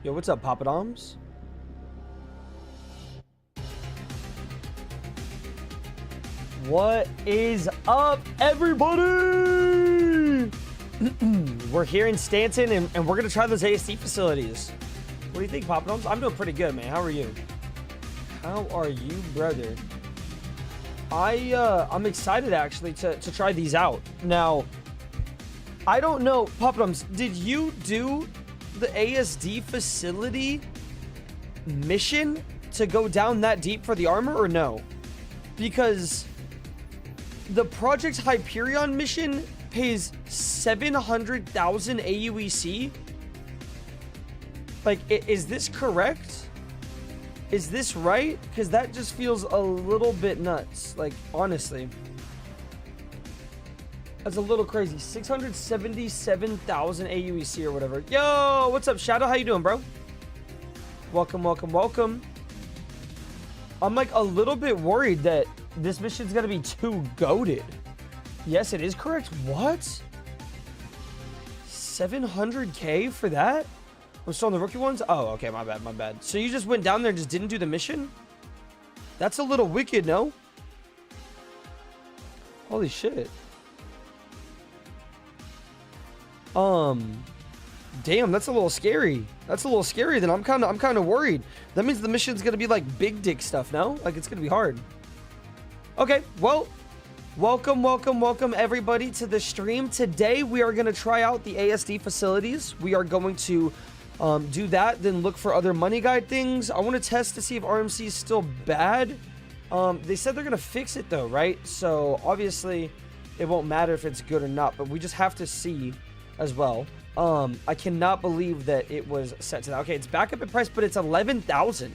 Yo, what's up, Papa Doms? What is up, everybody? We're here in Stanton, and we're gonna try those ASD facilities. What do you think, Papa Doms? I'm doing pretty good, man. How are you? How are you, brother? I'm excited actually to try these out. Now, I don't know, Papa Doms, did you do the ASD facility mission to go down that deep for the armor or no? Because the Project Hyperion mission pays 700,000 AUEC. Like, is this correct? Is this right? Because that just feels a little bit nuts. Like, honestly. That's a little crazy. 677,000 AUEC or whatever. Yo, what's up, Shadow? How you doing, bro? Welcome, welcome, welcome. I'm like a little bit worried that this mission's gonna be too goated. Yes, it is correct. What? 700K for that? We're still on the rookie ones? Oh, okay, my bad, my bad. So you just went down there and just didn't do the mission? That's a little wicked, no? Holy shit. Damn, that's a little scary. That's a little scary. Then I'm kind of worried. That means the mission's gonna be like big dick stuff, no? Like, it's gonna be hard. Okay, well, welcome everybody to the stream. Today we are gonna try out the ASD facilities. We are going to do that, then look for other money guide things. I want to test to see if RMC is still bad. They said they're gonna fix it though, right? So obviously it won't matter if it's good or not, but we just have to see as well. I cannot believe that it was set to that. Okay, it's back up in price, but it's 11,000.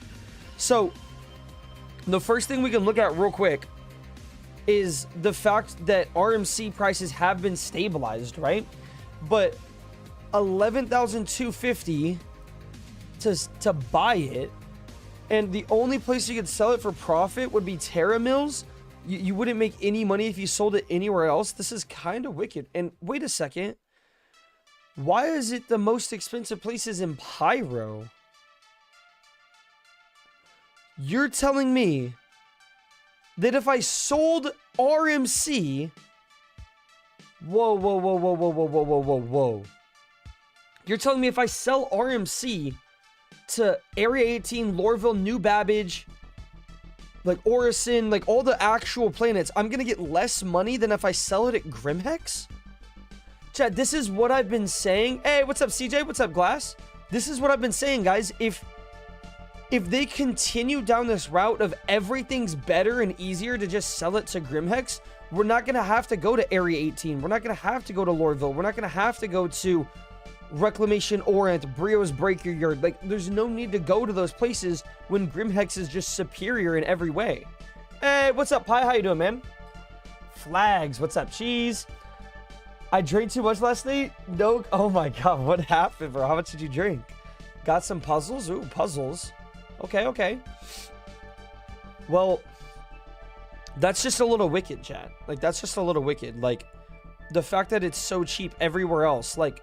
So the first thing we can look at real quick is the fact that RMC prices have been stabilized, right? But 11,250 to buy it, and the only place you could sell it for profit would be Terra Mills. You wouldn't make any money if you sold it anywhere else. This is kind of wicked. And wait a second. Why is it the most expensive places in Pyro? You're telling me that if I sold RMC... Whoa. You're telling me if I sell RMC to Area 18, Lorville, New Babbage, like Orison, like all the actual planets, I'm going to get less money than if I sell it at Grimhex? Chat, this is what I've been saying. Hey, what's up, CJ? What's up, Glass? This is what I've been saying, guys. If they continue down this route of everything's better and easier to just sell it to Grimhex, we're not going to have to go to Area 18. We're not going to have to go to Lorville. We're not going to have to go to Reclamation Orient, Brio's Breaker Yard. Like, there's no need to go to those places when Grimhex is just superior in every way. Hey, what's up, Pi? How you doing, man? Flags, what's up, Cheese? I drank too much last night? No. Oh my god, what happened, bro? How much did you drink? Got some puzzles? Ooh, puzzles. Okay. Well, that's just a little wicked, chat. Like, that's just a little wicked. Like, the fact that it's so cheap everywhere else. Like,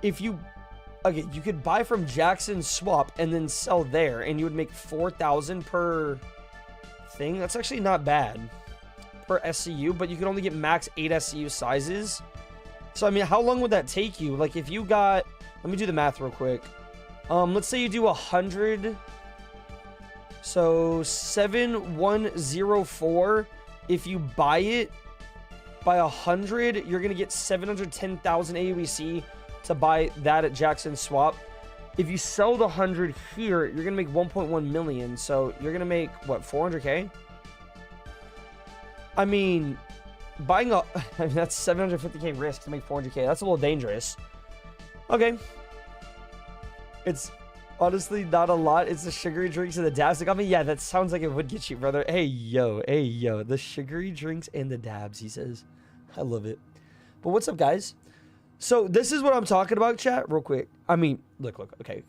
if you... Okay, you could buy from Jackson Swap and then sell there, and you would make 4,000 per thing. That's actually not bad per SCU, but you can only get max 8 SCU sizes. So, I mean, how long would that take you? Like, if you got... Let me do the math real quick. Let's say you do 100. So, 7104. If you buy it by 100, you're going to get 710,000 AUEC to buy that at Jackson Swap. If you sell the 100 here, you're going to make 1.1 million. So, you're going to make, what, 400K? I mean, buying a... I mean, that's 750K risk to make 400K. That's a little dangerous. Okay. It's honestly not a lot. It's the sugary drinks and the dabs that got me. Yeah, that sounds like it would get you, brother. Hey, yo. The sugary drinks and the dabs, he says. I love it. But what's up, guys? So, this is what I'm talking about, chat, real quick. I mean, look. Okay.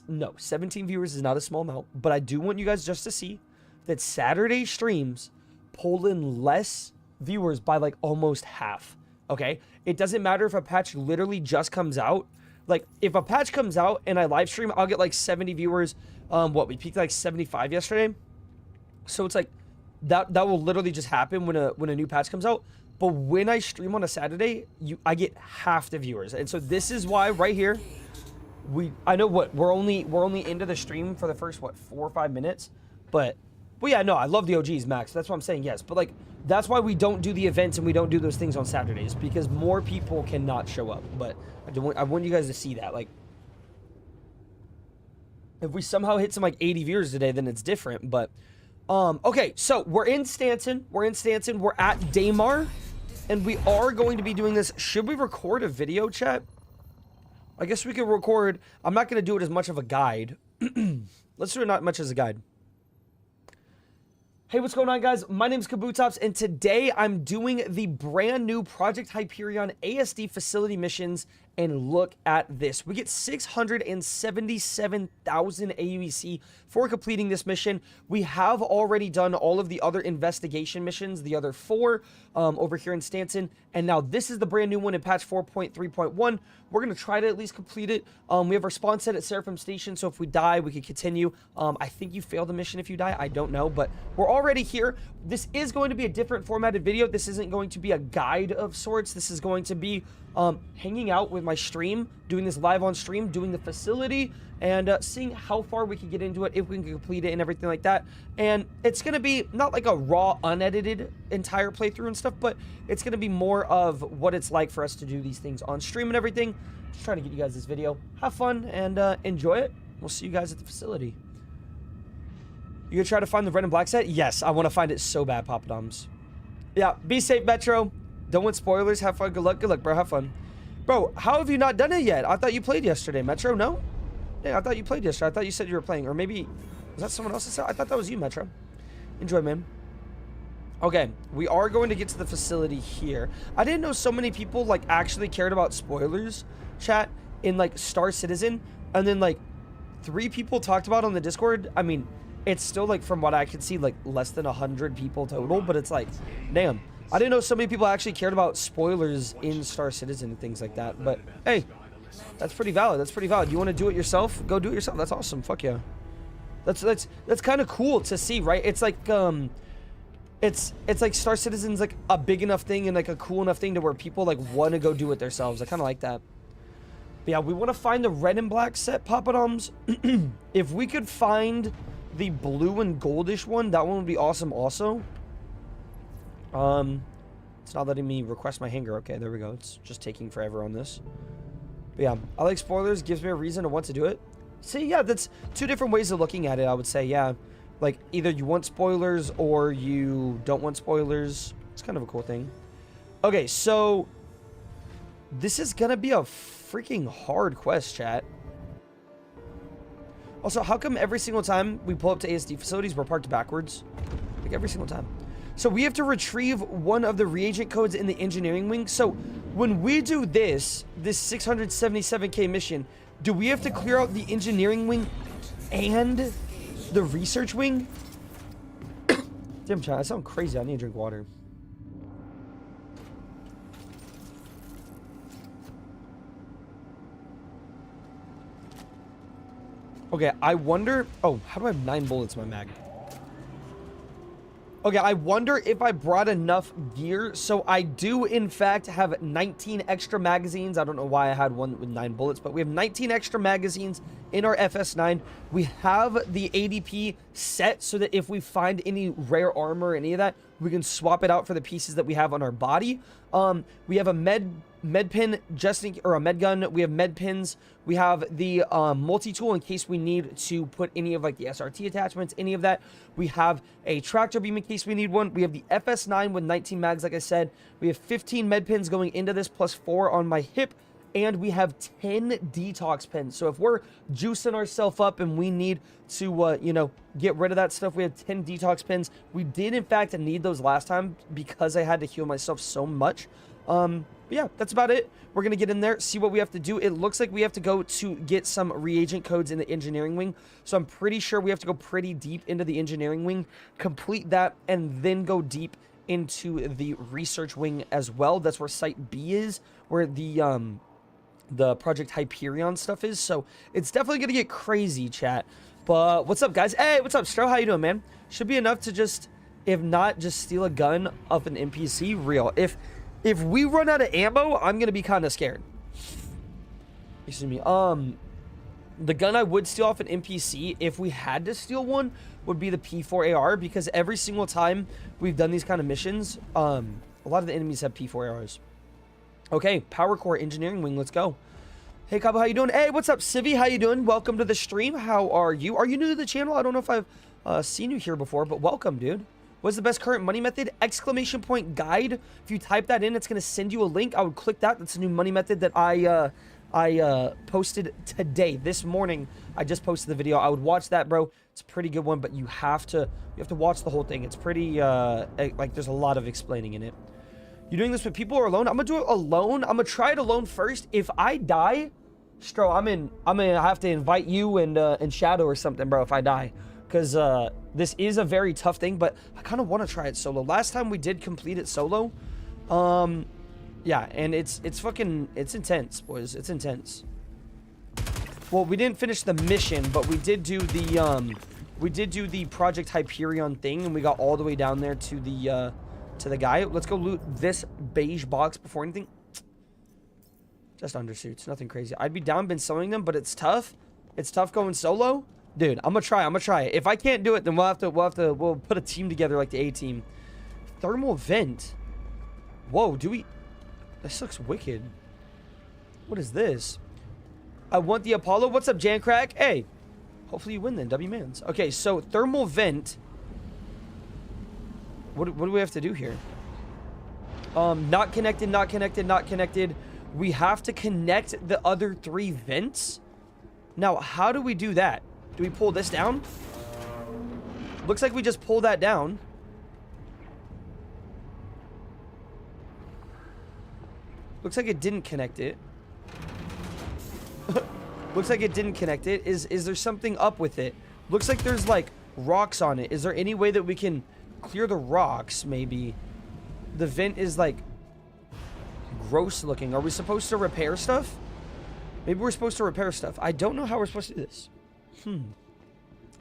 No, 17 viewers is not a small amount. But I do want you guys just to see that Saturday streams pull in less viewers by like almost half. Okay, it doesn't matter if a patch literally just comes out. Like, if a patch comes out and I live stream, I'll get like 70 viewers. We peaked like 75 yesterday. So it's like, that will literally just happen when a new patch comes out. But when I stream on a Saturday, I get half the viewers. And so this is why right here, I know we're only into the stream for the first 4 or 5 minutes, but yeah, no, I love the OGs, Max. That's what I'm saying, yes. But like, that's why we don't do the events and we don't do those things on Saturdays, because more people cannot show up. But I want you guys to see that. Like, if we somehow hit some like 80 viewers today, then it's different. But okay, so we're in Stanton. We're at Daymar, and we are going to be doing this. Should we record a video, chat? I guess we could record. I'm not going to do it as much of a guide. Let's do it not much as a guide. Hey, what's going on, guys? My name is Kabutops, and today I'm doing the brand new Project Hyperion ASD facility missions, and look at this. We get 677,000 AUEC for completing this mission. We have already done all of the other investigation missions, the other 4 over here in Stanton, and now this is the brand new one in patch 4.3.1. We're going to try to at least complete it. We have our spawn set at Seraphim Station, so if we die, we can continue. I think you fail the mission if you die. I don't know, but we're already here. This is going to be a different formatted video. This isn't going to be a guide of sorts. This is going to be hanging out with my stream, doing this live on stream, doing the facility, and seeing how far we can get into it, if we can complete it and everything like that. And it's going to be not like a raw, unedited entire playthrough and stuff, but it's going to be more of what it's like for us to do these things on stream and everything. Just trying to get you guys this video. Have fun and enjoy it. We'll see you guys at the facility. You gonna try to find the red and black set? Yes, I want to find it so bad, Papa Doms. Yeah, be safe, Metro. Don't want spoilers. Have fun. Good luck, bro. Have fun. Bro, how have you not done it yet? I thought you played yesterday, Metro. No? Yeah, I thought you played yesterday. I thought you said you were playing. Or maybe, was that someone else's? I thought that was you, Metro. Enjoy, man. Okay, we are going to get to the facility here. I didn't know so many people, like, actually cared about spoilers, chat, in, like, Star Citizen. And then, like, 3 people talked about it on the Discord. I mean, it's still, like, from what I can see, like, less than 100 people total. But it's like, damn. I didn't know so many people actually cared about spoilers in Star Citizen and things like that. But, hey, that's pretty valid. That's pretty valid. You want to do it yourself? Go do it yourself. That's awesome. Fuck yeah. That's kind of cool to see, right? It's like, it's like Star Citizen's like a big enough thing and like a cool enough thing to where people like want to go do it themselves. I kind of like that. But yeah, we want to find the red and black set, Papa Doms. If we could find the blue and goldish one, that one would be awesome also. It's not letting me request my hanger. Okay, there we go. It's just taking forever on this. But yeah, I like spoilers. Gives me a reason to want to do it. See, yeah, that's 2 different ways of looking at it, I would say. Yeah, like either you want spoilers or you don't want spoilers. It's kind of a cool thing. Okay, so this is gonna be a freaking hard quest, chat. Also, how come every single time we pull up to ASD facilities, we're parked backwards? Like every single time. So we have to retrieve one of the reagent codes in the engineering wing. So when we do this 677k mission, do we have to clear out the engineering wing and the research wing? Damn, chat, I sound crazy. I need to drink water. Okay, I wonder... Oh, how do I have 9 bullets in my mag? Okay, I wonder if I brought enough gear. So I do, in fact, have 19 extra magazines. I don't know why I had one with 9 bullets, but we have 19 extra magazines in our FS9. We have the ADP set so that if we find any rare armor or any of that, we can swap it out for the pieces that we have on our body. We have a med pin or a med gun. We have med pins. We have the multi-tool in case we need to put any of like the SRT attachments, any of that. We have a tractor beam in case we need one. We have the FS9 with 19 mags, like I said. We have 15 med pins going into this plus 4 on my hip. And we have 10 detox pins. So if we're juicing ourselves up and we need to, you know, get rid of that stuff, we have 10 detox pins. We did, in fact, need those last time because I had to heal myself so much. But yeah, that's about it. We're going to get in there, see what we have to do. It looks like we have to go to get some reagent codes in the engineering wing. So I'm pretty sure we have to go pretty deep into the engineering wing, complete that, and then go deep into the research wing as well. That's where Site B is, where the the Project Hyperion stuff is. So it's definitely gonna get crazy, chat. But what's up, guys? Hey, what's up, Stro? How you doing, man? Should be enough to just, if not, just steal a gun off an NPC. Real. If we run out of ammo, I'm gonna be kind of scared. Excuse me. The gun I would steal off an NPC, if we had to steal one, would be the P4AR, because every single time we've done these kind of missions, a lot of the enemies have P4ARs. Okay, Power Core Engineering Wing, let's go. Hey, Cabo, how you doing? Hey, what's up, Civi? How you doing? Welcome to the stream. How are you? Are you new to the channel? I don't know if I've seen you here before, but welcome, dude. What's the best current money method? Exclamation point guide. If you type that in, it's going to send you a link. I would click that. That's a new money method that I posted today, this morning. I just posted the video. I would watch that, bro. It's a pretty good one, but you have to watch the whole thing. It's pretty like there's a lot of explaining in it. You doing this with people or alone? I'm gonna do it alone. I'm gonna try it alone first. If I die, Stro, I'm gonna have to invite you and Shadow or something, bro, if I die, because this is a very tough thing, but I kind of want to try it solo. Last time we did complete it solo. Yeah, and it's intense, boys. It's intense. Well, we didn't finish the mission, but we did do the Project Hyperion thing, and we got all the way down there to the guy. Let's go loot this beige box before anything. Just undersuits, nothing crazy. I'd be down been sewing them, but it's tough. It's tough going solo. Dude, I'm gonna try it. If I can't do it, then we'll put a team together like the A team. Thermal vent. Whoa, this looks wicked. What is this? I want the Apollo. What's up, Jancrack? Hey, hopefully you win then, W-Mans. Okay, so thermal vent. What do we have to do here? Not connected, not connected, not connected. We have to connect the other 3 vents. Now, how do we do that? Do we pull this down? Looks like we just pull that down. Looks like it didn't connect it. Looks like it didn't connect it. Is there something up with it? Looks like there's like rocks on it. Is there any way that we can clear the rocks, maybe? The vent is like gross looking. Are we supposed to repair stuff? Maybe we're supposed to repair stuff. I don't know how we're supposed to do this.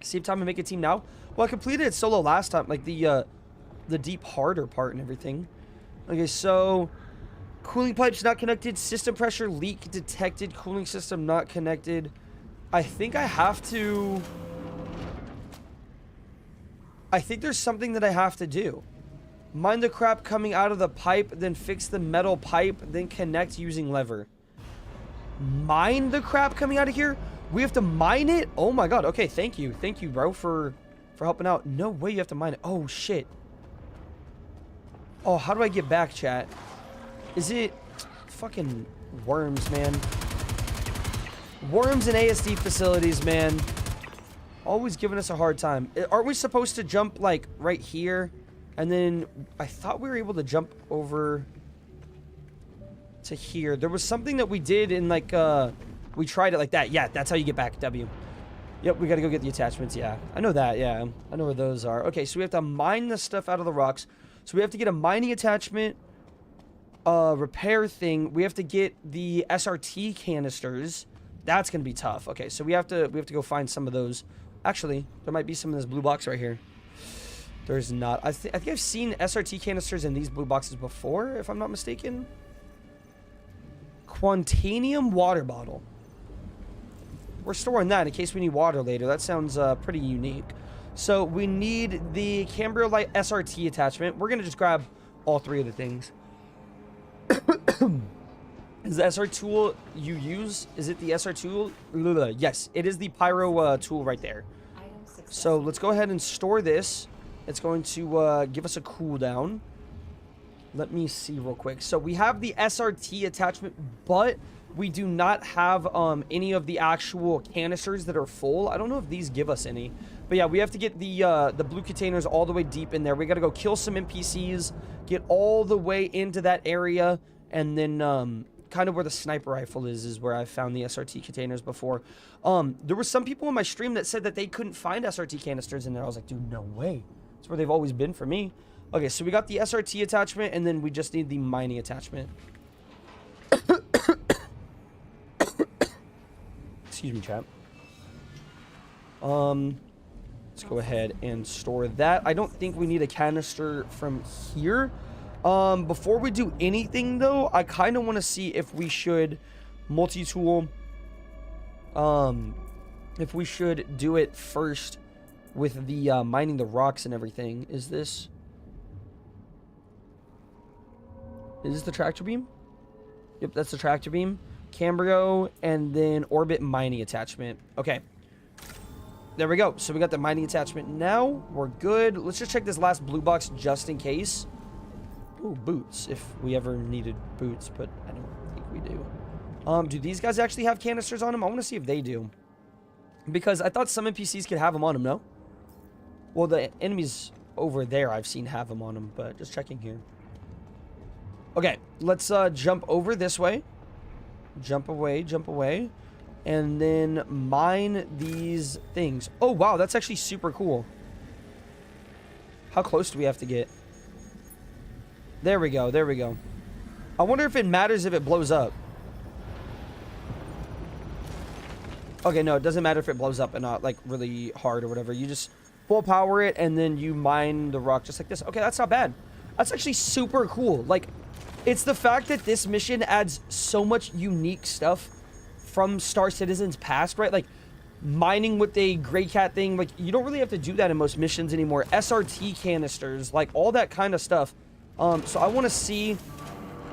Save time and make a team now. Well, I completed it solo last time, like the deep harder part and everything. Okay, so cooling pipes not connected. System pressure leak detected. Cooling system not connected. I think I have to... I think there's something that I have to do. Mine the crap coming out of the pipe, then fix the metal pipe, then connect using lever. Mine the crap coming out of here? We have to mine it? Oh my god. Okay, thank you. Thank you, bro, for helping out. No way you have to mine it. Oh, shit. Oh, how do I get back, chat? Is it... Fucking worms, man. Worms in ASD facilities, man. Always giving us a hard time. Aren't we supposed to jump, like, right here? And then I thought we were able to jump over to here. There was something that we did in, like, we tried it like that. Yeah, that's how you get back, W. Yep, we gotta go get the attachments. Yeah, I know that. Yeah, I know where those are. Okay, so we have to mine the stuff out of the rocks. So we have to get a mining attachment, repair thing. We have to get the SRT canisters. That's gonna be tough. Okay, so we have to go find some of those. Actually, there might be some in this blue box right here. There's not. I think I've seen SRT canisters in these blue boxes before, if I'm not mistaken. Quantanium water bottle. We're storing that in case we need water later. That sounds pretty unique. So we need the Cambria Light SRT attachment. We're going to just grab all 3 of the things. Is the SR tool you use? Is it the SR tool? Yes, it is the Pyro tool right there. So let's go ahead and store this. It's going to give us a cooldown. Let me see real quick. So we have the SRT attachment, but we do not have any of the actual canisters that are full. I don't know if these give us any. But yeah, we have to get the blue containers all the way deep in there. We got to go kill some NPCs, get all the way into that area, and then kind of where the sniper rifle is where I found the SRT containers before. There were some people in my stream that said that they couldn't find SRT canisters in there. I was like, dude, no way. That's where they've always been for me. Okay, so we got the SRT attachment, and then we just need the mining attachment. Excuse me, chat. Let's go ahead and store that. I don't think we need a canister from here. Before we do anything, though, I kind of want to see if we should multi-tool. If we should do it first with the mining the rocks and everything. Is this the tractor beam? Yep, that's the tractor beam. Cambrio, and then orbit mining attachment. Okay. There we go. So we got the mining attachment now. We're good. Let's just check this last blue box just in case. Ooh, boots. If we ever needed boots, but I don't think we do. Do these guys actually have canisters on them? I want to see if they do. Because I thought some NPCs could have them on them, no? Well, the enemies over there I've seen have them on them, but just checking here. Okay, let's jump over this way. Jump away, jump away. And then mine these things. Oh, wow, that's actually super cool. How close do we have to get? There we go, there we go. I wonder if it matters if it blows up. Okay, no, it doesn't matter if it blows up and not, like, really hard or whatever. You just full power it, and then you mine the rock just like this. Okay, that's not bad. That's actually super cool. Like, it's the fact that this mission adds so much unique stuff from Star Citizen's past, right? Like, mining with a gray cat thing. Like, you don't really have to do that in most missions anymore. SRT canisters, like, all that kind of stuff. So I want to see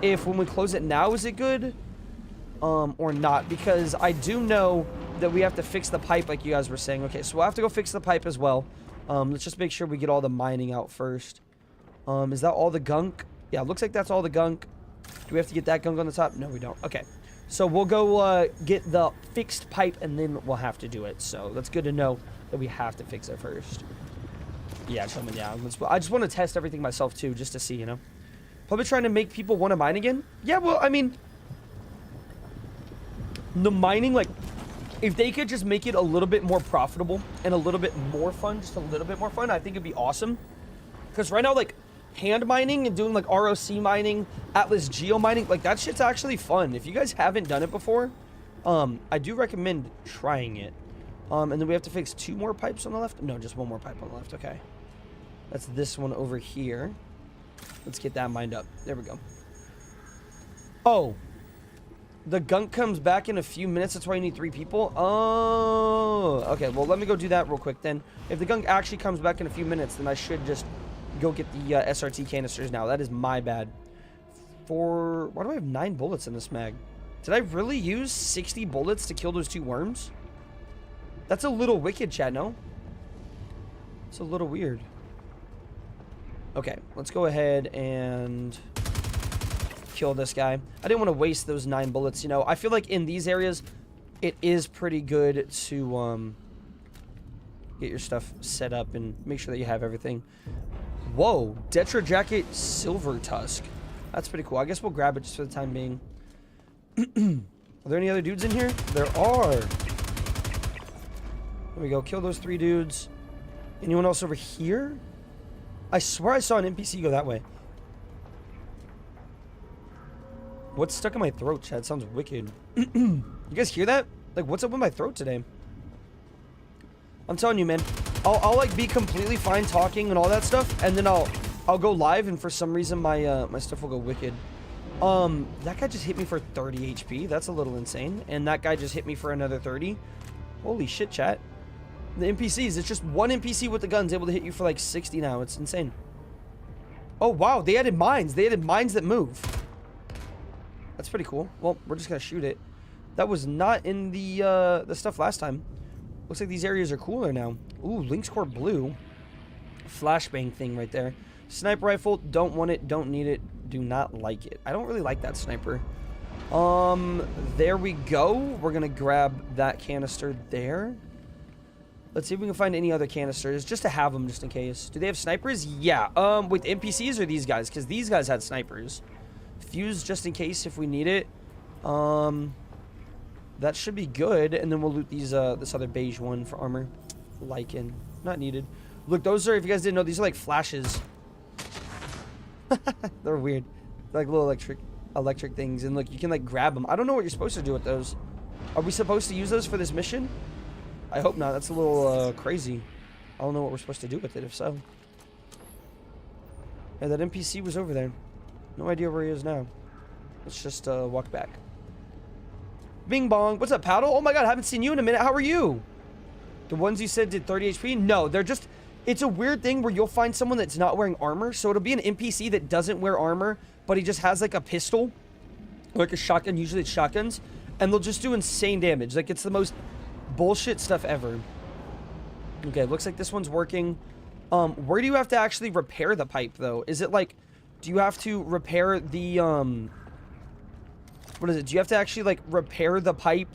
if when we close it now, is it good? Or not, because I do know that we have to fix the pipe like you guys were saying. Okay, so we'll have to go fix the pipe as well. Let's just make sure we get all the mining out first. Is that all the gunk? Yeah, it looks like that's all the gunk. Do we have to get that gunk on the top? No, we don't. Okay, so we'll go get the fixed pipe, and then we'll have to do it. So that's good to know that we have to fix it first. Yeah, gentlemen, yeah. I just want to test everything myself, too, just to see, you know. Probably trying to make people want to mine again. Yeah, well, I mean, the mining, like, if they could just make it a little bit more profitable and a little bit more fun, just a little bit more fun, I think it'd be awesome. Because right now, like, hand mining and doing, like, ROC mining, Atlas Geo mining, like, that shit's actually fun. If you guys haven't done it before, I do recommend trying it. And then we have to fix 2 more pipes on the left. No, just 1 more pipe on the left. Okay. That's this one over here. Let's get that mined up. There we go. Oh. The gunk comes back in a few minutes. That's why you need 3 people. Oh. Okay, well, let me go do that real quick then. If the gunk actually comes back in a few minutes, then I should just go get the SRT canisters now. That is my bad. Why do I have 9 bullets in this mag? Did I really use 60 bullets to kill those 2 worms? That's a little wicked, chat, no? It's a little weird. Okay, let's go ahead and kill this guy. I didn't want to waste those 9 bullets, you know. I feel like in these areas, it is pretty good to get your stuff set up and make sure that you have everything. Whoa, Detra Jacket Silver Tusk. That's pretty cool. I guess we'll grab it just for the time being. Are there any other dudes in here? There are. There we go. Kill those 3 dudes. Anyone else over here? I swear I saw an NPC go that way. What's stuck in my throat, Chad? Sounds wicked. You guys hear that? Like, what's up with my throat today? I'm telling you, man. I'll like be completely fine talking and all that stuff, and then I'll go live, and for some reason my my stuff will go wicked. That guy just hit me for 30 HP. That's a little insane. And that guy just hit me for another 30. Holy shit, chat. The NPCs, it's just one NPC with the guns able to hit you for like 60 now. It's insane. Oh, wow. They added mines. They added mines that move. That's pretty cool. Well, we're just going to shoot it. That was not in the stuff last time. Looks like these areas are cooler now. Ooh, Lynx Core Blue. Flashbang thing right there. Sniper rifle. Don't want it. Don't need it. Do not like it. I don't really like that sniper. There we go. We're going to grab that canister there. Let's see if we can find any other canisters, just to have them, just in case. Do they have snipers? Yeah. With NPCs or these guys? Because these guys had snipers. Fuse, just in case, if we need it. That should be good. And then we'll loot these, this other beige one for armor. Lycan. Not needed. Look, those are, if you guys didn't know, these are like flashes. They're weird. They're like little electric things. And look, you can like grab them. I don't know what you're supposed to do with those. Are we supposed to use those for this mission? I hope not. That's a little crazy. I don't know what we're supposed to do with it if so. Yeah, that NPC was over there. No idea where he is now. Let's just walk back. Bing bong. What's up, Paddle? Oh my god, I haven't seen you in a minute. How are you? The ones you said did 30 HP? No, they're just... It's a weird thing where you'll find someone that's not wearing armor. So it'll be an NPC that doesn't wear armor, but he just has like a pistol. Like a shotgun. Usually it's shotguns. And they'll just do insane damage. Like, it's the most bullshit stuff ever. Okay, looks like this one's working. Where do you have to actually repair the pipe, though? Is it like... Do you have to repair the, What is it? Do you have to actually, like, repair the pipe?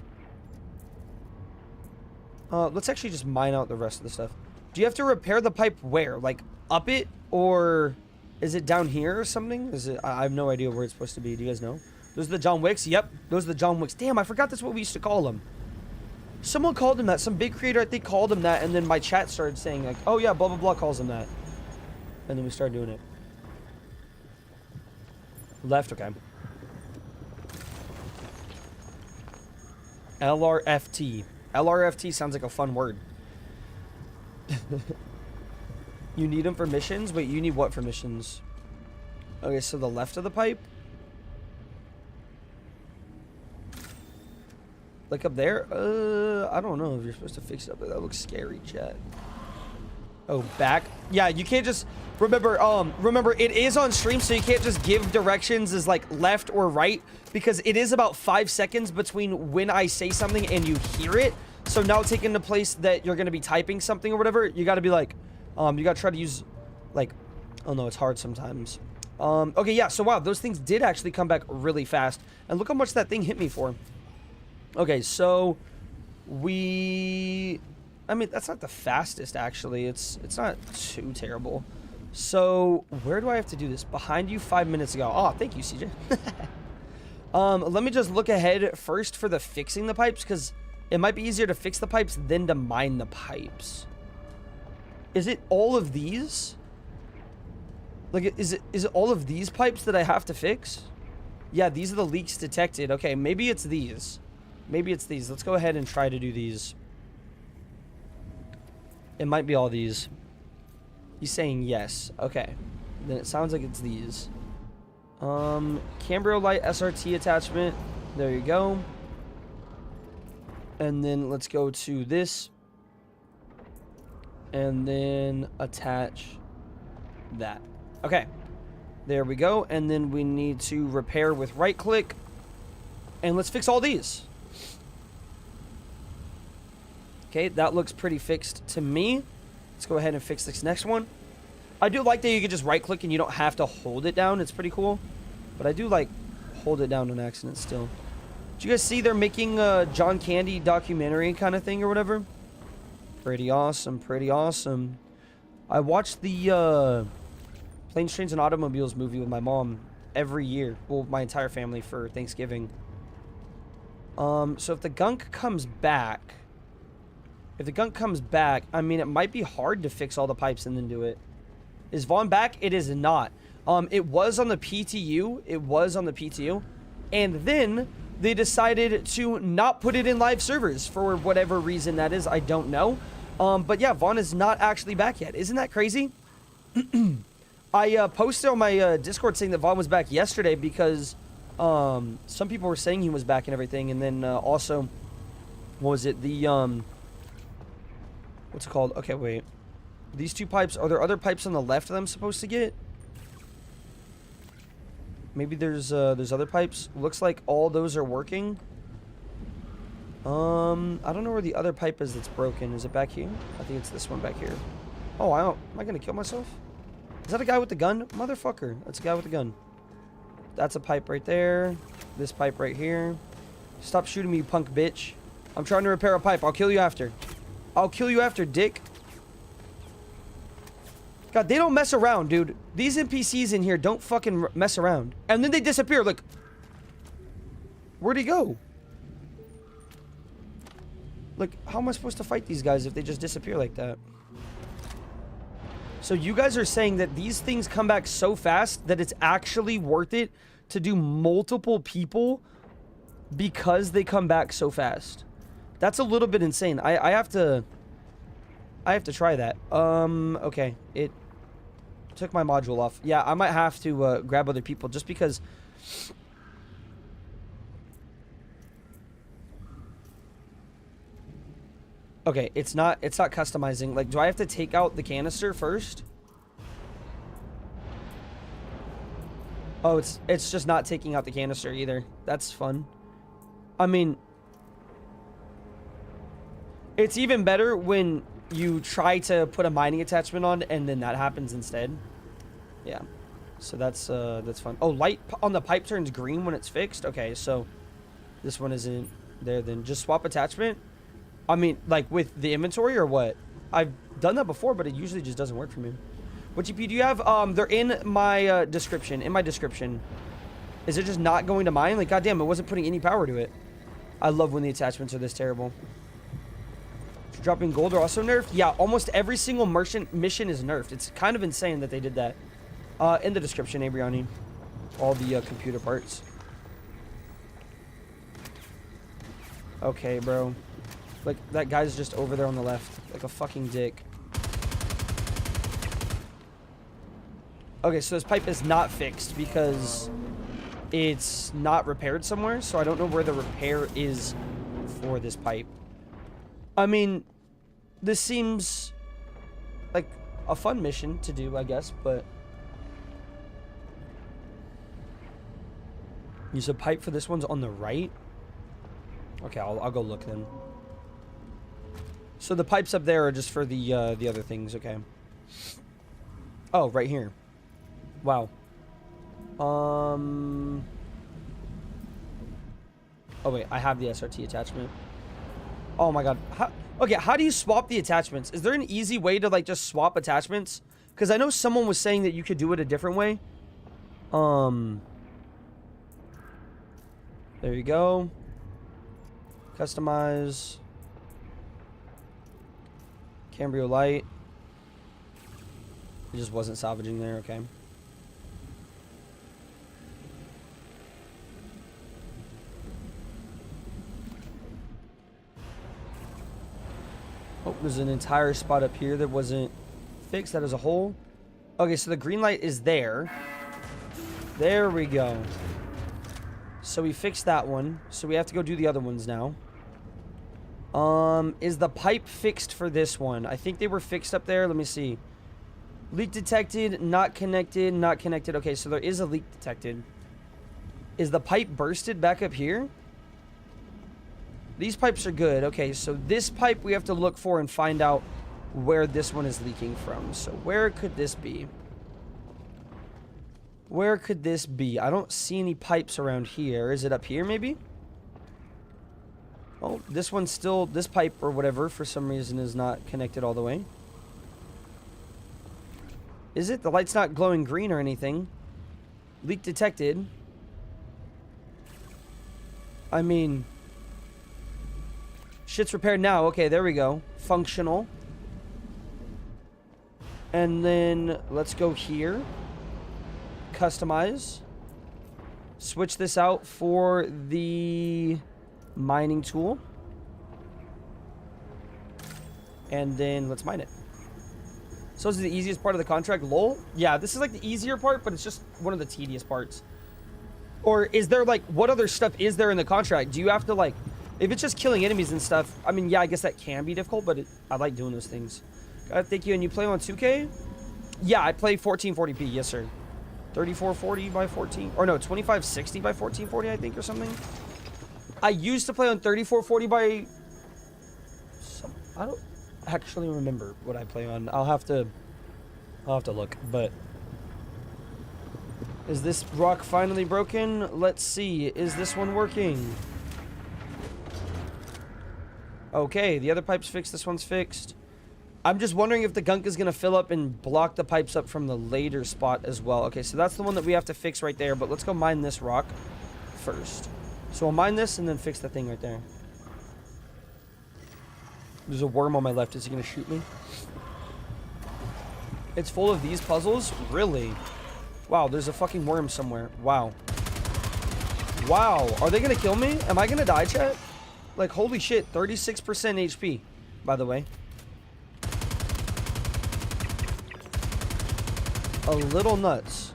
Let's actually just mine out the rest of the stuff. Do you have to repair the pipe where? Like, up it? Or is it down here or something? Is it... I have no idea where it's supposed to be. Do you guys know? Those are the John Wicks? Yep. Those are the John Wicks. Damn, I forgot that's what we used to call them. Someone called him that. Some big creator, I think, called him that. And then my chat started saying, like, oh, yeah, blah, blah, blah calls him that. And then we started doing it. Left, okay. LRFT. LRFT sounds like a fun word. You need them for missions? Wait, you need what for missions? Okay, so the left of the pipe? Like up there? I don't know if you're supposed to fix it up there. That looks scary, chat. Oh, back? Yeah, you can't just... Remember, it is on stream, so you can't just give directions as, like, left or right, because it is about 5 seconds between when I say something and you hear it. So now taking into place that you're going to be typing something or whatever, you got to be like, you got to try to use, like, oh no, it's hard sometimes. Okay, yeah, so wow, those things did actually come back really fast. And look how much that thing hit me for. Okay, so I mean, that's not the fastest, actually. It's not too terrible. So, where do I have to do this? Behind you 5 minutes ago. Oh, thank you, CJ. Let me just look ahead first for the fixing the pipes, because it might be easier to fix the pipes than to mine the pipes. Is it all of these? Like, is it all of these pipes that I have to fix? Yeah, these are the leaks detected. Okay, maybe it's these. Maybe it's these. Let's go ahead and try to do these. It might be all these. He's saying yes. Okay. Then it sounds like it's these. Cambrio light SRT attachment. There you go. And then let's go to this. And then attach that. Okay. There we go. And then we need to repair with right click. And let's fix all these. Okay, that looks pretty fixed to me. Let's go ahead and fix this next one. I do like that you can just right click and you don't have to hold it down. It's pretty cool. But I do like hold it down on accident still. Did you guys see they're making a John Candy documentary kind of thing or whatever? Pretty awesome, pretty awesome. I watched the Planes, Trains, and Automobiles movie with my mom every year. Well, my entire family for Thanksgiving. So if the gunk comes back... I mean, it might be hard to fix all the pipes and then do it. Is Vaughn back? It is not. It was on the PTU. And then they decided to not put it in live servers for whatever reason that is. I don't know. But yeah, Vaughn is not actually back yet. Isn't that crazy? I posted on my Discord saying that Vaughn was back yesterday because some people were saying he was back and everything. And then also, what was it? The... what's it called? Okay, wait. These two pipes, are there other pipes on the left that I'm supposed to get? Maybe there's other pipes. Looks like all those are working. I don't know where the other pipe is that's broken. Is it back here? I think it's this one back here. Oh, am I gonna kill myself? Is that a guy with the gun? Motherfucker. That's a guy with a gun. That's a pipe right there. This pipe right here. Stop shooting me, you punk bitch. I'm trying to repair a pipe. I'll kill you after. I'll kill you after, dick. God, they don't mess around, dude. These NPCs in here don't fucking mess around. And then they disappear, like... Where'd he go? Like, how am I supposed to fight these guys if they just disappear like that? So you guys are saying that these things come back so fast that it's actually worth it to do multiple people because they come back so fast. That's a little bit insane. I have to try that. Okay. It took my module off. Yeah, I might have to grab other people just because. Okay, it's not customizing. Like, do I have to take out the canister first? Oh, it's just not taking out the canister either. That's fun. I mean, it's even better when you try to put a mining attachment on and then that happens instead. Yeah. So that's fun. Oh, light on the pipe turns green when it's fixed. Okay, so this one isn't there then. Just swap attachment. I mean, like with the inventory or what? I've done that before, but it usually just doesn't work for me. What GPU do you have? They're in my description. In my description. Is it just not going to mine? Like, goddamn, it wasn't putting any power to it. I love when the attachments are this terrible. Dropping gold are also nerfed? Yeah, almost every single merchant mission is nerfed. It's kind of insane that they did that. In the description, Abriani. All the computer parts. Okay, bro. Like, that guy's just over there on the left. Like a fucking dick. Okay, so this pipe is not fixed because it's not repaired somewhere. So I don't know where the repair is for this pipe. I mean, this seems like a fun mission to do, I guess, but... Use a pipe for this one's on the right? Okay, I'll go look then. So the pipes up there are just for the other things, okay. Oh, right here. Wow. Oh wait, I have the SRT attachment. Oh my god. Okay, how do you swap the attachments? Is there an easy way to like just swap attachments? Because I know someone was saying that you could do it a different way. There you go. Customize. Cambrio light. It just wasn't salvaging there, okay. Oh, there's an entire spot up here that wasn't fixed. That is a hole. Okay, so the green light is there. There we go. So we fixed that one. So we have to go do the other ones now. Is the pipe fixed for this one? I think they were fixed up there. Let me see. Leak detected, not connected, not connected. Okay, so there is a leak detected. Is the pipe bursted back up here? These pipes are good. Okay, so this pipe we have to look for and find out where this one is leaking from. So where could this be? Where could this be? I don't see any pipes around here. Is it up here maybe? Oh, this one's still, this pipe or whatever for some reason is not connected all the way. Is it? The light's not glowing green or anything. Leak detected. I mean, shit's repaired now. Okay, there we go. Functional. And then let's go here. Customize. Switch this out for the mining tool. And then let's mine it. So this is the easiest part of the contract, lol? Yeah, this is like the easier part, but it's just one of the tedious parts. Or is there like, what other stuff is there in the contract? Do you have to like, if it's just killing enemies and stuff, I mean, yeah, I guess that can be difficult, but I like doing those things. Thank you. And you play on 2K? Yeah, I play 1440p, yes sir. 3440 by 14, or no, 2560 by 1440, I think, or something. I used to play on 3440 by I don't actually remember what I play on. I'll have to look, but is this rock finally broken? Let's see. Is this one working? Okay, the other pipe's fixed. This one's fixed. I'm just wondering if the gunk is going to fill up and block the pipes up from the later spot as well. Okay, so that's the one that we have to fix right there, but let's go mine this rock first. So we'll mine this and then fix the thing right there. There's a worm on my left. Is he going to shoot me? It's full of these puzzles? Really? Wow, there's a fucking worm somewhere. Wow. Wow, are they gonna kill me? Am I gonna die, chat? Like, holy shit, 36% HP, by the way. A little nuts.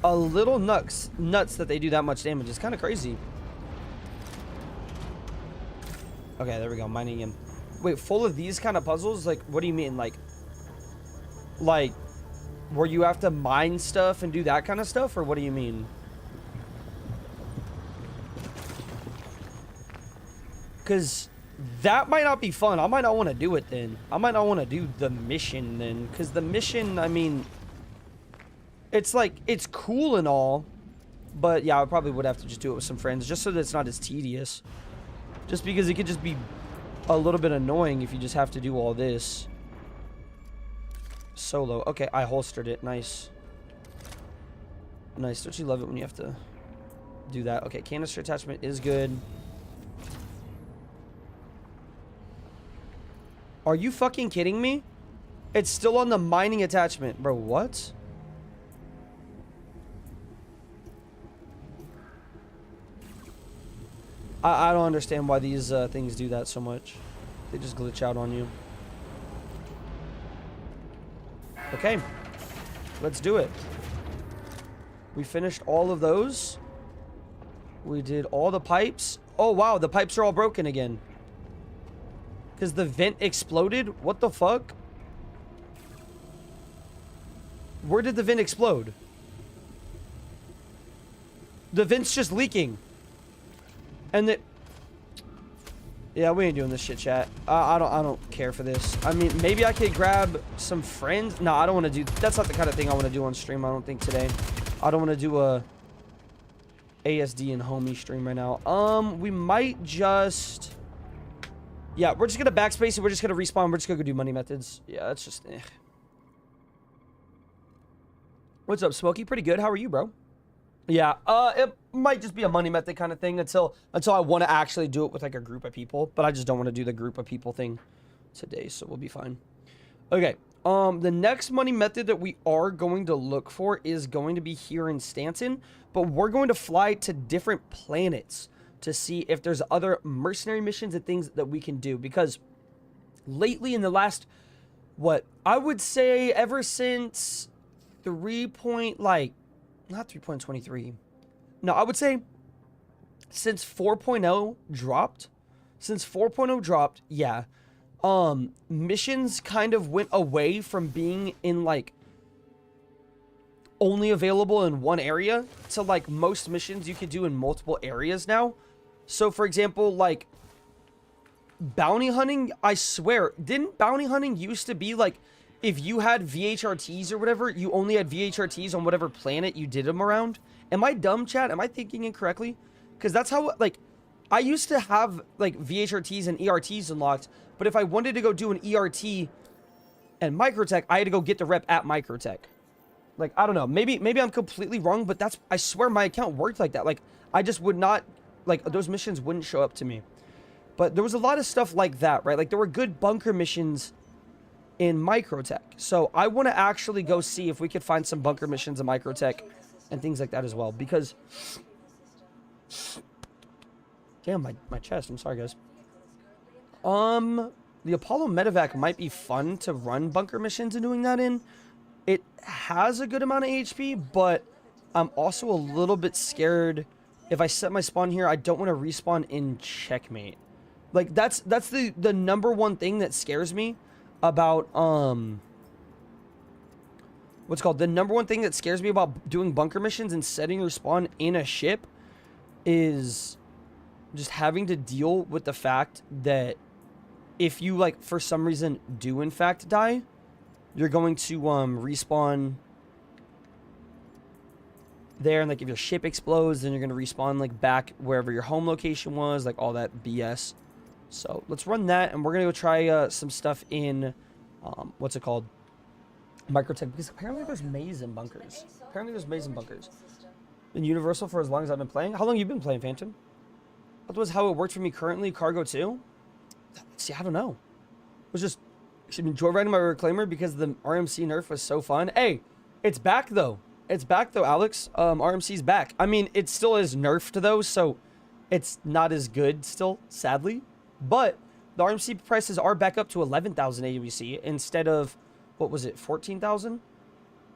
A little nuts that they do that much damage. It's kind of crazy. Okay, there we go, mining him. Wait, full of these kind of puzzles? Like, what do you mean? Like, where you have to mine stuff and do that kind of stuff? Or what do you mean? Because that might not be fun. I might not want to do it then. I might not want to do the mission then. Because the mission, I mean, it's like, it's cool and all. But yeah, I probably would have to just do it with some friends. Just so that it's not as tedious. Just because it could just be a little bit annoying if you just have to do all this. Solo. Okay, I holstered it. Nice. Nice. Don't you love it when you have to do that? Okay, canister attachment is good. Are you fucking kidding me? It's still on the mining attachment. Bro, what? I don't understand why these things do that so much. They just glitch out on you. Okay. Let's do it. We finished all of those. We did all the pipes. Oh, wow. The pipes are all broken again. Because the vent exploded? What the fuck? Where did the vent explode? The vent's just leaking. And the... Yeah, we ain't doing this shit, chat. I don't care for this. I mean, maybe I could grab some friends. No, I don't want to do... That's not the kind of thing I want to do on stream, I don't think, today. I don't want to do a ASD and homie stream right now. We might just... Yeah, we're just going to backspace and we're just going to respawn. We're just going to go do money methods. Yeah, that's just... What's up, Smokey? Pretty good. How are you, bro? Yeah, it might just be a money method kind of thing until I want to actually do it with like a group of people. But I just don't want to do the group of people thing today, so we'll be fine. Okay, the next money method that we are going to look for is going to be here in Stanton. But we're going to fly to different planets to see if there's other mercenary missions and things that we can do. Because lately in the last, what, I would say ever since not 3.23. No, I would say since 4.0 dropped, yeah. Missions kind of went away from being in like only available in one area to like most missions you could do in multiple areas now. So for example, like bounty hunting, I swear, didn't bounty hunting used to be like if you had VHRTs or whatever, you only had VHRTs on whatever planet you did them around? Am I dumb, chat? Am I thinking incorrectly? Because that's how, like, I used to have, like, VHRTs and ERTs unlocked, but if I wanted to go do an ERT and Microtech, I had to go get the rep at Microtech. Like, I don't know. Maybe I'm completely wrong, but that's, I swear my account worked like that. Like, I just would not, like, those missions wouldn't show up to me. But there was a lot of stuff like that, right? Like, there were good bunker missions in Microtech. So I want to actually go see if we could find some bunker missions in Microtech and things like that as well. Because... Damn, my chest. I'm sorry, guys. The Apollo Medevac might be fun to run bunker missions and doing that in. It has a good amount of HP, but I'm also a little bit scared. If I set my spawn here, I don't want to respawn in checkmate. Like, that's the number one thing that scares me about, what's called, the number one thing that scares me about doing bunker missions and setting your spawn in a ship is just having to deal with the fact that if you, like, for some reason do in fact die, you're going to respawn there, and like if your ship explodes, then you're going to respawn like back wherever your home location was, like all that BS. So let's run that, and we're going to go try some stuff in, what's it called? Microtech, because apparently there's maze in bunkers. Been Universal for as long as I've been playing. How long have you been playing, Phantom? That was how it worked for me currently. Cargo too? See, I don't know. It was just, I've been joyriding my Reclaimer because the RMC nerf was so fun. Hey, it's back though. It's back though, Alex. RMC's back. I mean, it still is nerfed though, so it's not as good still, sadly. But the RMC prices are back up to 11,000 AUC instead of, what was it, 14,000?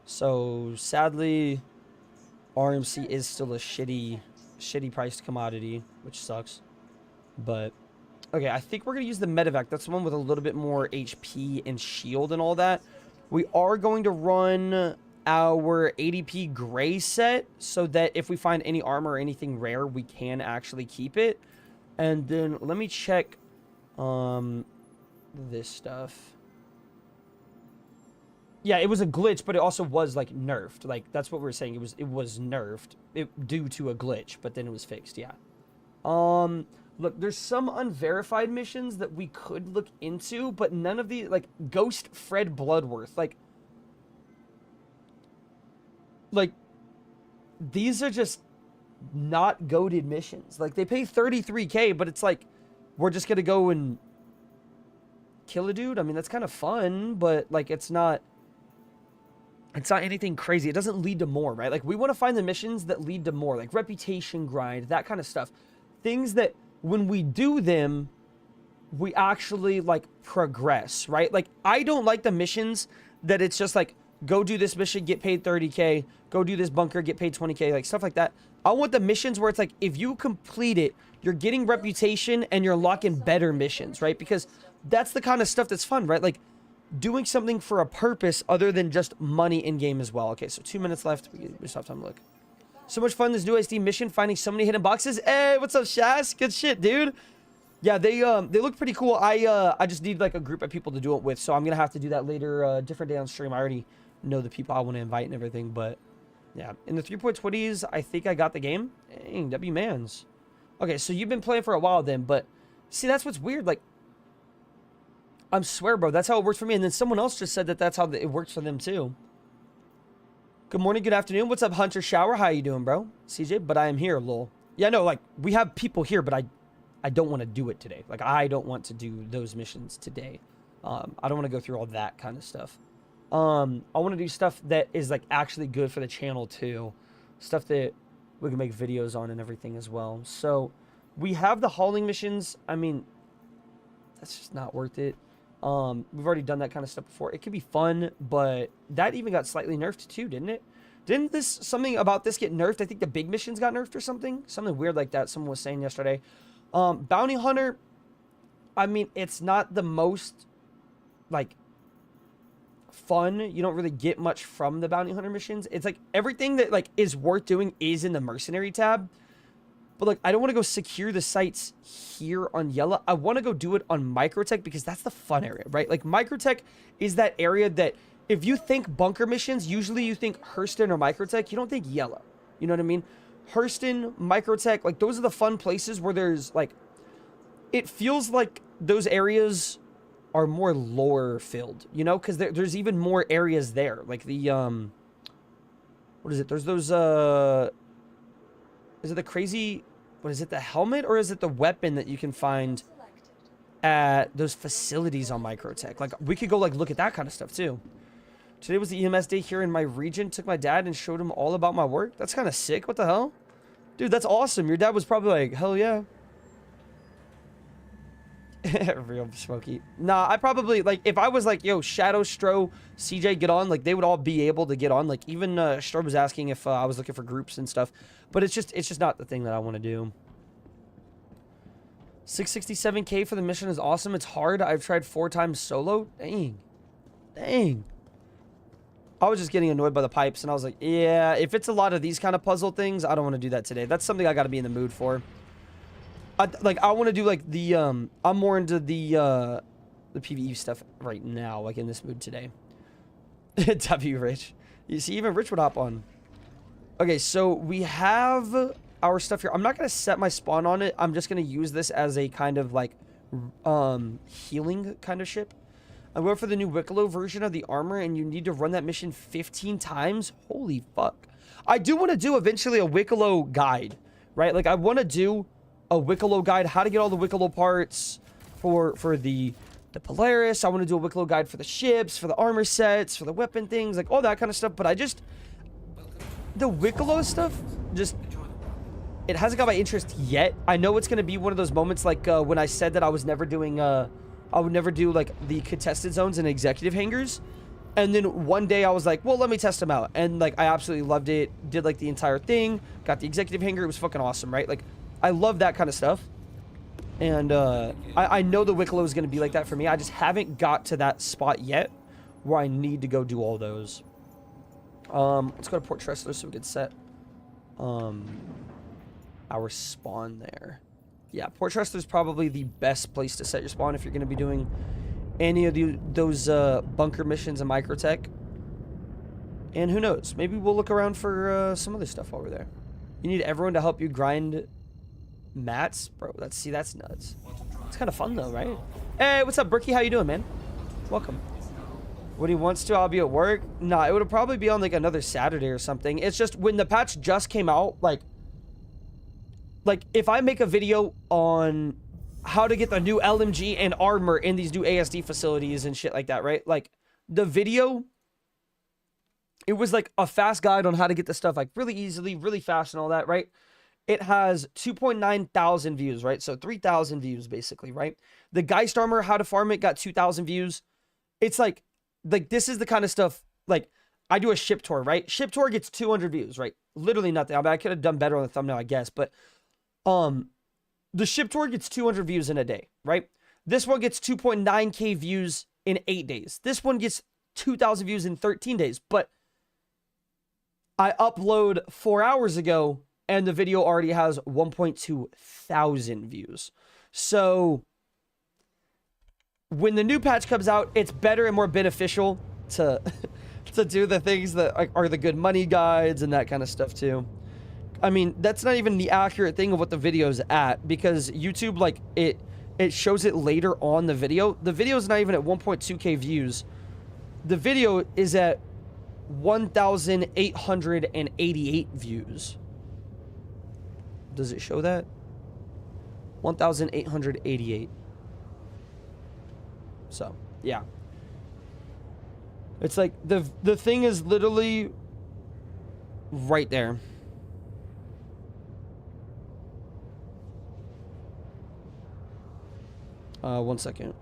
So sadly, RMC is still a shitty priced commodity, which sucks. But okay, I think we're gonna use the medevac. That's the one with a little bit more HP and shield and all that. We are going to run our ADP gray set so that if we find any armor or anything rare, we can actually keep it. And then let me check this stuff. Yeah, it was a glitch, but it also was like nerfed. Like that's what we were saying. It was nerfed due to a glitch, but then it was fixed. Yeah. Look, there's some unverified missions that we could look into, but none of the like Ghost Fred Bloodworth, like these are just not goated missions. Like they pay 33K, but it's like we're just gonna go and kill a dude. I mean, that's kind of fun, but like it's not anything crazy. It doesn't lead to more, right? Like we want to find the missions that lead to more, like reputation grind, that kind of stuff. Things that when we do them, we actually like progress, right? Like I don't like the missions that it's just like, go do this mission, get paid 30K, go do this bunker, get paid 20K, like stuff like that. I want the missions where it's like, if you complete it, you're getting reputation and you're unlocking better missions, right? Because that's the kind of stuff that's fun, right? Like doing something for a purpose other than just money in game as well. Okay, so 2 minutes left. We just have time to look. So much fun, this new ASD mission, finding so many hidden boxes. Hey, what's up, Shaz? Good shit, dude. Yeah, they look pretty cool. I just need like a group of people to do it with, so I'm gonna have to do that later, different day on stream. I already know the people I want to invite and everything, but yeah. In the 3.20s, I think I got the game. Dang, W-mans. Okay, so you've been playing for a while then, but see, that's what's weird. Like, I swear, bro, that's how it works for me. And then someone else just said that that's how it works for them too. Good morning, good afternoon. What's up, Hunter Shower? How you doing, bro? CJ, but I am here, lol. Yeah, no, like, we have people here, but I don't want to do it today. Like, I don't want to do those missions today. I don't want to go through all that kind of stuff. I want to do stuff that is, like, actually good for the channel, too. Stuff that we can make videos on and everything as well. So, we have the hauling missions. I mean, that's just not worth it. We've already done that kind of stuff before. It could be fun, but that even got slightly nerfed too, didn't it? Didn't something about this get nerfed? I think the big missions got nerfed or something. Something weird like that someone was saying yesterday. Bounty Hunter, I mean, it's not the most, like, fun. You don't really get much from the Bounty Hunter missions. It's like everything that, like, is worth doing is in the Mercenary tab. But, like, I don't want to go secure the sites here on Yellow. I want to go do it on Microtech because that's the fun area, right? Like, Microtech is that area that if you think bunker missions, usually you think Hurston or Microtech. You don't think Yellow. You know what I mean? Hurston, Microtech, like, those are the fun places where there's, like, it feels like those areas are more lore-filled, you know? Because there's even more areas there. Like, the, what is it? There's those, is it the crazy, what is it, the helmet, or is it the weapon that you can find at those facilities on Microtech? Like, we could go, like, look at that kind of stuff, too. Today was the EMS day here in my region. Took my dad and showed him all about my work. That's kind of sick. What the hell? Dude, that's awesome. Your dad was probably like, hell yeah. Real Smokey. Nah, I probably, like, if I was like, yo, Shadow, Stro, CJ, get on, like, they would all be able to get on. Like, even Stro was asking if I was looking for groups and stuff. But it's just not the thing that I want to do. 667K for the mission is awesome. It's hard. I've tried 4 times solo. Dang. Dang. I was just getting annoyed by the pipes, and I was like, yeah, if it's a lot of these kind of puzzle things, I don't want to do that today. That's something I got to be in the mood for. I want to do, like, the, I'm more into the PvE stuff right now, like, in this mood today. W Rich. You see, even Rich would hop on. Okay, so we have our stuff here. I'm not going to set my spawn on it. I'm just going to use this as a kind of, like, healing kind of ship. I'm going for the new Wicklow version of the armor, and you need to run that mission 15 times. Holy fuck. I do want to do eventually a Wicklow guide, right? Like, I want to do a Wicklow guide, how to get all the Wicklow parts for the Polaris. I want to do a Wicklow guide for the ships, for the armor sets, for the weapon things, like all that kind of stuff. But I just, the Wicklow stuff, just, it hasn't got my interest yet. I know it's going to be one of those moments like when I said that I was never doing, I would never do like the contested zones and executive hangars. And then one day I was like, well, let me test them out. And like, I absolutely loved it. Did like the entire thing. Got the executive hanger. It was fucking awesome, right? Like, I love that kind of stuff. And I know the Wicklow is going to be like that for me. I just haven't got to that spot yet where I need to go do all those. Let's go to Port Tressler so we can set our spawn there. Yeah, Port Tressler is probably the best place to set your spawn if you're going to be doing any of those bunker missions in Microtech. And who knows, maybe we'll look around for some other stuff over there. You need everyone to help you grind mats, bro. That's nuts. It's kind of fun though, right? Hey, what's up, Bricky? How you doing, man? Welcome. When he wants to, I'll be at work. Nah, it would probably be on like another Saturday or something. It's just when the patch just came out, like if I make a video on how to get the new LMG and armor in these new ASD facilities and shit like that, right? Like the video, it was like a fast guide on how to get the stuff like really easily, really fast and all that, right? It has 2.9 thousand views, right? So 3,000 views basically, right? The Geist armor, how to farm it, got 2,000 views. It's like this is the kind of stuff, like I do a ship tour, right? Ship tour gets 200 views, right? Literally nothing. I mean, I could have done better on the thumbnail, I guess, but the ship tour gets 200 views in a day, right? This one gets 2.9K views in 8 days. This one gets 2,000 views in 13 days, but I upload 4 hours ago and the video already has 1.2 thousand views. So when the new patch comes out, it's better and more beneficial to to do the things that are the good money guides and that kind of stuff too. I mean, that's not even the accurate thing of what the video's at, because YouTube, like, it shows it later on the video. The video's not even at 1.2K views. The video is at 1,888 views. Does it show that? 1,888. So, yeah. It's like, the thing is literally right there. One second.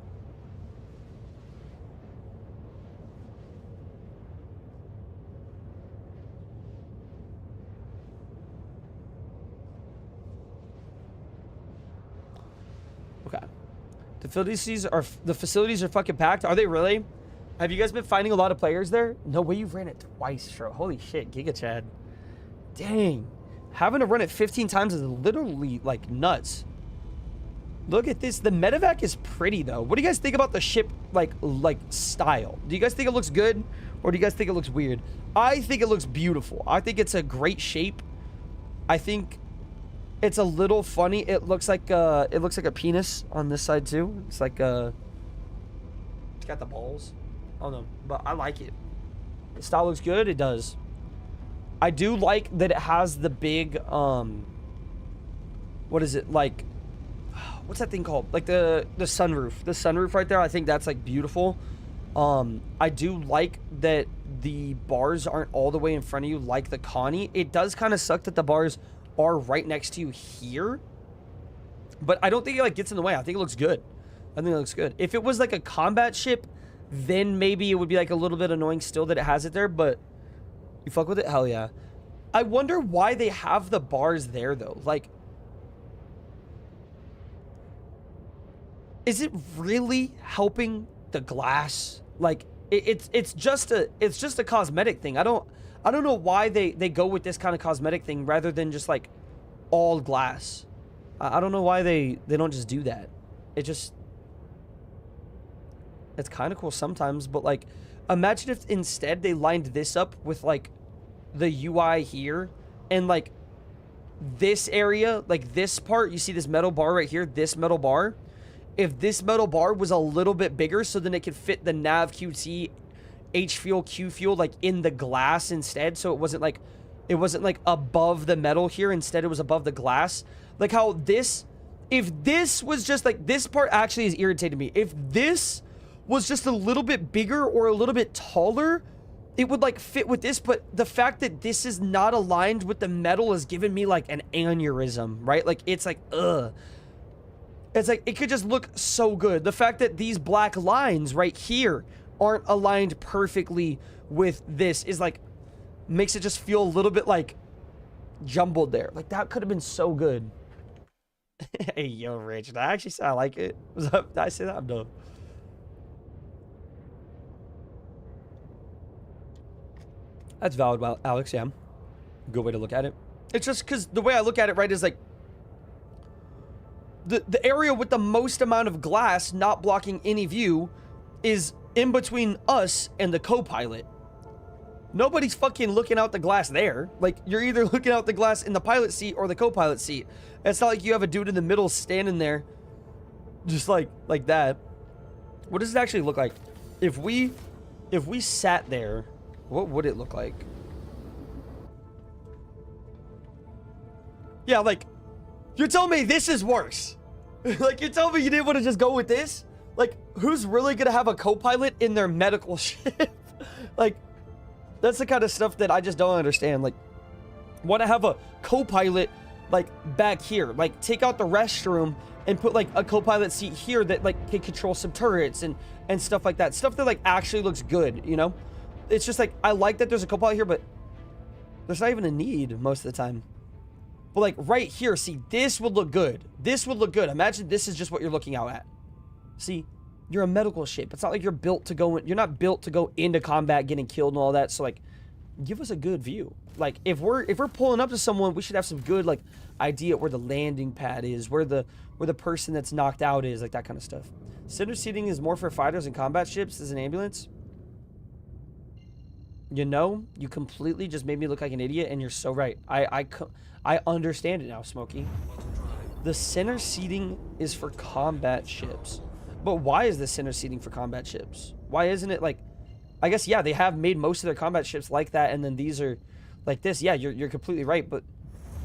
Okay. The facilities are fucking packed. Are they really? Have you guys been finding a lot of players there? No way, you've ran it twice, Shro. Holy shit, Giga Chad. Dang. Having to run it 15 times is literally like nuts. Look at this. The medevac is pretty though. What do you guys think about the ship like style? Do you guys think it looks good, or do you guys think it looks weird? I think it looks beautiful. I think it's a great shape. I think it's a little funny. It looks like a penis on this side too. It's like it's got the balls. I don't know, but I like it. The style looks good. It does. I do like that it has the big what is it, like, what's that thing called? Like the sunroof. The sunroof right there. I think that's like beautiful. I do like that the bars aren't all the way in front of you like the Connie. It does kind of suck that the bars are right next to you here, but I don't think it like gets in the way. I think it looks good. I think it looks good. If it was like a combat ship, then maybe it would be like a little bit annoying still that it has it there, but you fuck with it? Hell yeah. I wonder why they have the bars there though. Like, is it really helping the glass? Like, it's just a cosmetic thing. I don't know why they go with this kind of cosmetic thing rather than just like all glass. I don't know why they don't just do that. It's kind of cool sometimes, but like, imagine if instead they lined this up with like the UI here and like this area, like this part, you see this metal bar right here, this metal bar. If this metal bar was a little bit bigger, so then it could fit the nav QT, H fuel, Q fuel, like in the glass instead. So it wasn't like above the metal here. Instead, it was above the glass. Like how this, if this was just like, this part actually has irritated me. If this was just a little bit bigger or a little bit taller, it would like fit with this, but the fact that this is not aligned with the metal is giving me like an aneurysm, right? Like it's like, ugh. It's like, it could just look so good. The fact that these black lines right here aren't aligned perfectly with this is like, makes it just feel a little bit like jumbled there. Like that could have been so good. Hey, yo, Rich. Did I actually say I like it? Was that, did I say that? I'm dumb. That's valid, Alex. Yeah. Good way to look at it. It's just because the way I look at it, right, is like the area with the most amount of glass not blocking any view is in between us and the co-pilot. Nobody's fucking looking out the glass there. Like, you're either looking out the glass in the pilot seat or the co-pilot seat. It's not like you have a dude in the middle standing there just like that. What does it actually look like? If we sat there, what would it look like? Yeah, like, you're telling me this is worse. Like, you're telling me you didn't want to just go with this? Like, who's really gonna have a co-pilot in their medical ship? Like, that's the kind of stuff that I just don't understand. Like, want to have a co-pilot, like, back here. Like, take out the restroom and put, like, a co-pilot seat here that, like, can control some turrets and stuff like that. Stuff that, like, actually looks good, you know? It's just, like, I like that there's a co-pilot here, but there's not even a need most of the time. But, like, right here, see, this would look good. This would look good. Imagine this is just what you're looking out at. See, you're a medical ship. It's not like you're built to go in, you're not built to go into combat getting killed and all that. So, like, give us a good view. Like, if we're pulling up to someone, we should have some good, like, idea where the landing pad is, where the person that's knocked out is, like, that kind of stuff. Center seating is more for fighters and combat ships as an ambulance. You know, you completely just made me look like an idiot, and you're so right. I understand it now, Smokey. The center seating is for combat ships. But why is the center seating for combat ships? Why isn't it like... I guess, yeah, they have made most of their combat ships like that, and then these are like this. Yeah, you're completely right, but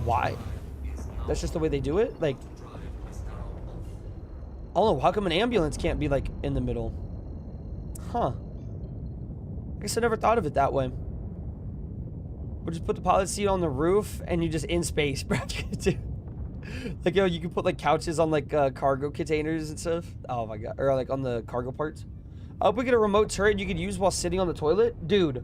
why? That's just the way they do it? Like... I don't know, how come an ambulance can't be, like, in the middle? Huh. I guess I never thought of it that way. We'll just put the pilot seat on the roof, and you just in space, bro. Like, yo, you can put, like, couches on, like, cargo containers and stuff. Oh, my God. Or, like, on the cargo parts. I hope we get a remote turret you could use while sitting on the toilet. Dude,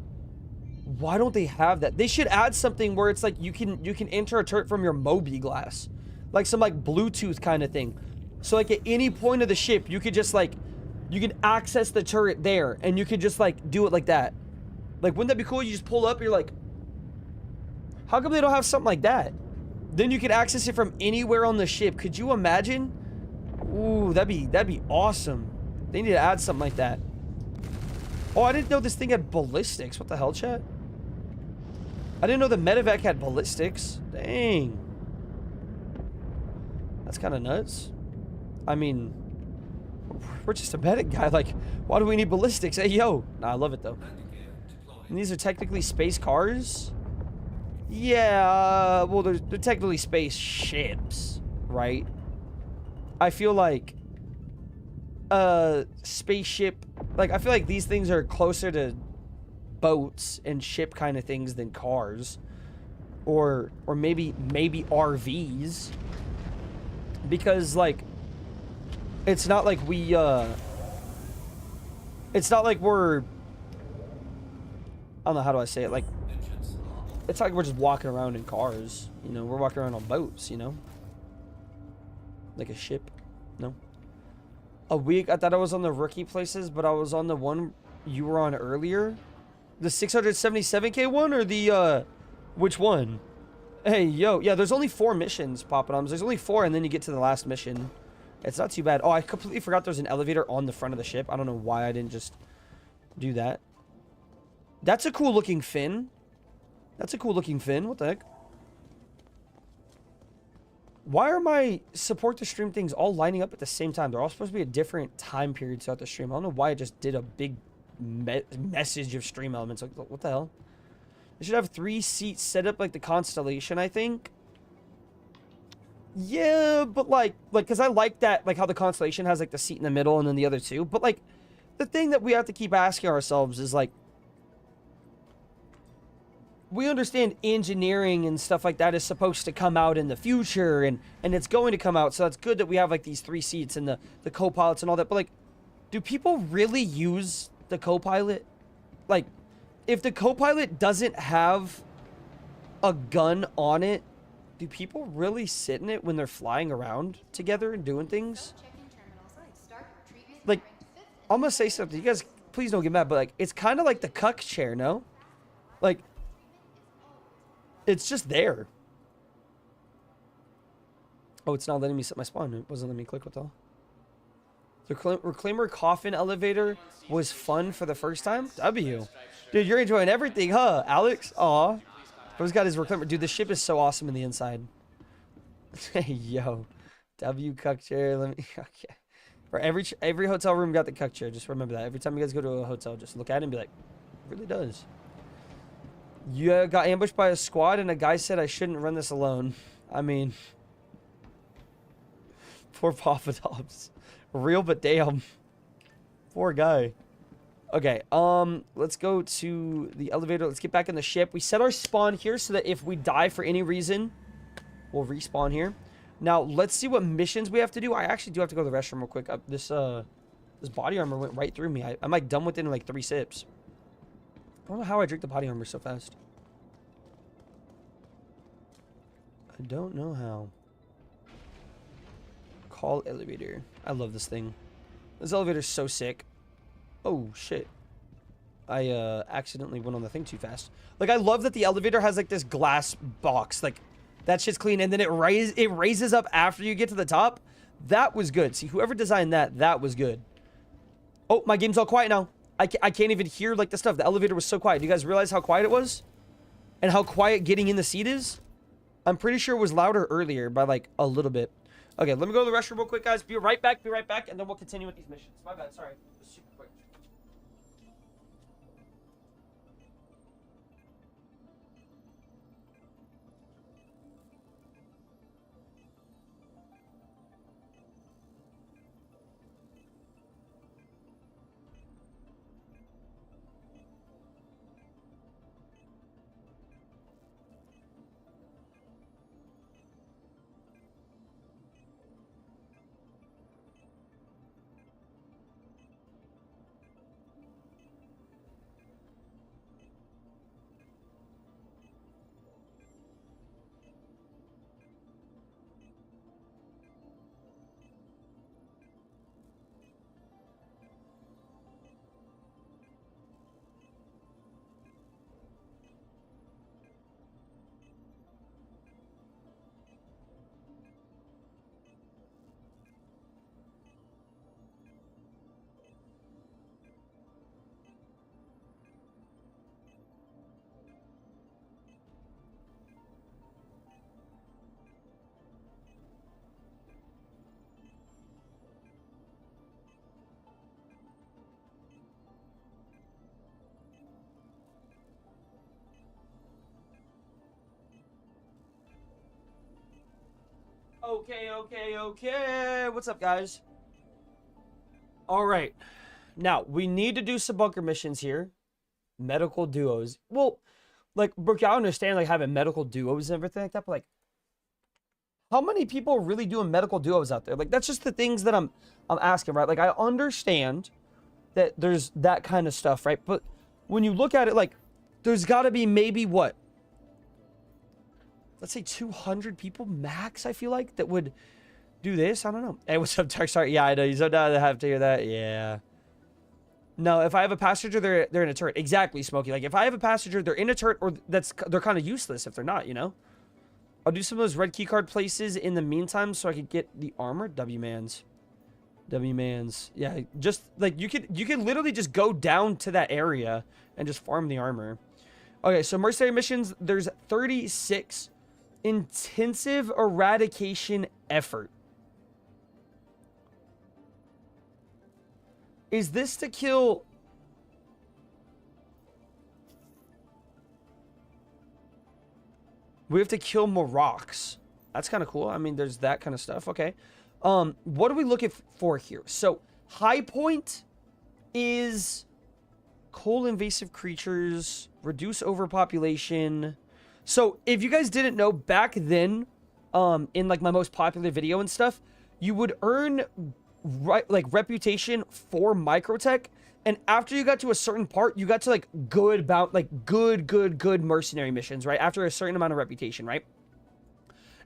why don't they have that? They should add something where it's, like, you can enter a turret from your Mobi glass. Like, some, like, Bluetooth kind of thing. So, like, at any point of the ship, you could just, like, you can access the turret there, and you could just, like, do it like that. Like, wouldn't that be cool? You just pull up, you're like, how come they don't have something like that? Then you could access it from anywhere on the ship. Could you imagine? Ooh, that'd be awesome. They need to add something like that. Oh, I didn't know this thing had ballistics. What the hell, chat? I didn't know the medevac had ballistics. Dang. That's kind of nuts. I mean, we're just a medic guy. Like, why do we need ballistics? Hey, yo. Nah, I love it, though. And these are technically space cars? Yeah, well, they're technically space ships, right? I feel like spaceship, like, I feel like these things are closer to boats and ship kind of things than cars, or maybe RVs, because, like, it's not like we it's not like we're, I don't know, how do I say it, like, it's like we're just walking around in cars, you know. We're walking around on boats, you know, like a ship. No, a week. I thought I was on the rookie places, but I was on the one you were on earlier, the 677k one, or the which one? Hey, yo, yeah, there's only 4 missions, Pop-Noms. There's only 4, and then you get to the last mission. It's not too bad. Oh, I completely forgot there's an elevator on the front of the ship. I don't know why I didn't just do that. That's a cool looking fin. That's a cool looking fin. What the heck? Why are my support to stream things all lining up at the same time? They're all supposed to be at different time periods throughout the stream. I don't know why I just did a big message of stream elements. Like, what the hell? They should have 3 seats set up like the Constellation, I think. Yeah, but like, because I like that, like how the Constellation has like the seat in the middle and then the other 2. But like, the thing that we have to keep asking ourselves is like, we understand engineering and stuff like that is supposed to come out in the future, and it's going to come out, so that's good that we have like these 3 seats and the co-pilots and all that. But like, do people really use the co-pilot? Like, if the co-pilot doesn't have a gun on it, do people really sit in it when they're flying around together and doing things? Like, I'm gonna say something. You guys, please don't get mad, but like, it's kind of like the cuck chair, no? Like, it's just there. Oh, it's not letting me set my spawn. It wasn't letting me click with all. The Reclaimer coffin elevator was fun for the first time. W. Dude, you're enjoying everything, huh, Alex? Aw. Bro's got his Reclaimer. Dude, the ship is so awesome in the inside. Hey, yo. W cuck chair. Let me... Okay. For every hotel room got the cuck chair. Just remember that. Every time you guys go to a hotel, just look at it and be like, it really does. You got ambushed by a squad and a guy said I shouldn't run this alone. I mean... Poor Papa Dobbs. Real, but damn. Poor guy. Okay, let's go to the elevator. Let's get back in the ship. We set our spawn here so that if we die for any reason, we'll respawn here. Now, let's see what missions we have to do. I actually do have to go to the restroom real quick. This body armor went right through me. I'm like done within like 3 sips. I don't know how I drink the body armor so fast. I don't know how. Call elevator. I love this thing. This elevator's so sick. Oh, shit. I accidentally went on the thing too fast. Like, I love that the elevator has, like, this glass box. Like, that shit's clean. And then it raises up after you get to the top. That was good. See, whoever designed that, that was good. Oh, my game's all quiet now. I can't even hear, like, the stuff. The elevator was so quiet. Do you guys realize how quiet it was? And how quiet getting in the seat is? I'm pretty sure it was louder earlier by, like, a little bit. Okay, let me go to the restroom real quick, guys. Be right back, and then we'll continue with these missions. My bad, sorry. It was super quick. Okay. What's up, guys? All right. Now, we need to do some bunker missions here. Medical duos. Well, like, Brooke, I understand, like, having medical duos and everything like that, but, like, how many people are really doing medical duos out there? Like, that's just the things that I'm asking, right? Like, I understand that there's that kind of stuff, right? But when you look at it, like, there's got to be maybe, what? Let's say 200 people max, I feel like, that would do this. I don't know. Hey, what's up, Dark Star? Yeah, I know. You so down to have to hear that. Yeah. No, if I have a passenger, they're in a turret. Exactly, Smokey. Like, if I have a passenger, they're in a turret, or they're kind of useless if they're not, you know? I'll do some of those red keycard places in the meantime so I could get the armor. W-mans. Yeah, just, like, you could literally just go down to that area and just farm the armor. Okay, so mercenary missions, there's 36. Intensive eradication effort. Is this to kill... We have to kill Moroks. That's kind of cool. I mean, there's that kind of stuff. Okay. What are we looking for here? So, high point is Coal invasive creatures, reduce overpopulation. So if you guys didn't know, back then, in like my most popular video and stuff, you would earn like reputation for microtech, and after you got to a certain part, you got to like good mercenary missions, right? After a certain amount of reputation, right?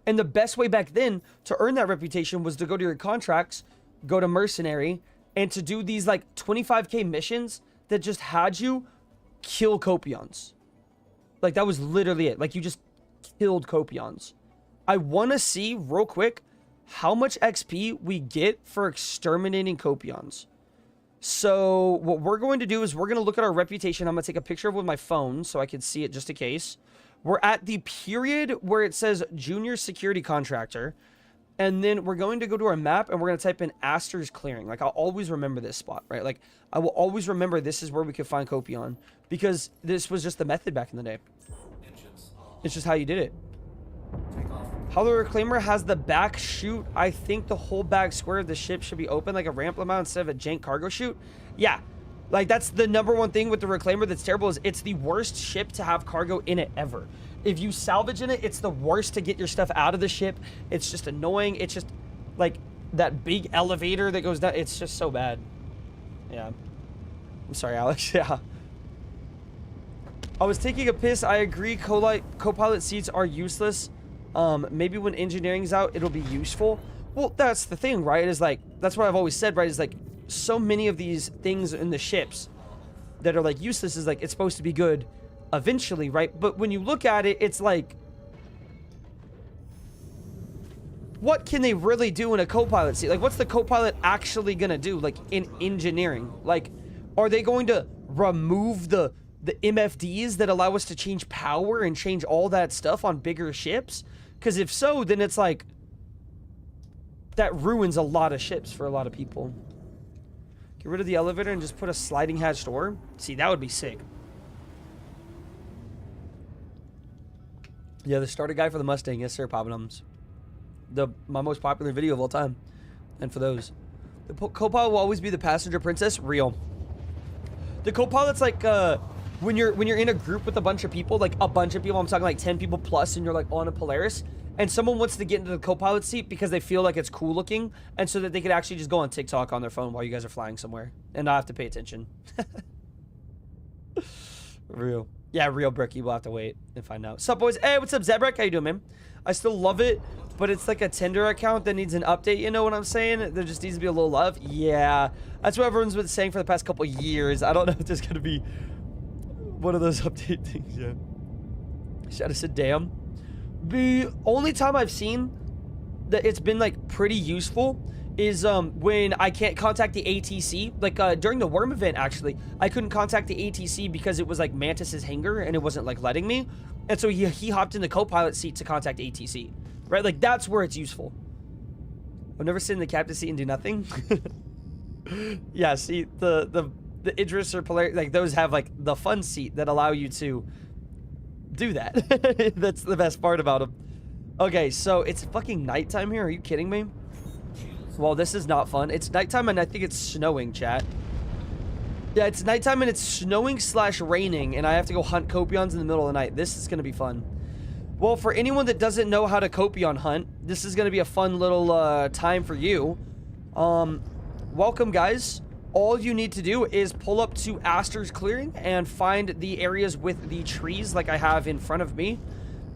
And the best way back then to earn that reputation was to go to your contracts, go to mercenary, and to do these like 25k missions that just had you kill Copions. Like that was literally it. Like you just killed Copions. I want to see real quick how much XP we get for exterminating Copions. So what we're going to do is we're going to look at our reputation. I'm going to take a picture of it with my phone so I can see it just in case. We're at the period where it says junior security contractor. And then we're going to go to our map and we're going to type in Aster's Clearing. Like I'll always remember this spot, right? Like I will always remember this is where we could find Copion, because this was just the method back in the day. It's just how you did it. How the Reclaimer has the back chute. I think the whole back square of the ship should be open like a ramp mount instead of a jank cargo chute. Yeah, like that's the #1 thing with the Reclaimer that's terrible, is it's the worst ship to have cargo in it ever. If you salvage in it, it's the worst to get your stuff out of the ship. It's just annoying. It's just like that big elevator that goes down. It's just so bad. Yeah. I'm sorry, Alex. Yeah. I was taking a piss. I agree. Co-pilot seats are useless. Maybe when engineering's out, it'll be useful. Well, that's the thing, right? Is like, that's what I've always said, right? Is like, so many of these things in the ships that are like useless is like, it's supposed to be good eventually, right? But when you look at it, it's like, what can they really do in a co-pilot seat? Like, what's the co-pilot actually gonna do, like, in engineering? Like, are they going to remove the MFDs that allow us to change power and change all that stuff on bigger ships? Because if so, then it's like, that ruins a lot of ships for a lot of people. Get rid of the elevator and just put a sliding hatch door. See, that would be sick. Yeah, the starter guide for the Mustang. Yes, sir, Popinums. My most popular video of all time. And for those. The co-pilot will always be the passenger princess. Real. The co-pilot's like, when you're in a group with a bunch of people, like a bunch of people, I'm talking like 10 people plus, and you're like on a Polaris, and someone wants to get into the co-pilot seat because they feel like it's cool looking, and so that they could actually just go on TikTok on their phone while you guys are flying somewhere and not have to pay attention. Real. Yeah, real Bricky. We'll have to wait and find out. Sup, boys? Hey, what's up, Zebrek? How you doing, man? I still love it, but it's like a Tinder account that needs an update. You know what I'm saying? There just needs to be a little love. Yeah, that's what everyone's been saying for the past couple years. I don't know if there's gonna be one of those update things yet. Should have said damn. The only time I've seen that it's been like pretty useful is when I can't contact the ATC. Like during the Worm event, actually, I couldn't contact the ATC because it was like Mantis's hangar and it wasn't like letting me. And so he hopped in the co-pilot seat to contact ATC, right? Like that's where it's useful. I've never sit in the captain seat and do nothing. Yeah, see, the Idris or Polaris, like those have like the fun seat that allow you to do that. That's the best part about them. Okay, so it's fucking nighttime here. Are you kidding me? Well, this is not fun. It's nighttime and I think it's snowing, chat. Yeah, it's nighttime and it's snowing / raining, and I have to go hunt Copions in the middle of the night. This is going to be fun. Well, for anyone that doesn't know how to Copion hunt, this is going to be a fun little time for you. Welcome, guys. All you need to do is pull up to Aster's Clearing and find the areas with the trees like I have in front of me,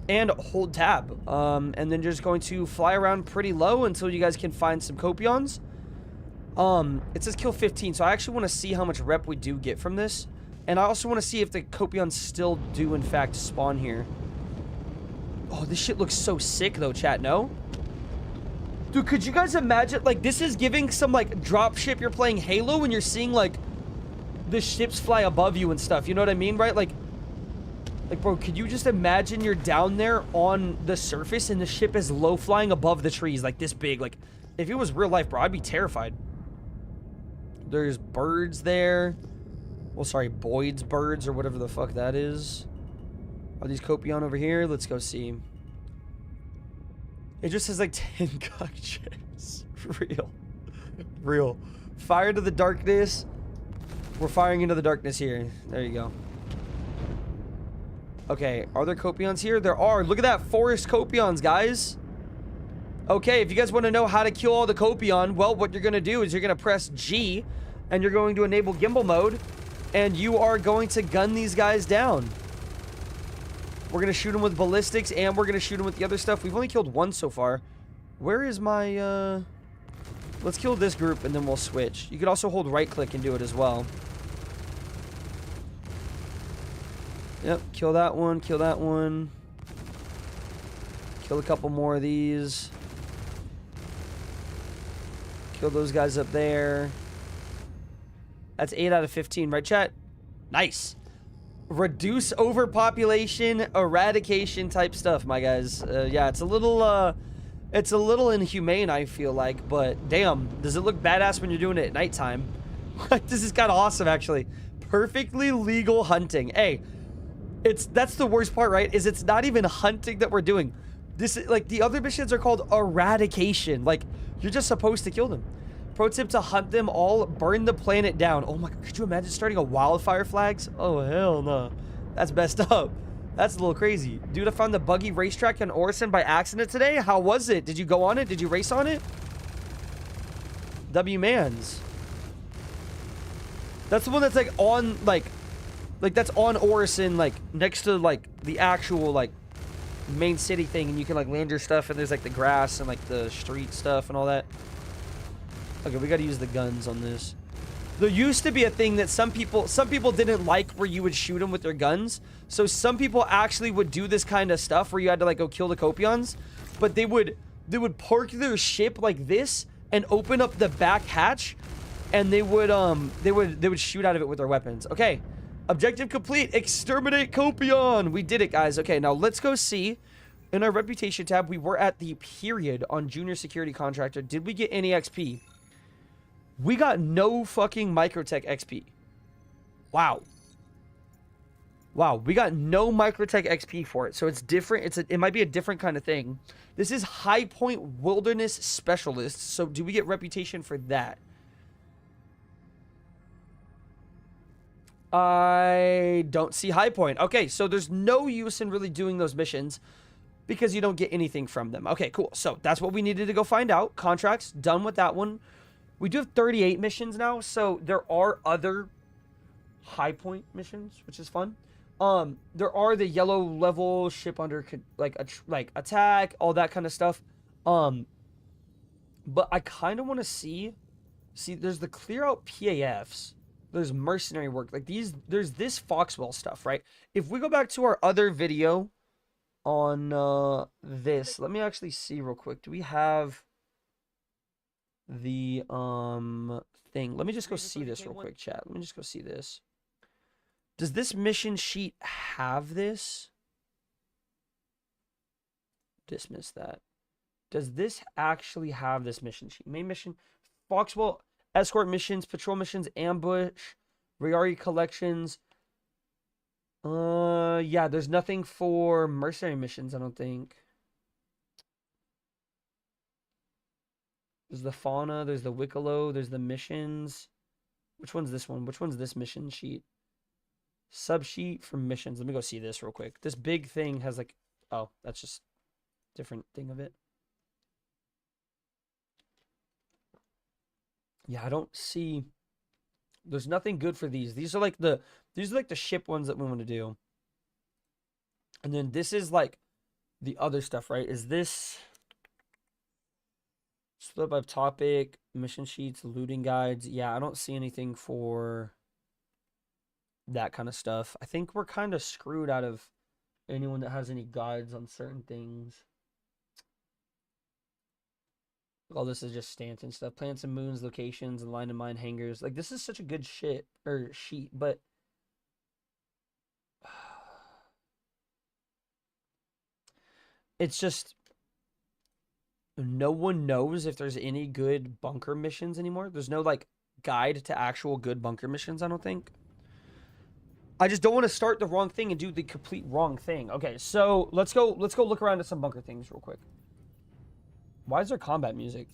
and hold tab. And then just going to fly around pretty low until you guys can find some Copions. It says kill 15, so I actually want to see how much rep we do get from this. And I also want to see if the Copions still do in fact spawn here. Oh, this shit looks so sick though, chat, no? Dude, could you guys imagine, like, this is giving some, like, dropship, you're playing Halo and you're seeing, like, the ships fly above you and stuff, you know what I mean, right? Like, bro, could you just imagine you're down there on the surface and the ship is low flying above the trees, like, this big, like, if it was real life, bro, I'd be terrified. There's birds there. Well, sorry, Boyd's birds or whatever the fuck that is. Are these Copion over here? Let's go see. It just says like 10 cock checks. Real. Real. Fire to the darkness. We're firing into the darkness here. There you go. Okay, are there Copions here? There are. Look at that, forest Copions, guys. Okay, if you guys want to know how to kill all the Copion, well, what you're going to do is you're going to press G, and you're going to enable gimbal mode, and you are going to gun these guys down. We're going to shoot them with ballistics, and we're going to shoot them with the other stuff. We've only killed one so far. Where is my, Let's kill this group, and then we'll switch. You could also hold right-click and do it as well. Yep, kill that one, kill that one. Kill a couple more of these. Kill those guys up there. That's 8 out of 15, right, chat? Nice. Reduce overpopulation, eradication type stuff, my guys. Yeah, it's a little inhumane, I feel like, but damn, does it look badass when you're doing it at nighttime? This is kind of awesome, actually. Perfectly legal hunting. Hey, that's the worst part, right? Is it's not even hunting that we're doing. This is like the other missions are called eradication. Like, you're just supposed to kill them. Pro tip to hunt them all, burn the planet down. Oh my god, could you imagine starting a wildfire flags? Oh hell no. That's messed up. That's a little crazy. Dude, I found the buggy racetrack in Orison by accident today. How was it? Did you go on it? Did you race on it? W-Mans. That's the one that's like on, like that's on Orison, like next to like the actual like main city thing, and you can like land your stuff, and there's like the grass and like the street stuff and all that. Okay, we gotta use the guns on this. There used to be a thing that some people didn't like, where you would shoot them with their guns. So some people actually would do this kind of stuff where you had to like go kill the Copions, but they would park their ship like this and open up the back hatch, and they would shoot out of it with their weapons. Okay, objective complete. Exterminate Copion. We did it, guys. Okay, now let's go see. In our reputation tab, we were at the period on junior security contractor. Did we get any XP? We got no fucking Microtech XP. Wow. Wow, we got no Microtech XP for it. So it's different. It might be a different kind of thing. This is High Point Wilderness Specialist. So do we get reputation for that? I don't see High Point. Okay, so there's no use in really doing those missions because you don't get anything from them. Okay, cool. So that's what we needed to go find out. Contracts, done with that one. We do have 38 missions now, so there are other High Point missions, which is fun. There are the yellow level ship under like attack, all that kind of stuff. But I kind of want to see there's the clear out PAFs. There's mercenary work. Like there's this Foxwell stuff, right? If we go back to our other video on this, let me actually see real quick. Do we have the thing? Let me just go see this real quick, chat. Let me just go see this. Does this mission sheet have this? Dismiss that. Does this actually have this mission sheet? Main mission, Foxwell, escort missions, patrol missions, ambush, Riari collections. Yeah, there's nothing for mercenary missions, I don't think. There's the fauna, there's the Wicklow, there's the missions. Which one's this one? Which one's this mission sheet? Subsheet for missions. Let me go see this real quick. This big thing has like, oh, that's just different thing of it. Yeah, I don't see. There's nothing good for these. These are like the ship ones that we want to do. And then this is like the other stuff, right? Is this split by topic, mission sheets, looting guides? Yeah, I don't see anything for that kind of stuff. I think we're kind of screwed out of anyone that has any guides on certain things. All this is just Stanton stuff. Planets and moons, locations, and line of mine hangars. Like, this is such a good shit or sheet, but it's just no one knows if there's any good bunker missions anymore. There's no like guide to actual good bunker missions, I don't think. I just don't want to start the wrong thing and do the complete wrong thing. Okay, so let's go look around at some bunker things real quick. Why is there combat music?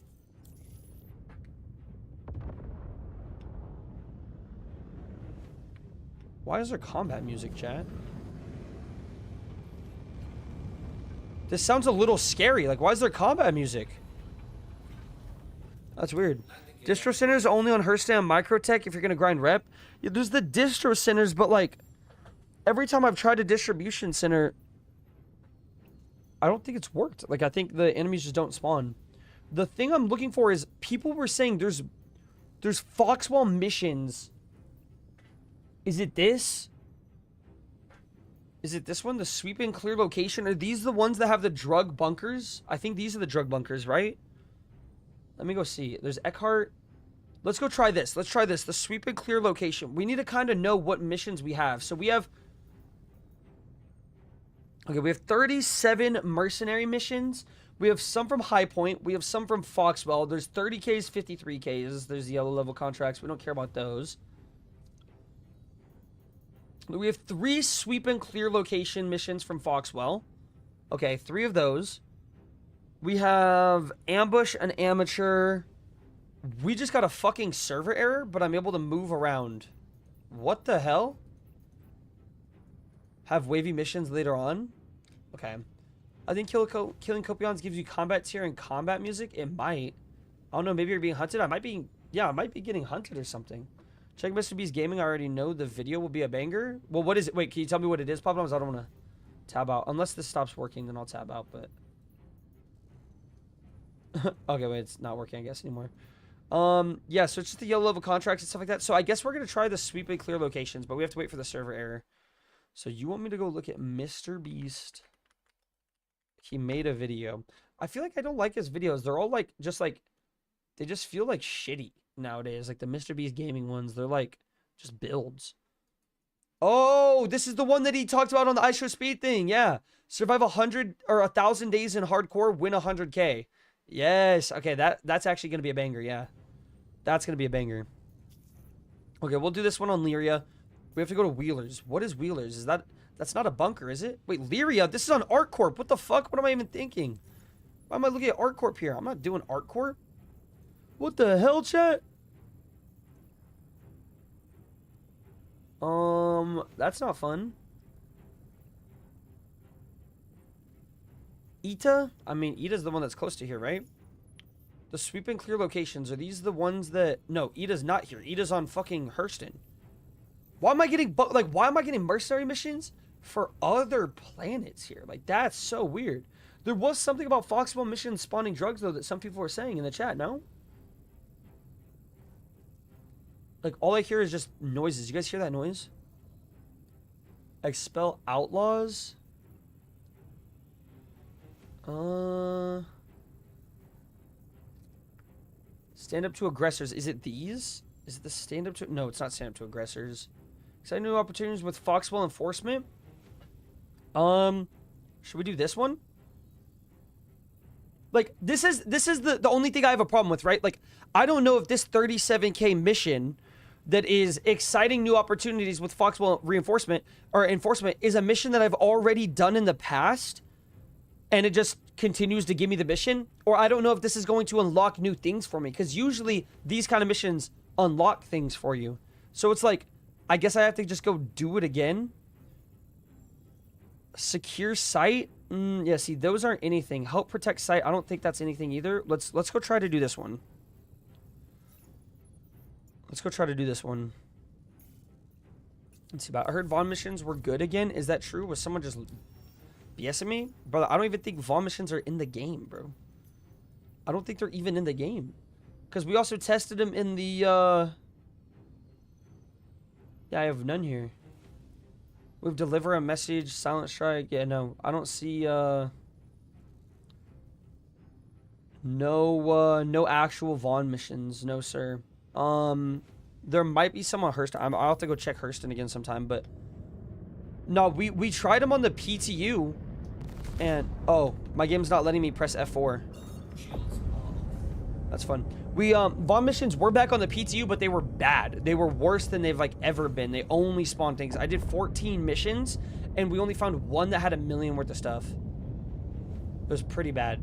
Why is there combat music, chat? This sounds a little scary. Like, why is there combat music? That's weird. Distro centers only on Hurston and Microtech if you're going to grind rep. Yeah, there's the distro centers, but like, every time I've tried a distribution center, I don't think it's worked. Like, I think the enemies just don't spawn. The thing I'm looking for is, people were saying there's Foxwell missions. Is it this? Is it this one? The sweep and clear location? Are these the ones that have the drug bunkers? I think these are the drug bunkers, right? Let me go see. There's Eckhart. Let's go try this. Let's try this. The sweep and clear location. We need to kind of know what missions we have. So we have... Okay, we have 37 mercenary missions. We have some from High Point. We have some from Foxwell. There's 30Ks, 53Ks. There's the yellow level contracts. We don't care about those. We have 3 sweep and clear location missions from Foxwell. Okay, 3 of those. We have ambush and amateur. We just got a fucking server error, but I'm able to move around. What the hell? Have wavy missions later on? Okay. I think killing Copions gives you combat tier and combat music. It might. I don't know, maybe you're being hunted. I might be getting hunted or something. Check Mr. B's Gaming. I already know the video will be a banger. Well, what is it? Wait, can you tell me what it is, Pablos? I don't want to tab out. Unless this stops working, then I'll tab out, but... Okay, wait, it's not working, I guess, anymore. Yeah, so it's just the yellow level contracts and stuff like that. So I guess we're going to try the sweep and clear locations, but we have to wait for the server error. So you want me to go look at Mr. Beast? He made a video. I feel like I don't like his videos. They're all like, just like, they just feel like shitty nowadays. Like the Mr. Beast gaming ones, they're like just builds. Oh, this is the one that he talked about on the iShow Speed thing. Yeah. Survive 100 or 1,000 days in hardcore, win 100K. Yes. Okay, that's actually going to be a banger. Yeah. That's going to be a banger. Okay, we'll do this one on Lyria. We have to go to Wheelers. What is Wheelers? Is that's not a bunker, is it? Wait, Lyria, this is on ArtCorp. What the fuck? What am I even thinking? Why am I looking at ArtCorp here? I'm not doing ArtCorp. What the hell, chat? That's not fun. Ita? I mean, Ita's the one that's close to here, right? The sweep and clear locations. Are these the ones that... No, Ita's not here. Ita's on fucking Hurston. Why am I getting... why am I getting mercenary missions for other planets here? Like, that's so weird. There was something about Foxwell missions spawning drugs, though, that some people were saying in the chat, no? Like, all I hear is just noises. You guys hear that noise? Expel outlaws? Stand up to aggressors. Is it these? Is it the stand up to... No, it's not stand up to aggressors. Exciting new opportunities with Foxwell enforcement. Should we do this one? Like, this is the only thing I have a problem with, right? Like, I don't know if this 37K mission that is exciting new opportunities with Foxwell reinforcement or enforcement is a mission that I've already done in the past and it just continues to give me the mission, or I don't know if this is going to unlock new things for me, because usually these kind of missions unlock things for you. So it's like, I guess I have to just go do it again. Secure site? Yeah, see, those aren't anything. Help protect site, I don't think that's anything either. Let's go try to do this one. Let's go try to do this one. Let's see about. I heard Vaughn missions were good again. Is that true? Was someone just BSing me? Brother, I don't even think Vaughn missions are in the game, bro. I don't think they're even in the game. Because we also tested them in the, Yeah, I have none here. We've deliver a message, silent strike. Yeah, no. I don't see, no actual Vaughn missions. No, sir. There might be some on Hurston. I'll have to go check Hurston again sometime, but... No, we tried them on the PTU, and... Oh, my game's not letting me press F4. That's fun. Vaughn missions were back on the PTU, but they were bad. They were worse than they've, like, ever been. They only spawned things. I did 14 missions, and we only found one that had 1 million worth of stuff. It was pretty bad.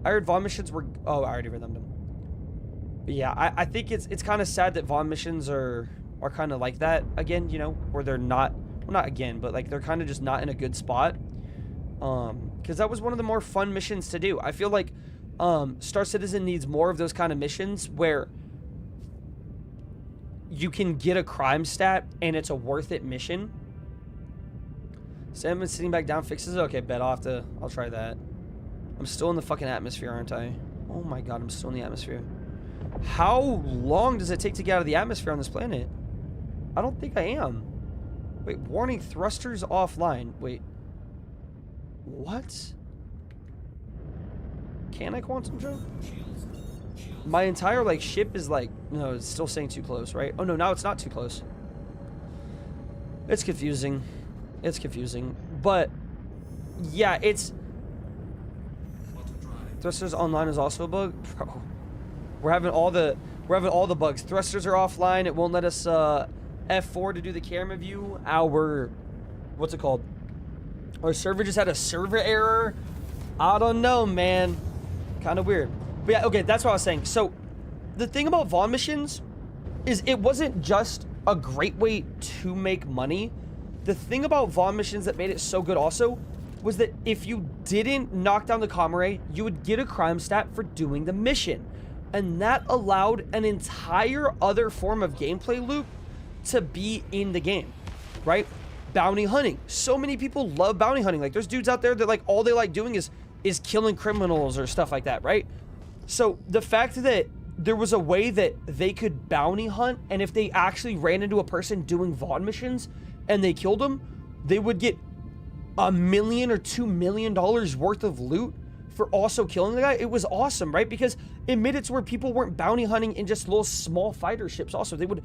I heard Vaughn missions were... Oh, I already read them. But yeah, I think it's kind of sad that Vaughn missions are are kind of like that again, you know, where they're not, well, not again, but like they're kind of just not in a good spot. Because that was one of the more fun missions to do. I feel like Star Citizen needs more of those kind of missions where you can get a crime stat and it's a worth it mission. Sam is sitting back down, fixes it. Okay, bet I'll try that. I'm still in the fucking atmosphere, aren't I? Oh my god, I'm still in the atmosphere. How long does it take to get out of the atmosphere on this planet? I don't think I am. Wait, warning, thrusters offline. Wait. What? Can I quantum jump? My entire, like, ship is, like... No, it's still saying too close, right? Oh, no, now it's not too close. It's confusing. It's confusing. But, yeah, it's... Thrusters online is also a bug? Bro. We're having all the bugs. Thrusters are offline. It won't let us, F4 to do the camera view. Our... What's it called? Our server just had a server error. I don't know, man. Kind of weird. But yeah, okay, that's what I was saying. So, the thing about Vaughn missions is it wasn't just a great way to make money. The thing about Vaughn missions that made it so good also was that if you didn't knock down the comm array, you would get a crime stat for doing the mission. And that allowed an entire other form of gameplay loop to be in the game, right? Bounty hunting. So many people love bounty hunting. Like, there's dudes out there that, like, all they like doing is killing criminals or stuff like that, right? So the fact that there was a way that they could bounty hunt, and if they actually ran into a person doing Vaughn missions and they killed them, they would get $1 million or $2 million worth of loot for also killing the guy. It was awesome, right? Because in minutes where people weren't bounty hunting in just little small fighter ships, also they would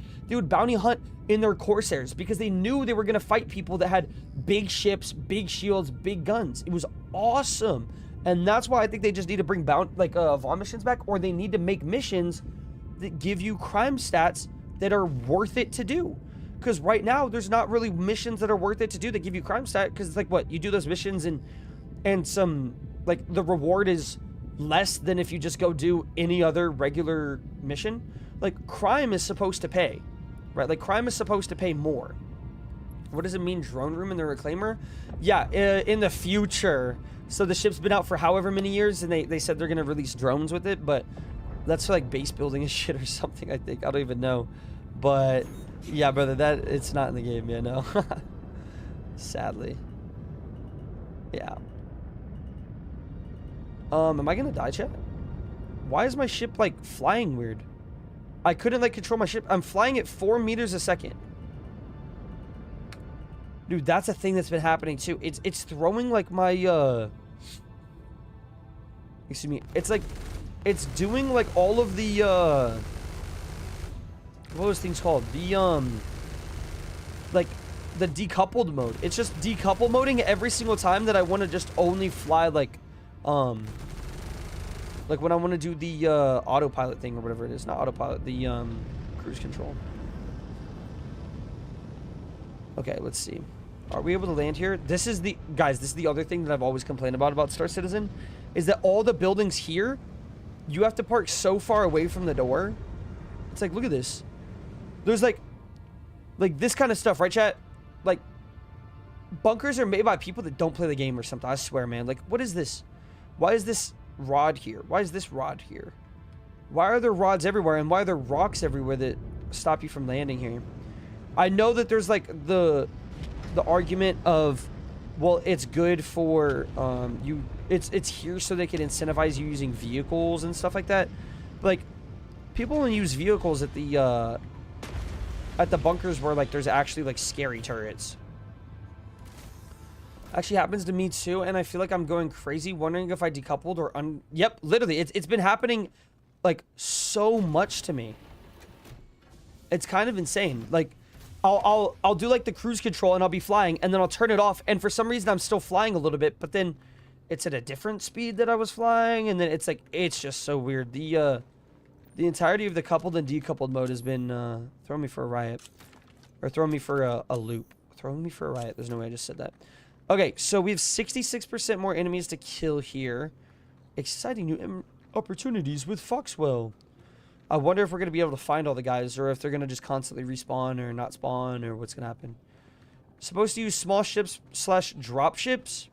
bounty hunt in their Corsairs because they knew they were going to fight people that had big ships, big shields, big guns. It was awesome. And that's why I think they just need to bring Vaughn missions back, or they need to make missions that give you crime stats that are worth it to do. Because right now, there's not really missions that are worth it to do that give you crime stat, because it's like, what? You do those missions and some, like, the reward is less than if you just go do any other regular mission. Like, crime is supposed to pay, right? Like, crime is supposed to pay more. What does it mean, drone room in the Reclaimer? Yeah, in the future. So the ship's been out for however many years, and they said they're going to release drones with it, but that's for, like, base building and shit or something, I think. I don't even know. But, yeah, brother, it's not in the game, yeah, no. Sadly. Yeah. Am I going to die, chat? Why is my ship, like, flying weird? I couldn't, like, control my ship. I'm flying at 4 meters a second. Dude, that's a thing that's been happening too. It's throwing like my excuse me. It's like it's doing like all of the what was things called? The like the decoupled mode. It's just decouple moding every single time that I want to just only fly like when I want to do the autopilot thing or whatever it is. Not autopilot, the cruise control. Okay, let's see. Are we able to land here? This is the... Guys, this is the other thing that I've always complained about Star Citizen. Is that all the buildings here, you have to park so far away from the door. It's like, look at this. There's like this kind of stuff, right, chat? Like, bunkers are made by people that don't play the game or something. I swear, man. Like, what is this? Why is this rod here? Why is this rod here? Why are there rods everywhere? And why are there rocks everywhere that stop you from landing here? I know that there's like the argument of, well, it's good for it's here so they can incentivize you using vehicles and stuff like that. But, like, people only use vehicles at the bunkers where, like, there's actually like scary turrets. Actually happens to me too, and I feel like I'm going crazy wondering if I decoupled or yep, literally it's been happening like so much to me. It's kind of insane. Like, I'll do like the cruise control and I'll be flying and then I'll turn it off and for some reason I'm still flying a little bit, but then it's at a different speed that I was flying, and then it's like, it's just so weird. The entirety of the coupled and decoupled mode has been throwing me for a riot. Or throwing me for a loop. Throwing me for a riot. There's no way I just said that. Okay, so we have 66% more enemies to kill here. Exciting new opportunities with Foxwell. I wonder if we're going to be able to find all the guys, or if they're going to just constantly respawn or not spawn, or what's going to happen. Supposed to use small ships / drop ships,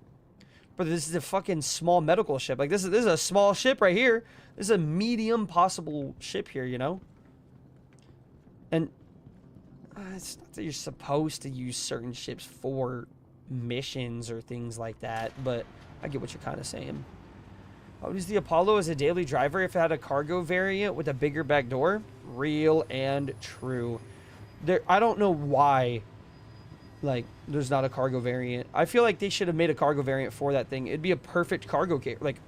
but this is a fucking small medical ship. Like, this is a small ship right here. This is a medium possible ship here, you know? And it's not that you're supposed to use certain ships for missions or things like that, but I get what you're kind of saying. I would use the Apollo as a daily driver if it had a cargo variant with a bigger back door. Real and true. I don't know why, like, there's not a cargo variant. I feel like they should have made a cargo variant for that thing. It'd be a perfect cargo like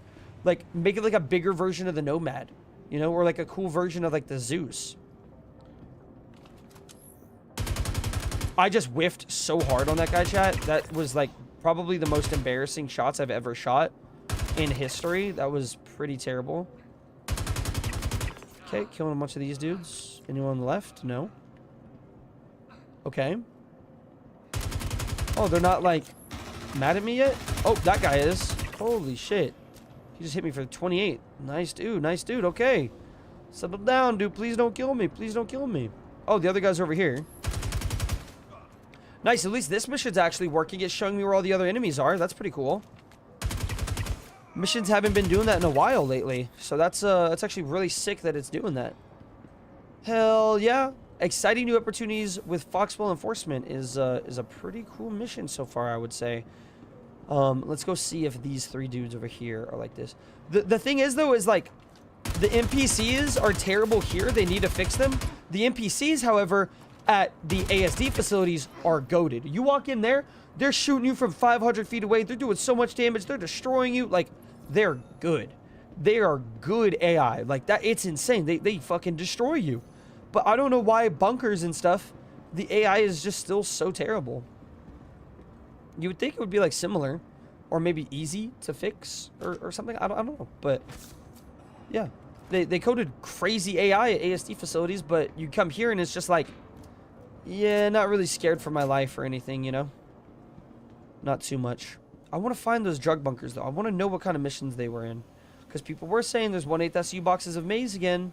make it like a bigger version of the Nomad, you know, or like a cool version of like the Zeus. I just whiffed so hard on that guy, chat. That was like probably the most embarrassing shots I've ever shot in history. That was pretty terrible. Okay, killing a bunch of these dudes. Anyone on the left? No. Okay. Oh, they're not like mad at me yet? Oh, that guy is. Holy shit. He just hit me for 28. Nice dude, nice dude. Okay. Settle down, dude. Please don't kill me. Please don't kill me. Oh, the other guy's over here. Nice, at least this mission's actually working. It's showing me where all the other enemies are. That's pretty cool. Missions haven't been doing that in a while lately. So that's actually really sick that it's doing that. Hell yeah. Exciting new opportunities with Foxwell Enforcement is a pretty cool mission so far, I would say. Let's go see if these three dudes over here are like this. The thing is, though, is like the NPCs are terrible here. They need to fix them. The NPCs, however, at the ASD facilities are goated. You walk in there, they're shooting you from 500 feet away. They're doing so much damage. They're destroying you. Like, they're good. They are good AI. Like, that, it's insane. They fucking destroy you. But I don't know why bunkers and stuff, the AI is just still so terrible. You would think it would be, like, similar. Or maybe easy to fix or something. I don't know. But, yeah. They coded crazy AI at ASD facilities, but you come here and it's just like, yeah, not really scared for my life or anything, you know? Not too much. I want to find those drug bunkers, though. I want to know what kind of missions they were in. Because people were saying there's 1/8 SU boxes of maize again,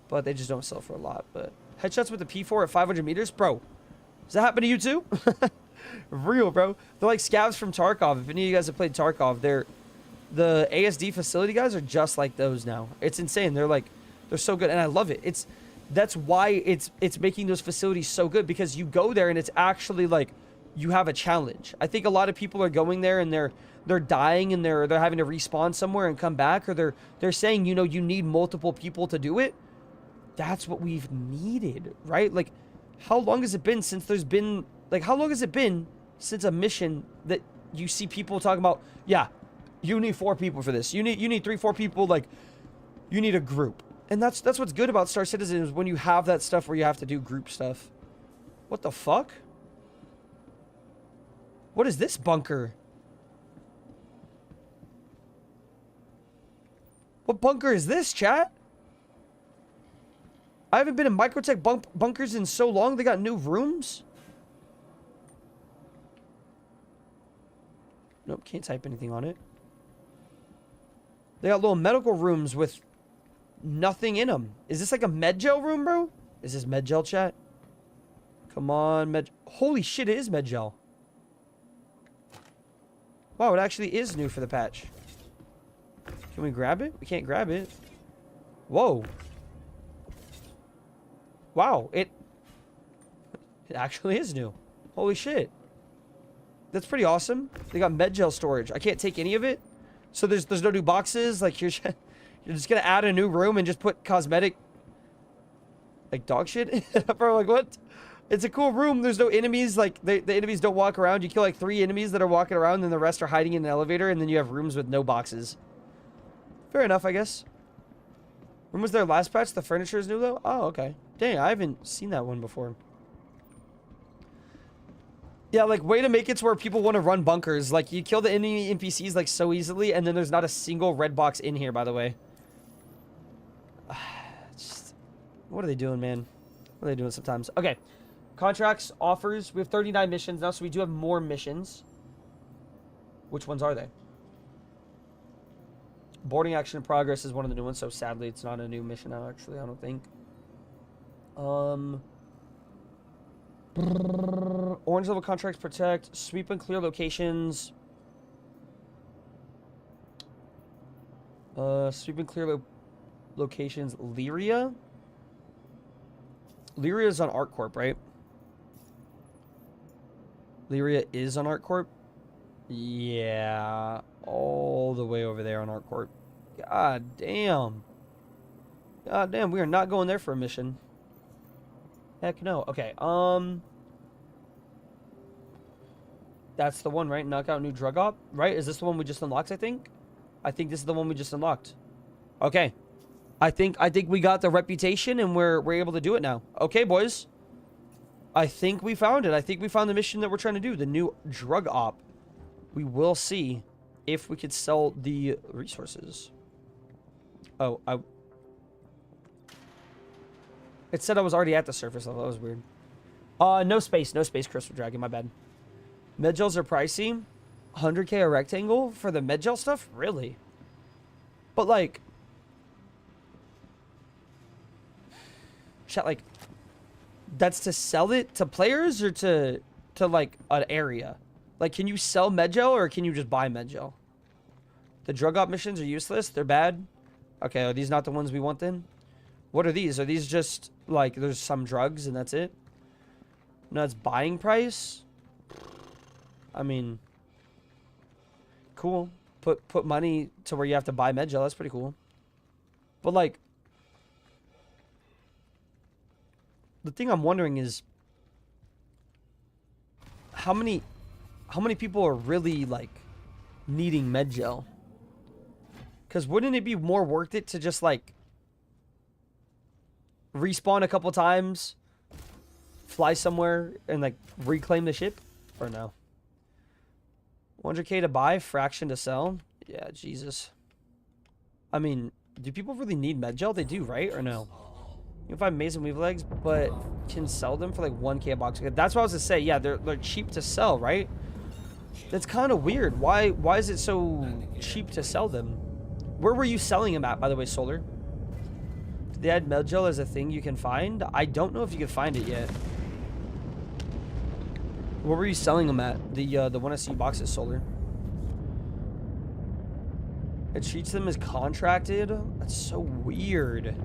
but they just don't sell for a lot. But headshots with the P4 at 500 meters? Bro, does that happen to you too? Real, bro. They're like scavs from Tarkov. If any of you guys have played Tarkov, the ASD facility guys are just like those now. It's insane. They're so good, and I love it. That's why it's making those facilities so good, because you go there and it's actually like you have a challenge. I think a lot of people are going there and they're dying and they're having to respawn somewhere and come back, or they're saying, you know, you need multiple people to do it. That's what we've needed, right? Like, how long has it been since there's been, like, how long has it been since a mission that you see people talking about, yeah, you need 4 people for this. You need 3, 4 people, like, you need a group. And that's what's good about Star Citizen, is when you have that stuff where you have to do group stuff. What the fuck? What is this bunker? What bunker is this, chat? I haven't been in Microtech bunkers in so long. They got new rooms? Nope, can't type anything on it. They got little medical rooms with nothing in them. Is this like a med gel room, bro? Is this med gel, chat? Come on, med. Holy shit, it is med gel. Wow, it actually is new for the patch. Can we grab it? We can't grab it. Whoa. Wow, it actually is new. Holy shit. That's pretty awesome. They got med gel storage. I can't take any of it. So there's no new boxes. Like, you're just gonna add a new room and just put cosmetic, like, dog shit. Bro, like, what? It's a cool room. There's no enemies. Like, the enemies don't walk around. You kill like 3 enemies that are walking around, and the rest are hiding in an elevator, and then you have rooms with no boxes. Fair enough, I guess. When was their last patch? The furniture is new, though? Oh, okay. Dang, I haven't seen that one before. Yeah, like, way to make it to where people want to run bunkers. Like, you kill the enemy NPCs, like, so easily, and then there's not a single red box in here, by the way. What are they doing, man? What are they doing sometimes? Okay. Contracts, offers. We have 39 missions now, so we do have more missions. Which ones are they? Boarding action in progress is one of the new ones, so sadly it's not a new mission now, actually, I don't think. Orange level contracts protect. Sweep and clear locations. Sweep and clear locations. Lyria? Lyria is on ArcCorp, right? Lyria is on ArcCorp? Yeah. All the way over there on ArcCorp. God damn. God damn, we are not going there for a mission. Heck no. Okay, that's the one, right? Knock out new drug op, right? Is this the one we just unlocked, I think? I think this is the one we just unlocked. Okay. I think we got the reputation and we're able to do it now. Okay, boys. I think we found it. I think we found the mission that we're trying to do, the new drug op. We will see if we could sell the resources. Oh, it said I was already at the surface level. That was weird. No space, Crystal Dragon, my bad. Medgels are pricey. 100k a rectangle for the medgel stuff? Really? But like, chat, like, that's to sell it to players or to like an area? Like, can you sell medgel or can you just buy medgel? The drug op missions are useless. They're bad. Okay, are these not the ones we want then? What are these? Are these just like there's some drugs and that's it? No, it's buying price. I mean, cool. Put money to where you have to buy medgel. That's pretty cool. But like, the thing I'm wondering is how many people are really like needing medgel? Because wouldn't it be more worth it to just like respawn a couple times, fly somewhere, and like reclaim the ship? Or no? 100k to buy, fraction to sell? Yeah, Jesus. I mean, do people really need medgel? They do, right? Or no? You can find mason weave legs, but can sell them for like 1k a box. That's what I was gonna say. Yeah, they're cheap to sell, right? That's kind of weird. Why is it so cheap to sell them? Where were you selling them at, by the way, Solar? Did they add medgel as a thing you can find? I don't know if you can find it yet. Where were you selling them at? The one I see boxes, Solar. It treats them as contracted? That's so weird.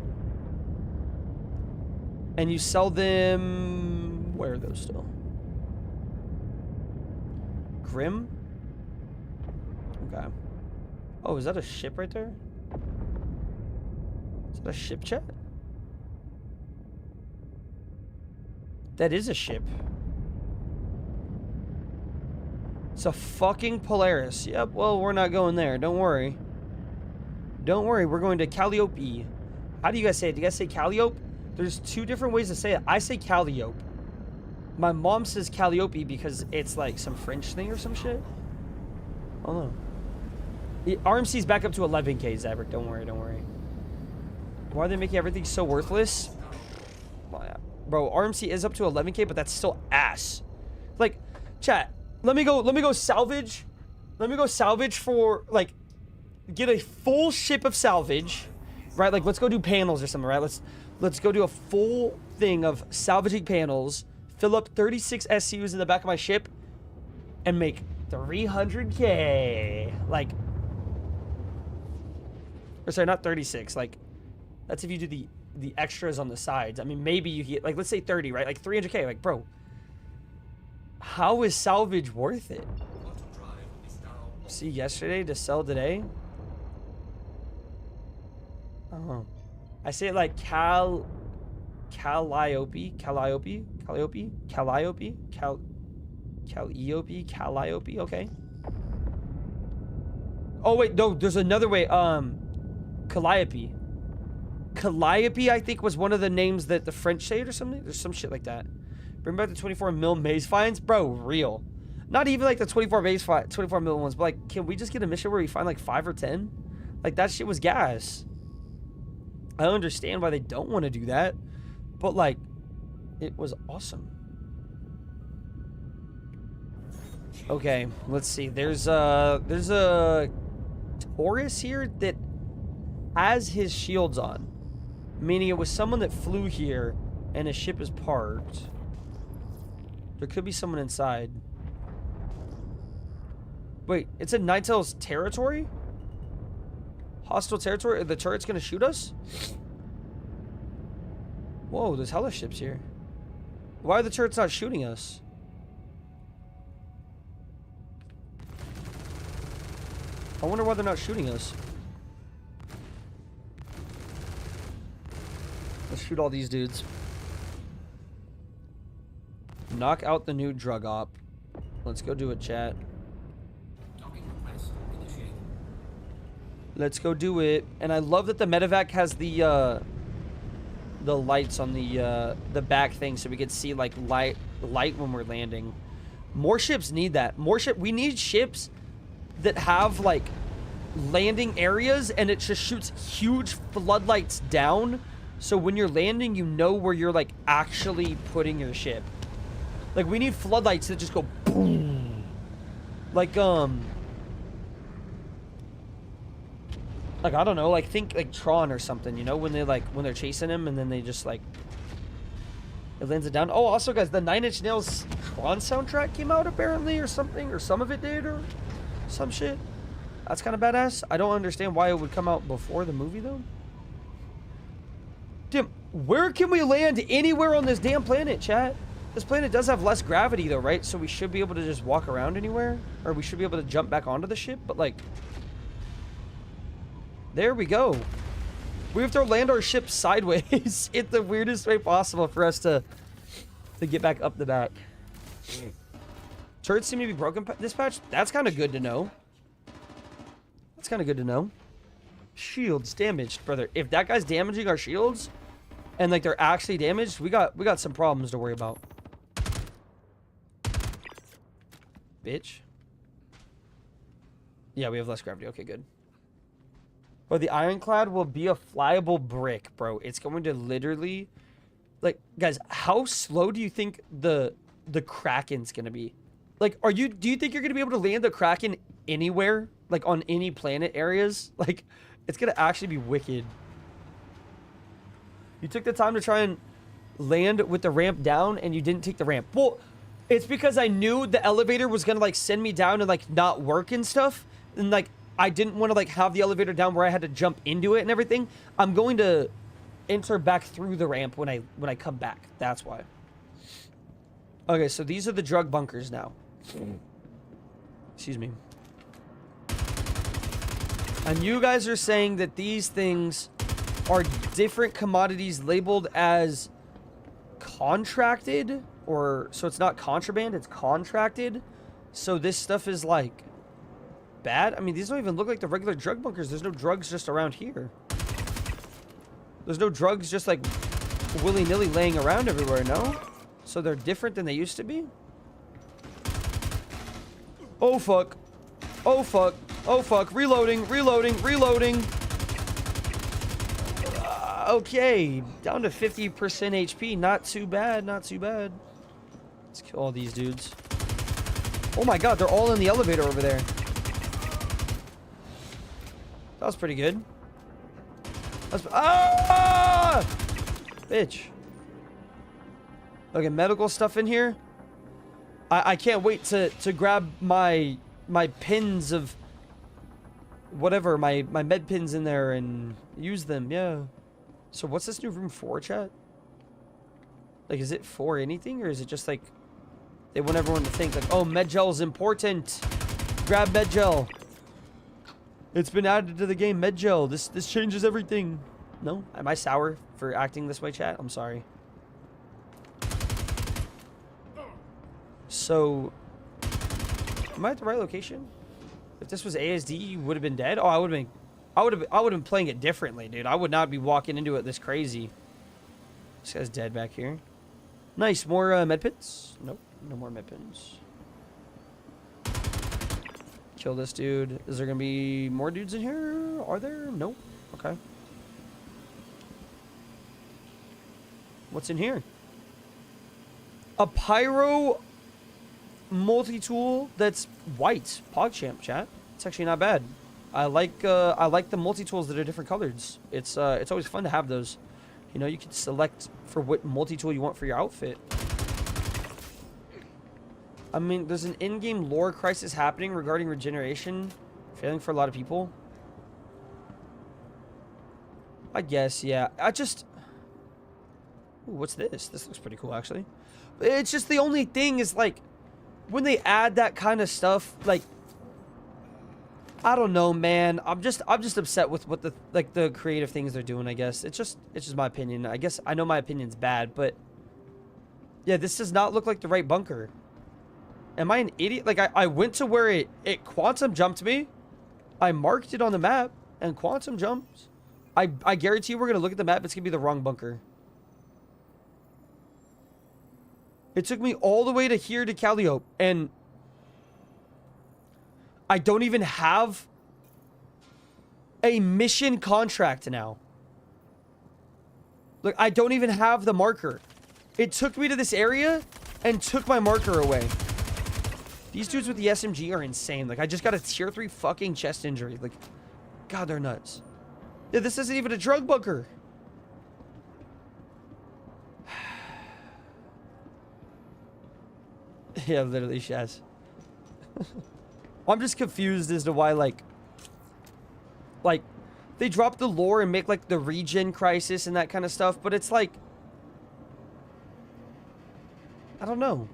And you sell them... Where are those still? Grim? Okay. Oh, is that a ship right there? Is that a ship, chat? That is a ship. It's a fucking Polaris. Yep, well, we're not going there. Don't worry. Don't worry, we're going to Calliope. How do you guys say it? Do you guys say Calliope? There's two different ways to say it. I say Calliope. My mom says Calliope because it's like some French thing or some shit. Oh no. The RMC's back up to 11k, Zabrik. Don't worry, don't worry. Why are they making everything so worthless? Bro, RMC is up to 11k, but that's still ass. Like, chat, let me go salvage. Let me go salvage for, like, get a full ship of salvage, right? Like, let's go do panels or something, right? Let's go do a full thing of salvaging panels, fill up 36 SUs in the back of my ship, and make 300k. Like, or sorry, not 36. Like, that's if you do the extras on the sides. I mean, maybe you get, like, let's say 30, right? Like 300k. Like, bro, how is salvage worth it? See yesterday to sell today? Oh, I say it like Calliope. Okay. Oh wait, no, there's another way. Calliope. Calliope, I think, was one of the names that the French say it or something. There's some shit like that. Bring back the 24 mil maze finds, bro. Real. Not even like the 24 mil ones, but like, can we just get a mission where we find like 5 or 10? Like, that shit was gas. I understand why they don't want to do that, but like, it was awesome. Okay, let's see. There's a Taurus here that has his shields on, meaning it was someone that flew here And a ship is parked. There could be someone inside. Wait, it's in Nintel's territory? Hostile territory? Are the turret's gonna shoot us? Whoa, there's hella ships here. Why are the turrets not shooting us? I wonder why they're not shooting us. Let's shoot all these dudes. Knock out the new drug op. Let's go do it, chat. Let's go do it. And I love that the medevac has the lights on the back thing, so we can see like light when we're landing. More ships need that. We need ships that have like landing areas, and it just shoots huge floodlights down, so when you're landing, you know where you're like actually putting your ship. Like, we need floodlights that just go boom. Like, I don't know, like, think like Tron or something, you know, when they're chasing him and then they just like, it lands it down. Oh, also guys, the 9 Inch Nails Tron soundtrack came out apparently, or something, or some of it did, or some shit. That's kind of badass. I don't understand why it would come out before the movie though. Damn, where can we land anywhere on this damn planet, chat? This planet does have less gravity though, right? So we should be able to just walk around anywhere, or we should be able to jump back onto the ship, but like, there we go. We have to land our ship sideways in the weirdest way possible for us to get back up the back. Turrets seem to be broken, dispatch. That's kind of good to know. That's kind of good to know. Shields damaged, brother. If that guy's damaging our shields, and like they're actually damaged, we got some problems to worry about. Bitch. Yeah, we have less gravity. Okay, good. But the ironclad will be a flyable brick, bro. It's going to literally, like, guys, how slow do you think the Kraken's gonna be? Like, do you think you're gonna be able to land the Kraken anywhere, like on any planet areas? Like, it's gonna actually be wicked. You took the time to try and land with the ramp down, and you didn't take the ramp. Well, it's because I knew the elevator was gonna like send me down and like not work and stuff, and like I didn't want to like have the elevator down where I had to jump into it and everything. I'm going to enter back through the ramp when I come back. That's why. Okay, so these are the drug bunkers now. Excuse me. And you guys are saying that these things are different commodities labeled as contracted, or so it's not contraband, it's contracted. So this stuff is like bad. I mean, these don't even look like the regular drug bunkers. There's no drugs just around here. There's no drugs just like willy-nilly laying around everywhere, no? So they're different than they used to be? Oh fuck. Oh fuck. Oh fuck. Reloading, reloading, reloading. Okay, down to 50% HP. Not too bad, not too bad. Let's kill all these dudes. Oh my god, they're all in the elevator over there. That was pretty good. Ah! Bitch. Okay, medical stuff in here. I can't wait to grab my pins of whatever, my med pins in there and use them, yeah. So what's this new room for, chat? Like, is it for anything, or is it just like they want everyone to think like, oh, med gel is important, grab med gel, it's been added to the game, med gel, this changes everything? No? Am I sour for acting this way, chat? I'm sorry. So am I at the right location? If this was ASD, you would have been dead. Oh, I would have been playing it differently, dude. I would not be walking into it this crazy. This guy's dead back here. Nice. More med pits? Nope. No more med pins. Kill this dude. Is there going to be more dudes in here? Are there? Nope. Okay. What's in here? A pyro multi-tool that's white. PogChamp, chat. It's actually not bad. I like the multi-tools that are different colors. It's always fun to have those. You know, you can select for what multi-tool you want for your outfit. I mean, there's an in-game lore crisis happening regarding regeneration failing for a lot of people. I guess, yeah. Ooh, what's this? This looks pretty cool, actually. It's just the only thing is, like, when they add that kind of stuff, like, I don't know, man. I'm just upset with what the creative things they're doing, I guess. It's just my opinion. I guess I know my opinion's bad, but yeah, this does not look like the right bunker. Am I an idiot? Like, I went to where it quantum jumped me. I marked it on the map and quantum jumps. I guarantee you we're going to look at the map. It's going to be the wrong bunker. It took me all the way to here to Calliope, and I don't even have a mission contract now. Look, I don't even have the marker. It took me to this area and took my marker away. These dudes with the SMG are insane. Like, I just got a tier 3 fucking chest injury. Like, God, they're nuts. Yeah, this isn't even a drug bunker. Yeah, literally, Shaz. I'm just confused as to why, like, they drop the lore and make, like, the regen crisis and that kind of stuff, but it's like, I don't know.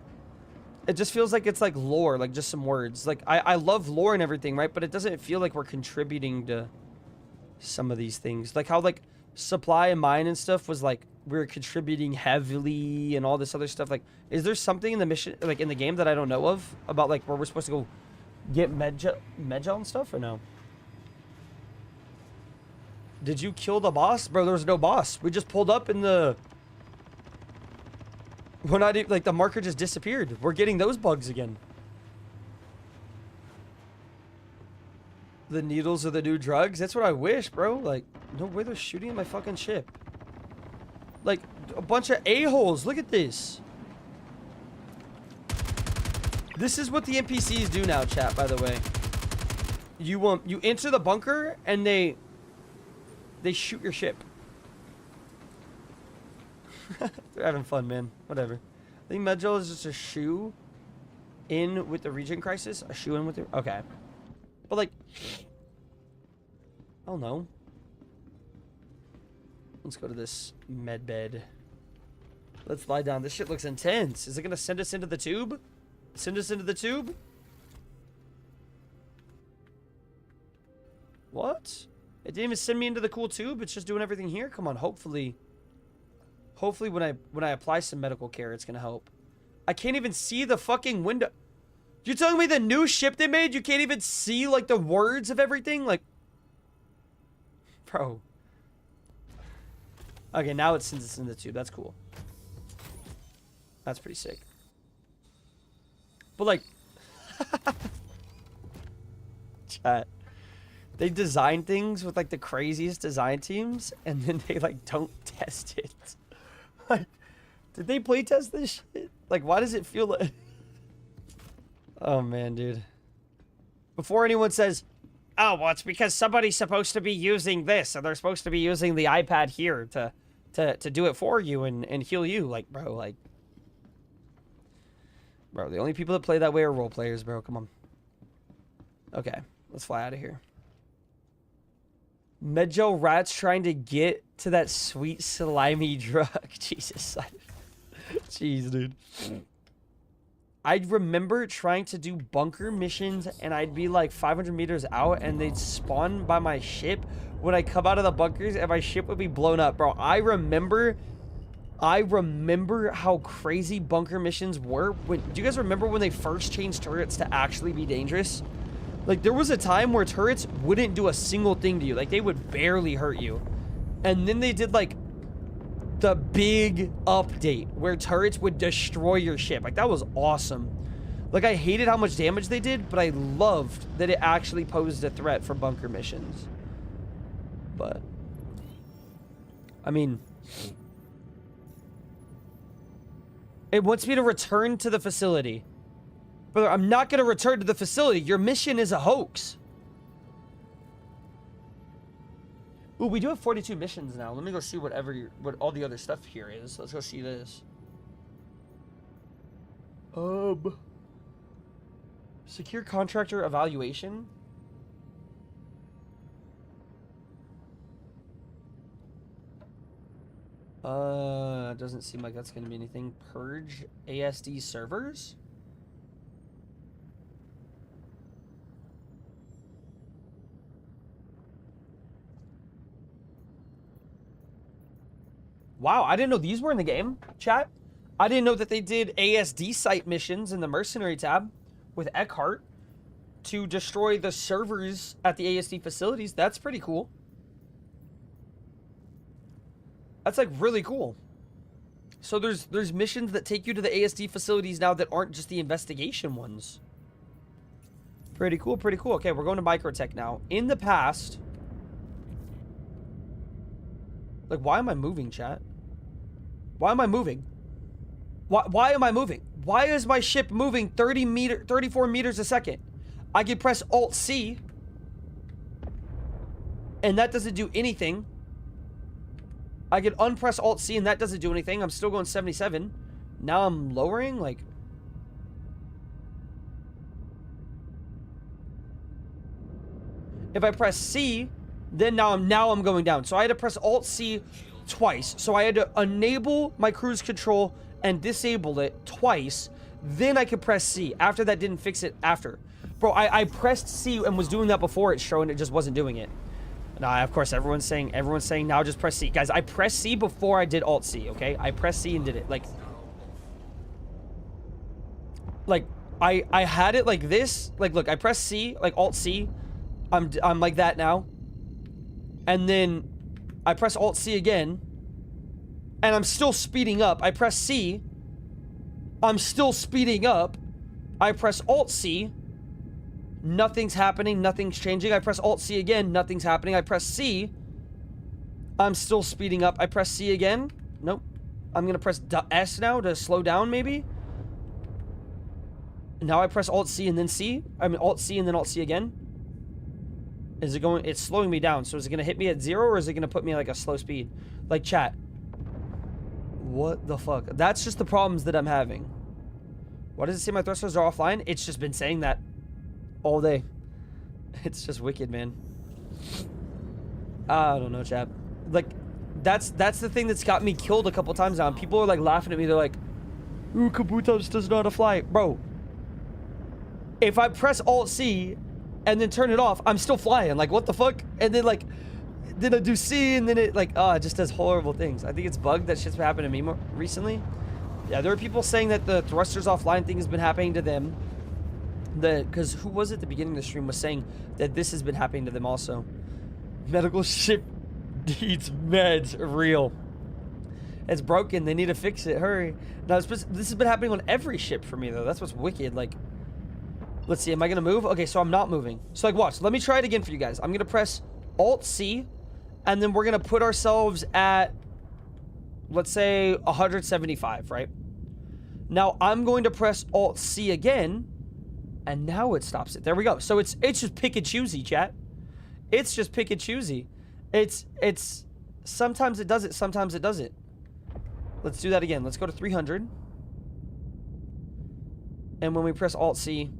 It just feels like it's, like, lore, like, just some words. Like, I love lore and everything, right? But it doesn't feel like we're contributing to some of these things. Like, how, like, supply and mine and stuff was, like, we're contributing heavily and all this other stuff. Like, is there something in the mission, like, in the game that I don't know of? About, like, where we're supposed to go get medgel and stuff, or no? Did you kill the boss? Bro, there was no boss. We just pulled up in the... When I did, like, the marker just disappeared. We're getting those bugs again. The needles are the new drugs? That's what I wish, bro. Like, no way they're shooting at my fucking ship. Like, a bunch of a-holes. Look at this. This is what the NPCs do now, chat, by the way. You enter the bunker, and they shoot your ship. They're having fun, man. Whatever. I think Medjol is just a shoe in with the regen crisis. A shoe in with the... Okay. But, like... I don't know. Let's go to this med bed. Let's lie down. This shit looks intense. Is it gonna send us into the tube? Send us into the tube? What? It didn't even send me into the cool tube. It's just doing everything here. Come on, hopefully when I apply some medical care, it's gonna help. I can't even see the fucking window. You're telling me the new ship they made, you can't even see, like, the words of everything? Like, bro. Okay, now it sends us in the tube. That's cool. That's pretty sick. But, like, chat. They design things with, like, the craziest design teams, and then they, like, don't test it. Like, did they play test this shit? Like, why does it feel like... Oh, man, dude. Before anyone says, oh, well, it's because somebody's supposed to be using this, and they're supposed to be using the iPad here to do it for you and heal you. Like, bro, like... Bro, the only people that play that way are role players, bro. Come on. Okay, let's fly out of here. Medjo Rat's trying to get to that sweet slimy drug. Jesus. Jeez, dude. I remember trying to do bunker missions, and I'd be like 500 meters out, and they'd spawn by my ship when I come out of the bunkers, and my ship would be blown up, bro. I remember how crazy bunker missions were. Do you guys remember when they first changed turrets to actually be dangerous? Like, there was a time where turrets wouldn't do a single thing to you. Like, they would barely hurt you. And then they did, like, the big update where turrets would destroy your ship. Like, that was awesome. Like, I hated how much damage they did, but I loved that it actually posed a threat for bunker missions. But, I mean, it wants me to return to the facility. Brother, I'm not going to return to the facility. Your mission is a hoax. Ooh, we do have 42 missions now. Let me go see what all the other stuff here is. Let's go see this. Secure contractor evaluation. Doesn't seem like that's gonna be anything. Purge ASD servers. Wow, I didn't know these were in the game, chat. I didn't know that they did ASD site missions in the mercenary tab with Eckhart to destroy the servers at the ASD facilities. That's pretty cool. That's like really cool. So there's missions that take you to the ASD facilities now that aren't just the investigation ones. Pretty cool, pretty cool. Okay, we're going to Microtech now. In the past... Like, why am I moving, chat? Why am I moving? Why am I moving? Why is my ship moving 34 meters a second? I can press Alt-C. And that doesn't do anything. I can unpress Alt-C and that doesn't do anything. I'm still going 77. Now I'm lowering, like... If I press C, then now I'm going down. So I had to press Alt-C twice. So I had to enable my cruise control and disable it twice. Then I could press C. After that didn't fix it after. Bro, I pressed C and was doing that before it showed and it just wasn't doing it. Nah, of course, everyone's saying now just press C. Guys, I pressed C before I did Alt-C, okay? I pressed C and did it. Like I had it like this. Like, look, I pressed C, like Alt-C. I'm like that now. And then I press Alt-C again. And I'm still speeding up. I press C. I'm still speeding up. I press Alt-C. Nothing's happening. Nothing's changing. I press Alt-C again. Nothing's happening. I press C. I'm still speeding up. I press C again. Nope. I'm going to press S now to slow down, maybe. Now I press Alt-C and then C. I mean, Alt-C and then Alt-C again. Is it going... It's slowing me down. So is it going to hit me at 0 or is it going to put me at like a slow speed? Like, chat. What the fuck? That's just the problems that I'm having. Why does it say my thrusters are offline? It's just been saying that all day. It's just wicked, man. I don't know, chat. Like, that's the thing that's got me killed a couple times now. And people are like laughing at me. They're like, ooh, Kabutos doesn't know how to fly. Bro, if I press Alt-C and then turn it off, I'm still flying. Like, what the fuck? And then, like, then I do C, and then it, like, it just does horrible things. I think it's bugged. That shit's been happening to me more recently. Yeah, there are people saying that the thrusters offline thing has been happening to them. Because who was it at the beginning of the stream was saying that this has been happening to them also. Medical ship needs meds. Real. It's broken. They need to fix it. Hurry. Now, this has been happening on every ship for me, though. That's what's wicked. Like, let's see. Am I going to move? Okay, so I'm not moving. So, like, watch. Let me try it again for you guys. I'm going to press Alt-C, and then we're going to put ourselves at, let's say, 175, right? Now, I'm going to press Alt-C again, and now it stops it. There we go. So, it's just pick and choosy, chat. It's just pick and choosy. It's sometimes it does it, sometimes it doesn't. Let's do that again. Let's go to 300. And when we press Alt-C,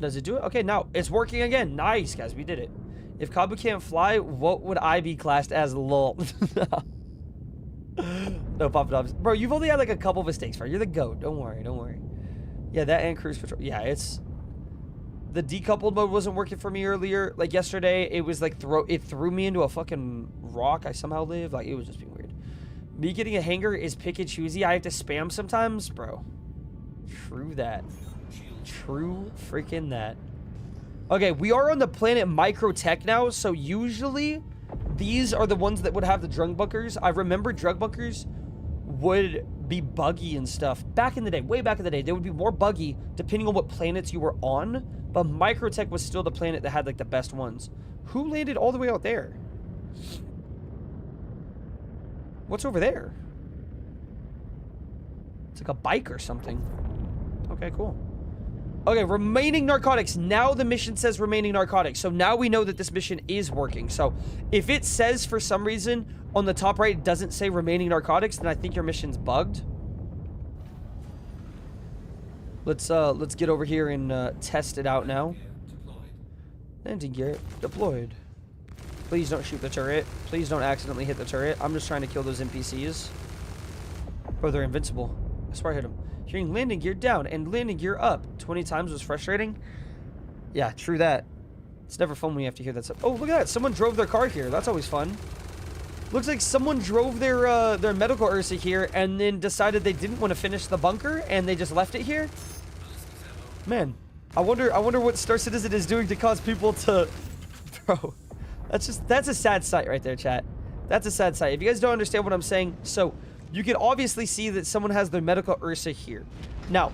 does it do it? Okay, now it's working again. Nice, guys. We did it. If Kabu can't fly, what would I be classed as? Lol. No, Papa Dobbs. Bro, you've only had like a couple mistakes, bro. You're the GOAT. Don't worry, don't worry. Yeah, that and cruise control. Yeah, it's... The decoupled mode wasn't working for me earlier. Like yesterday, it was like it threw me into a fucking rock I somehow live. Like, it was just being weird. Me getting a hanger is pick and choosy. I have to spam sometimes, bro. True that. True freaking that. Okay, we are on the planet Microtech now, so usually these are the ones that would have the drug bunkers. I remember drug bunkers would be buggy and stuff. Back in the day, way back in the day, they would be more buggy depending on what planets you were on, but Microtech was still the planet that had like the best ones. Who landed all the way out there? What's over there? It's like a bike or something. Okay, cool. Okay, remaining narcotics. Now the mission says remaining narcotics. So now we know that this mission is working. So if it says for some reason on the top right, it doesn't say remaining narcotics, then I think your mission's bugged. Let's get over here and test it out now. Landing gear deployed. Please don't shoot the turret. Please don't accidentally hit the turret. I'm just trying to kill those NPCs. Bro, they're invincible. I swear I hit them. Hearing landing gear down and landing gear up 20 times was frustrating. Yeah, true that. It's never fun when you have to hear that stuff. Oh, look at that. Someone drove their car here. That's always fun. Looks like someone drove their medical Ursa here and then decided they didn't want to finish the bunker and they just left it here. Man, I wonder what Star Citizen is doing to cause people to... Bro, that's a sad sight right there, chat. That's a sad sight. If you guys don't understand what I'm saying, so... You can obviously see that someone has their medical Ursa here. Now,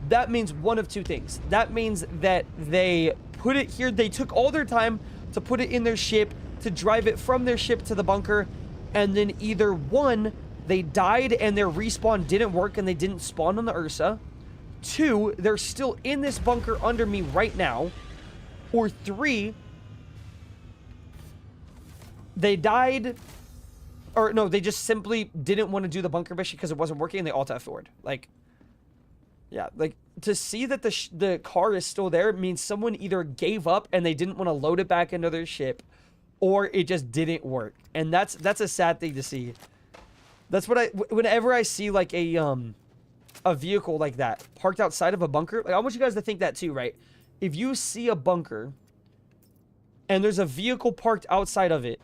that means one of two things. That means that they put it here. They took all their time to put it in their ship, to drive it from their ship to the bunker. And then either one, they died and their respawn didn't work and they didn't spawn on the Ursa. Two, they're still in this bunker under me right now. Or three, they died... Or no, they just simply didn't want to do the bunker mission because it wasn't working and they alt forward. Like, yeah, like to see that the car is still there means someone either gave up and they didn't want to load it back into their ship, or it just didn't work. And that's a sad thing to see. That's what whenever I see like a vehicle like that parked outside of a bunker, like I want you guys to think that too, right? If you see a bunker and there's a vehicle parked outside of it,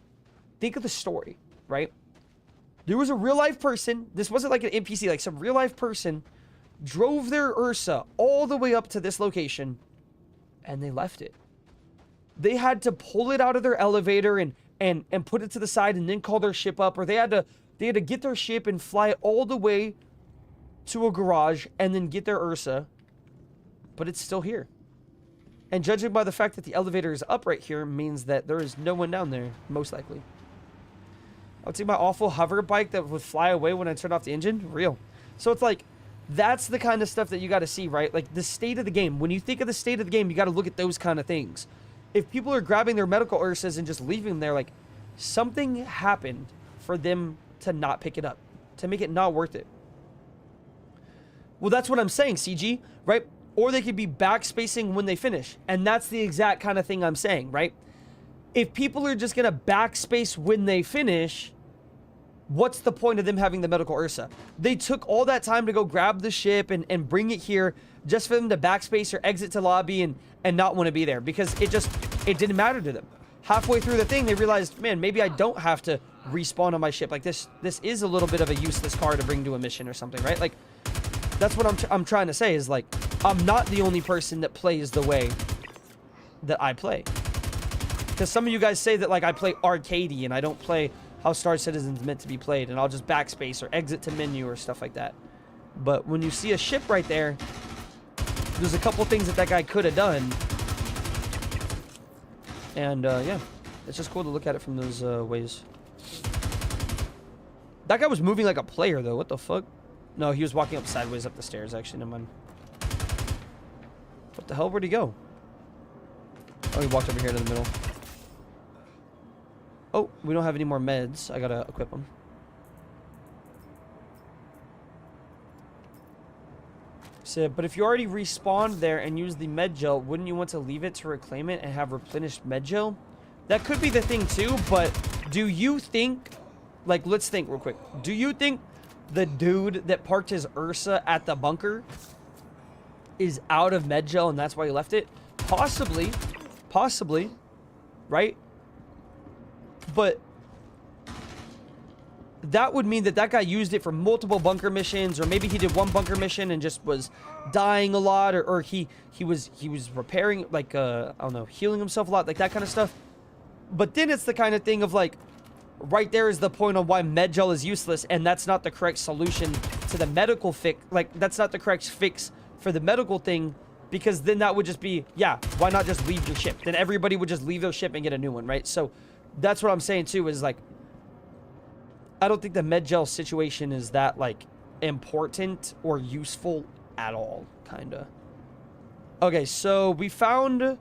think of the story, right? There was a real life person. This wasn't like an NPC, like some real life person drove their Ursa all the way up to this location and they left it. They had to pull it out of their elevator and put it to the side and then call their ship up, or they had to get their ship and fly it all the way to a garage and then get their Ursa, but it's still here. And judging by the fact that the elevator is up right here means that there is no one down there, most likely. I would say my awful hover bike that would fly away when I turned off the engine. Real. So it's like, that's the kind of stuff that you got to see, right? Like the state of the game. When you think of the state of the game, you got to look at those kind of things. If people are grabbing their medical Ursas and just leaving them there, like something happened for them to not pick it up, to make it not worth it. Well, that's what I'm saying, CG, right? Or they could be backspacing when they finish. And that's the exact kind of thing I'm saying, right? If people are just going to backspace when they finish, what's the point of them having the medical Ursa? They took all that time to go grab the ship and bring it here just for them to backspace or exit to lobby and not want to be there because it didn't matter to them. Halfway through the thing, they realized, man, maybe I don't have to respawn on my ship. Like this is a little bit of a useless car to bring to a mission or something, right? Like that's what I'm trying to say is like, I'm not the only person that plays the way that I play. Because some of you guys say that, like, I play arcadey and I don't play how Star Citizen's meant to be played. And I'll just backspace or exit to menu or stuff like that. But when you see a ship right there, there's a couple things that guy could have done. And, yeah. It's just cool to look at it from those ways. That guy was moving like a player, though. What the fuck? No, he was walking up sideways up the stairs, actually. Never mind. What the hell? Where'd he go? Oh, he walked over here to the middle. Oh, we don't have any more meds. I gotta equip them. So, but if you already respawned there and used the med gel, wouldn't you want to leave it to reclaim it and have replenished med gel? That could be the thing too, but do you think, like, let's think real quick. Do you think the dude that parked his Ursa at the bunker is out of med gel and that's why he left it? Possibly. Possibly. Right? But that would mean that guy used it for multiple bunker missions, or maybe he did one bunker mission and just was dying a lot, or he was repairing, like, I don't know, healing himself a lot, like that kind of stuff. But then it's the kind of thing of like, right there is the point on why med gel is useless, and that's not the correct solution to the medical fix. Like, that's not the correct fix for the medical thing, because then that would just be, yeah, why not just leave your ship? Then everybody would just leave their ship and get a new one, right? So that's what I'm saying too, is like, I don't think the med gel situation is that like important or useful at all, kinda. Okay, so we found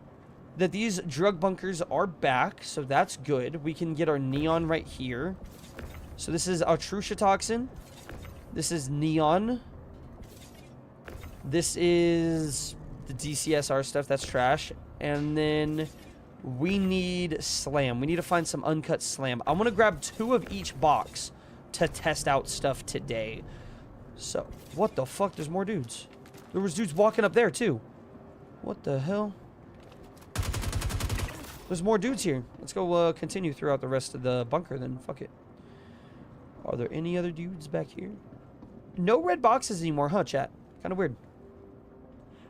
that these drug bunkers are back, so that's good. We can get our neon right here. So this is Atrusha toxin. This is neon. This is the DCSR stuff. That's trash. And then we need slam. We need to find some uncut slam. I want to grab 2 of each box to test out stuff today. So, what the fuck? There's more dudes. There was dudes walking up there, too. What the hell? There's more dudes here. Let's go continue throughout the rest of the bunker then. Fuck it. Are there any other dudes back here? No red boxes anymore, huh, chat? Kind of weird.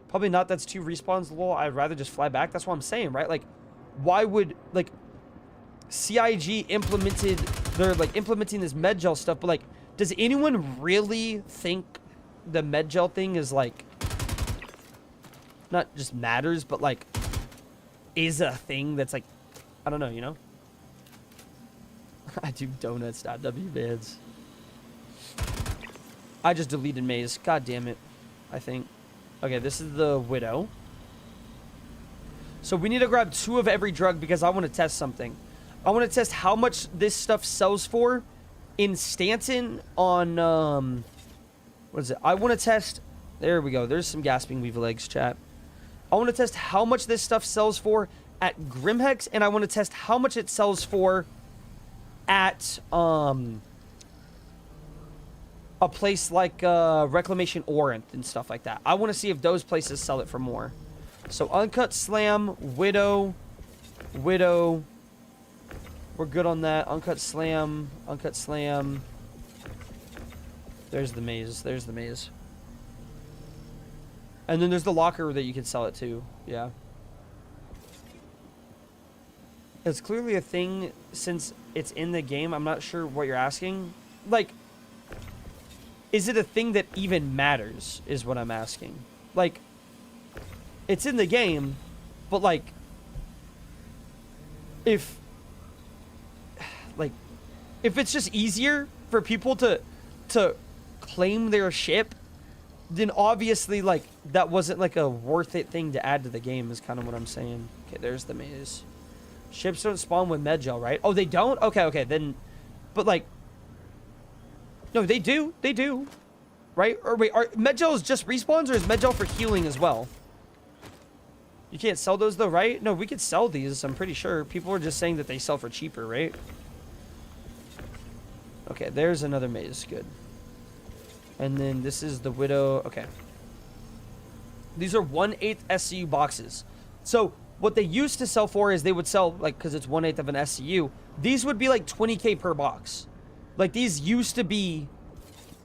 Probably not. That's 2 respawns. Lol. I'd rather just fly back. That's what I'm saying, right? Like, why would, like, CIG implemented... They're, like, implementing this med gel stuff, but, like, does anyone really think the med gel thing is, like... Not just matters, but, like... Is a thing that's, like... I don't know, you know? I do donuts.w bands. I just deleted Maze. God damn it. I think. Okay, this is the Widow. So we need to grab 2 of every drug because I want to test something. I want to test how much this stuff sells for in Stanton on, what is it? I want to test, there we go. There's some gasping weave legs, chat. I want to test how much this stuff sells for at Grimhex, and I want to test how much it sells for at, a place like, Reclamation Orient and stuff like that. I want to see if those places sell it for more. So, Uncut Slam, Widow. We're good on that. Uncut Slam. There's the maze. And then there's the locker that you can sell it to. Yeah. It's clearly a thing since it's in the game. I'm not sure what you're asking. Like, is it a thing that even matters is what I'm asking. Like, it's in the game, but, like, if it's just easier for people to claim their ship, then obviously, like, that wasn't, like, a worth it thing to add to the game is kind of what I'm saying. Okay, there's the maze. Ships don't spawn with med gel, right? Oh, they don't? Okay, then, but, like, no, they do, right? Or wait, med gel is just respawns, or is med gel for healing as well? You can't sell those though, right? No, we could sell these, I'm pretty sure. People are just saying that they sell for cheaper, right? Okay, there's another maze. Good. And then this is the Widow. Okay. These are 1/8 SCU boxes. So what they used to sell for is they would sell, like, because it's 1/8 of an SCU, these would be like 20k per box. Like, these used to be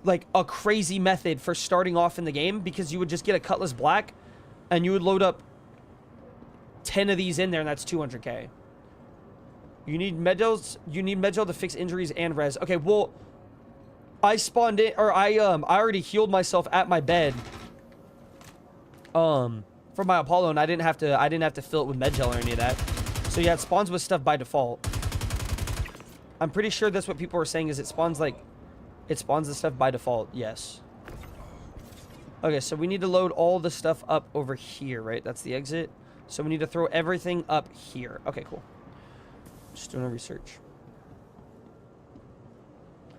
like a crazy method for starting off in the game, because you would just get a Cutlass Black and you would load up 10 of these in there, and that's 200k. You need medals. You need med gel to fix injuries and res. Okay, well, I spawned it, or I already healed myself at my bed. For my Apollo, and I didn't have to fill it with med gel or any of that. So yeah, it spawns with stuff by default. I'm pretty sure that's what people are saying, is it spawns the stuff by default. Yes. Okay, so we need to load all the stuff up over here, right? That's the exit. So we need to throw everything up here. Okay, cool. Just doing a research.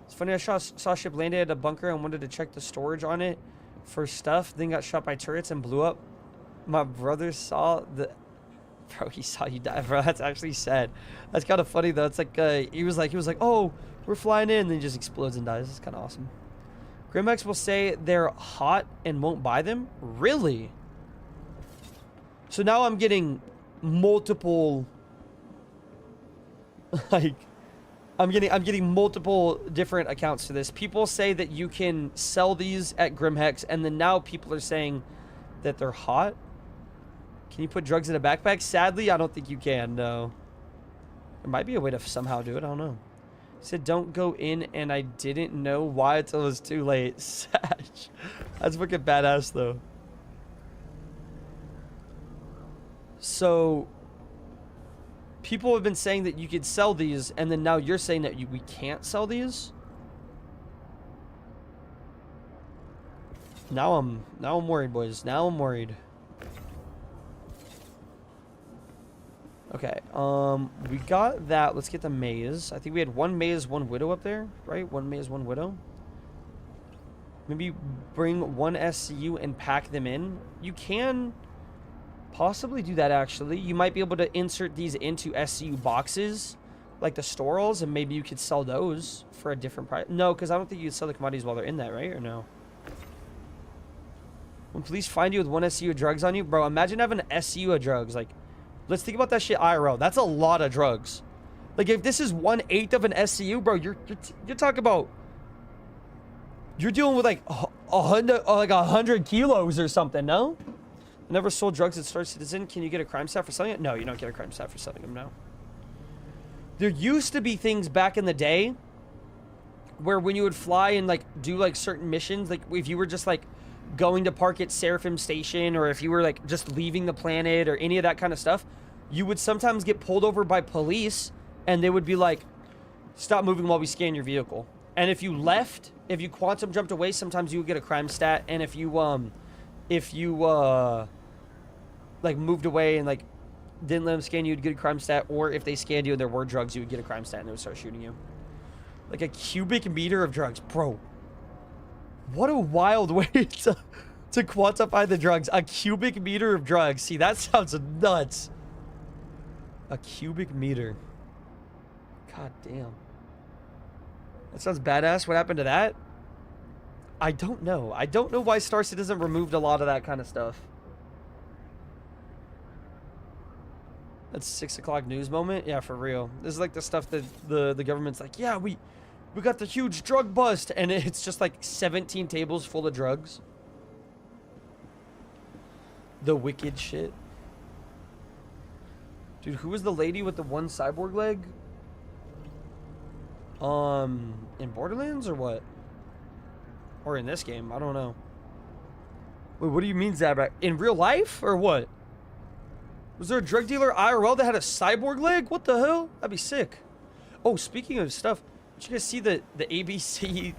It's funny, I saw a ship landed at a bunker and wanted to check the storage on it for stuff, then got shot by turrets and blew up. My brother saw the... Bro, he saw you die, bro. That's actually sad. That's kind of funny, though. It's like, he was like, oh, we're flying in, and then he just explodes and dies. It's kind of awesome. Grimhex will say they're hot and won't buy them? Really? So now I'm getting multiple... like, I'm getting multiple different accounts to this. People say that you can sell these at Grimhex, and then now people are saying that they're hot. Can you put drugs in a backpack? Sadly, I don't think you can, no. There might be a way to somehow do it, I don't know. He said don't go in, and I didn't know why until it was too late. Sad. That's fucking badass, though. So... people have been saying that you could sell these, and then now you're saying that we can't sell these? Now I'm worried, boys. Now I'm worried. Okay, we got that. Let's get the maze. I think we had one maze, one widow up there, right? One maze, one widow. Maybe bring one SCU and pack them in. You can possibly do that, actually. You might be able to insert these into SCU boxes, like the storals, and maybe you could sell those for a different price. No, because I don't think you can sell the commodities while they're in that, right? Or no? When police find you with one SCU of drugs on you, bro, imagine having an SCU of drugs. Like, let's think about that shit IRL. That's a lot of drugs. Like, if this is 1/8 of an SCU, bro, you're talking about, you're dealing with like 100 kilos or something. No, never sold drugs at Star Citizen. Can you get a crime stat for selling it? No, you don't get a crime stat for selling them. No. There used to be things back in the day where when you would fly and like do like certain missions, like if you were just like going to park at Seraphim Station, or if you were like just leaving the planet or any of that kind of stuff, you would sometimes get pulled over by police and they would be like, stop moving while we scan your vehicle. And if you left, if you quantum jumped away, sometimes you would get a crime stat. And if you like moved away and like didn't let them scan you, you'd get a crime stat. Or if they scanned you and there were drugs, you would get a crime stat and they would start shooting you. Like a cubic meter of drugs, bro. What a wild way to quantify the drugs. A cubic meter of drugs. See, that sounds nuts. A cubic meter. God damn. That sounds badass. What happened to that? I don't know. I don't know why Star Citizen removed a lot of that kind of stuff. That's 6 o'clock news moment? Yeah, for real. This is like the stuff that the government's like, yeah, we got the huge drug bust, and it's just like 17 tables full of drugs. The wicked shit. Dude, who was the lady with the one cyborg leg? In Borderlands or what? Or in this game? I don't know. Wait, what do you mean, Zabrak? In real life or what? Was there a drug dealer IRL that had a cyborg leg? What the hell? That'd be sick. Oh, speaking of stuff, did you guys see the ABC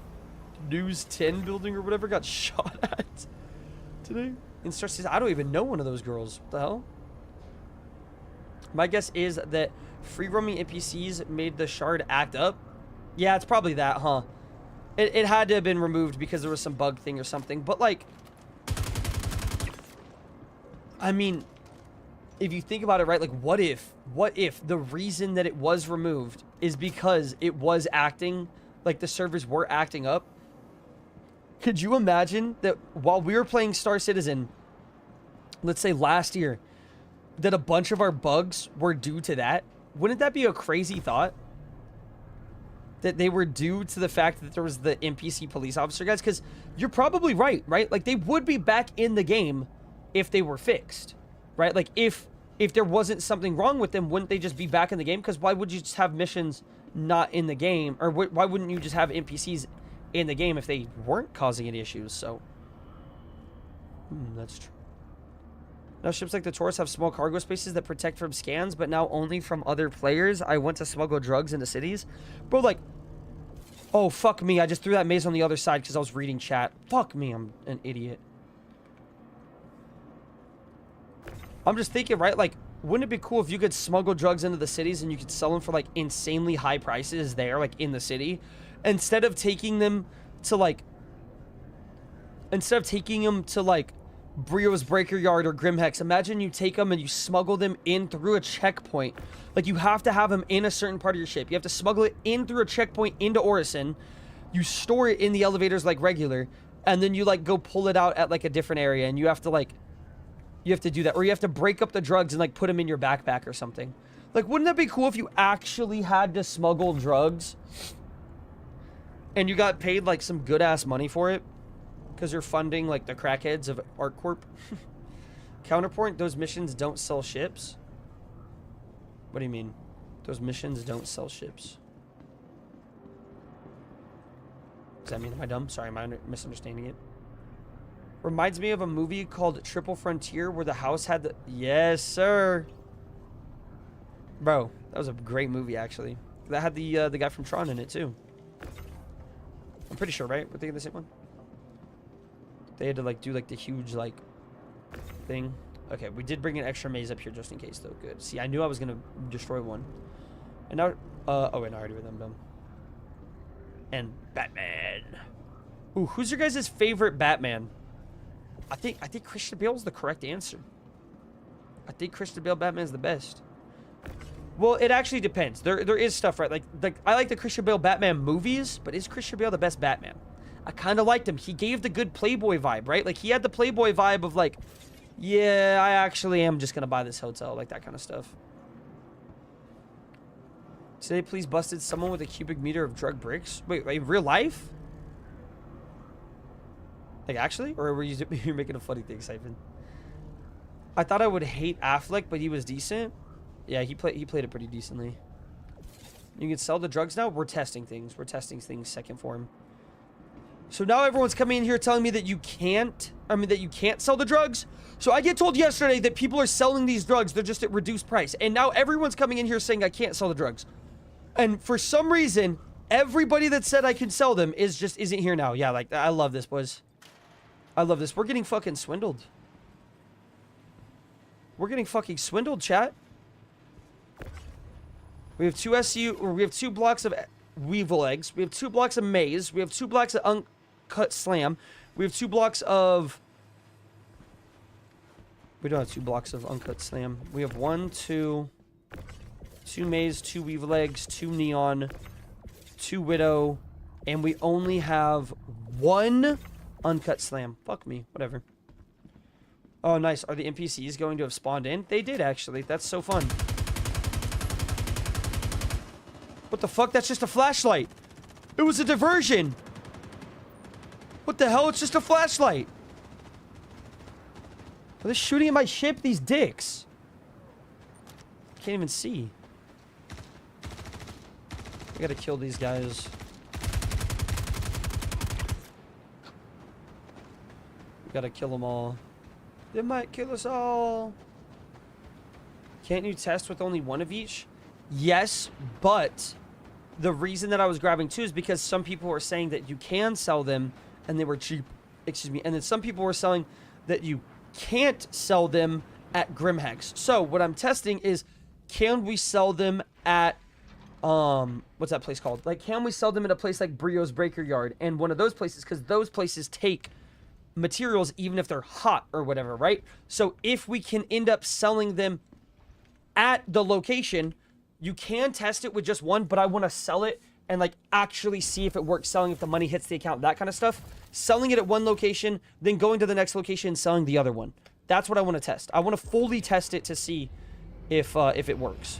News 10 building or whatever got shot at today? In Star Citizen? I don't even know one of those girls. What the hell? My guess is that free roaming NPCs made the shard act up. Yeah, it's probably that, huh? It had to have been removed because there was some bug thing or something. But like, I mean, if you think about it, right? Like, what if the reason that it was removed is because it was acting, like the servers were acting up? Could you imagine that while we were playing Star Citizen, let's say last year, that a bunch of our bugs were due to that? Wouldn't that be a crazy thought? That they were due to the fact that there was the NPC police officer guys? Because you're probably right? Like, they would be back in the game if they were fixed, right? Like, if there wasn't something wrong with them, wouldn't they just be back in the game? Because why would you just have missions not in the game? Or why wouldn't you just have NPCs in the game if they weren't causing any issues? So, that's true. Now ships like the Taurus have small cargo spaces that protect from scans, but now only from other players. I want to smuggle drugs into cities. Bro, like, oh, fuck me. I just threw that maze on the other side because I was reading chat. Fuck me. I'm an idiot. I'm just thinking, right? Like, wouldn't it be cool if you could smuggle drugs into the cities and you could sell them for, like, insanely high prices there, like, in the city? Instead of taking them to, like, Brio's Breaker Yard or Grimhex, imagine you take them and you smuggle them in through a checkpoint. Like, you have to have them in a certain part of your ship. You have to smuggle it in through a checkpoint into Orison. You store it in the elevators like regular, and then you, like, go pull it out at, like, a different area, and you have to, like, you have to do that. Or you have to break up the drugs and, like, put them in your backpack or something. Like, wouldn't that be cool if you actually had to smuggle drugs and you got paid, like, some good-ass money for it? Because you're funding, like, the crackheads of ArcCorp. Counterpoint, those missions don't sell ships. What do you mean? Those missions don't sell ships. Does that mean, am I dumb? Sorry, am I misunderstanding it? Reminds me of a movie called Triple Frontier where the house had the... Yes, sir. Bro, that was a great movie, actually. That had the guy from Tron in it, too. I'm pretty sure, right? We're thinking the same one? They had to, like, do, like, the huge, like, thing. Okay, we did bring an extra maze up here just in case, though. Good. See, I knew I was going to destroy one. And now... oh, wait, no, I already with them. Dumb. And Batman. Ooh, who's your guys' favorite Batman? I think Christian Bale's the correct answer. I think Christian Bale Batman is the best. Well, it actually depends. There is stuff, right? Like I like the Christian Bale Batman movies, but is Christian Bale the best Batman? I kind of liked him. He gave the good Playboy vibe, right? Like, he had the Playboy vibe of, like, yeah, I actually am just going to buy this hotel. Like, that kind of stuff. Today, police busted someone with a cubic meter of drug bricks. Wait, real life? Like, actually? Or were you making a funny thing, Siphon? I thought I would hate Affleck, but he was decent. Yeah, he played it pretty decently. You can sell the drugs now? We're testing things. We're testing things second form. So now everyone's coming in here telling me that you can't sell the drugs. So I get told yesterday that people are selling these drugs. They're just at reduced price. And now everyone's coming in here saying I can't sell the drugs. And for some reason, everybody that said I can sell them isn't here now. Yeah, like, I love this, boys. I love this. We're getting fucking swindled. We're getting fucking swindled, chat. We have two we have 2 blocks of weevil eggs. We have 2 blocks of maize. We have 2 blocks of uncut slam. We have 2 blocks of... We don't have 2 blocks of uncut slam. We have 1, 2 maize, 2 weevil eggs, 2 neon, 2 widow, and we only have 1 uncut slam. Fuck me. Whatever. Oh, nice. Are the NPCs going to have spawned in? They did, actually. That's so fun. What the fuck? That's just a flashlight. It was a diversion. What the hell? It's just a flashlight. Are they shooting at my ship? These dicks. Can't even see. I gotta kill these guys. We gotta kill them all. They might kill us all. Can't you test with only 1 of each? Yes, but the reason that I was grabbing 2 is because some people were saying that you can sell them and they were cheap. Excuse me. And then some people were selling that you can't sell them at Grimhex. So what I'm testing is, can we sell them at what's that place called? Like, can we sell them at a place like Brio's Breaker Yard and one of those places, because those places take materials even if they're hot or whatever, right? So if we can end up selling them at the location, you can test it with just 1, but I want to sell it and, like, actually see if it works, selling if the money hits the account, that kind of stuff. Selling it at one location, then going to the next location and selling the other one. That's what I want to test. I want to fully test it to see if it works.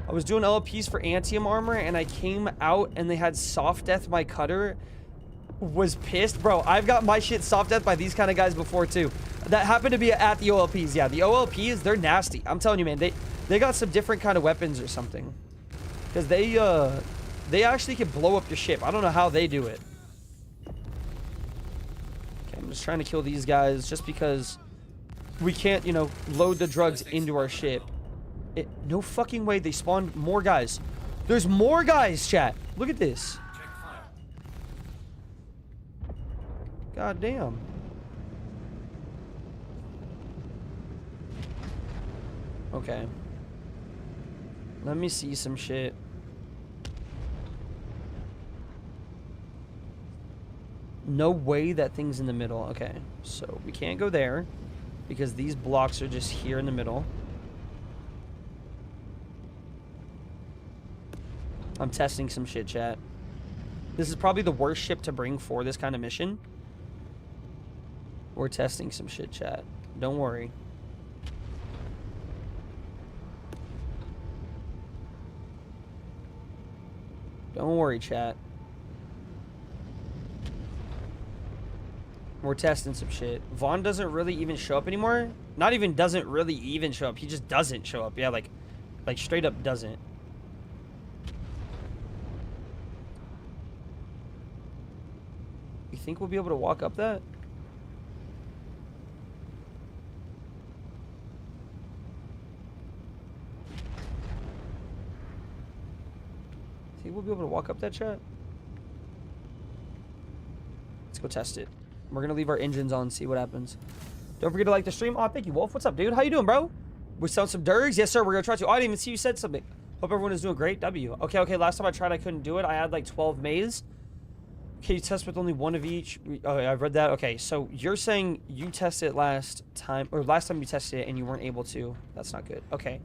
I was doing LPs for Antium armor and I came out and they had soft death. My cutter was pissed. Bro, I've got my shit soft death by these kind of guys before too. That happened to be at the OLPs. Yeah, the OLPs, they're nasty. I'm telling you, man, they got some different kind of weapons or something. Because they actually can blow up your ship. I don't know how they do it. Okay, I'm just trying to kill these guys just because we can't, you know, load the drugs into our ship. No fucking way they spawned more guys. There's more guys, chat. Look at this. God damn. Okay. Let me see some shit. No way that thing's in the middle. Okay. So we can't go there because these blocks are just here in the middle. I'm testing some shit, chat. This is probably the worst ship to bring for this kind of mission. We're testing some shit, chat. Don't worry. Don't worry, chat. We're testing some shit. Vaughn doesn't really even show up anymore. Not even doesn't really even show up. He just doesn't show up. Yeah, like straight up doesn't. You think we'll be able to walk up that? Think we'll be able to walk up that, chat? Let's go test it. We're gonna leave our engines on and see what happens. Don't forget to like the stream. Oh, thank you, Wolf. What's up, dude? How you doing, bro? We selling some Durgs? Yes, sir. We're gonna try to. Oh, I didn't even see you said something. Hope everyone is doing great. W. Okay. Last time I tried, I couldn't do it. I had like 12 maze. Okay, you test with only one of each. Oh, I've read that. Okay, so you're saying you tested it last time you tested it and you weren't able to. That's not good. Okay.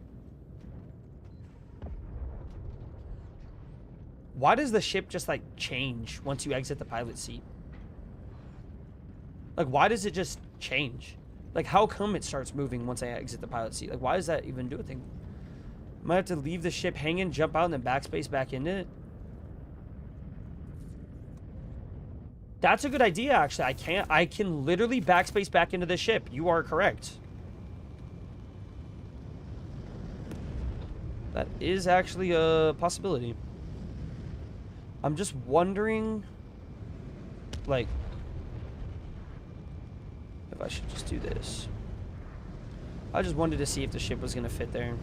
Why does the ship just like change once you exit the pilot seat? Like, why does it just change? Like, how come it starts moving once I exit the pilot seat? Like, why does that even do a thing? Might have to leave the ship hanging, jump out, and then backspace back into it. That's a good idea, actually. I can literally backspace back into the ship. You are correct. That is actually a possibility. I'm just wondering, like, if I should just do this. I just wanted to see if the ship was going to fit there.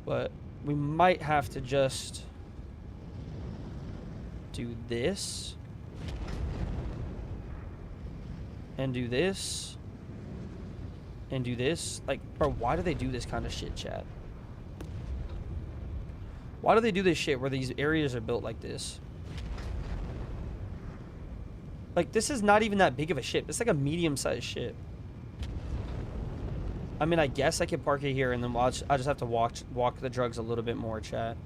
But we might have to just do this. And do this. And do this. Like, bro, why do they do this kind of shit, chat? Why do they do this shit where these areas are built like this? Like, this is not even that big of a ship. It's like a medium-sized ship. I mean, I guess I could park it here and then I just have to walk the drugs a little bit more, chat.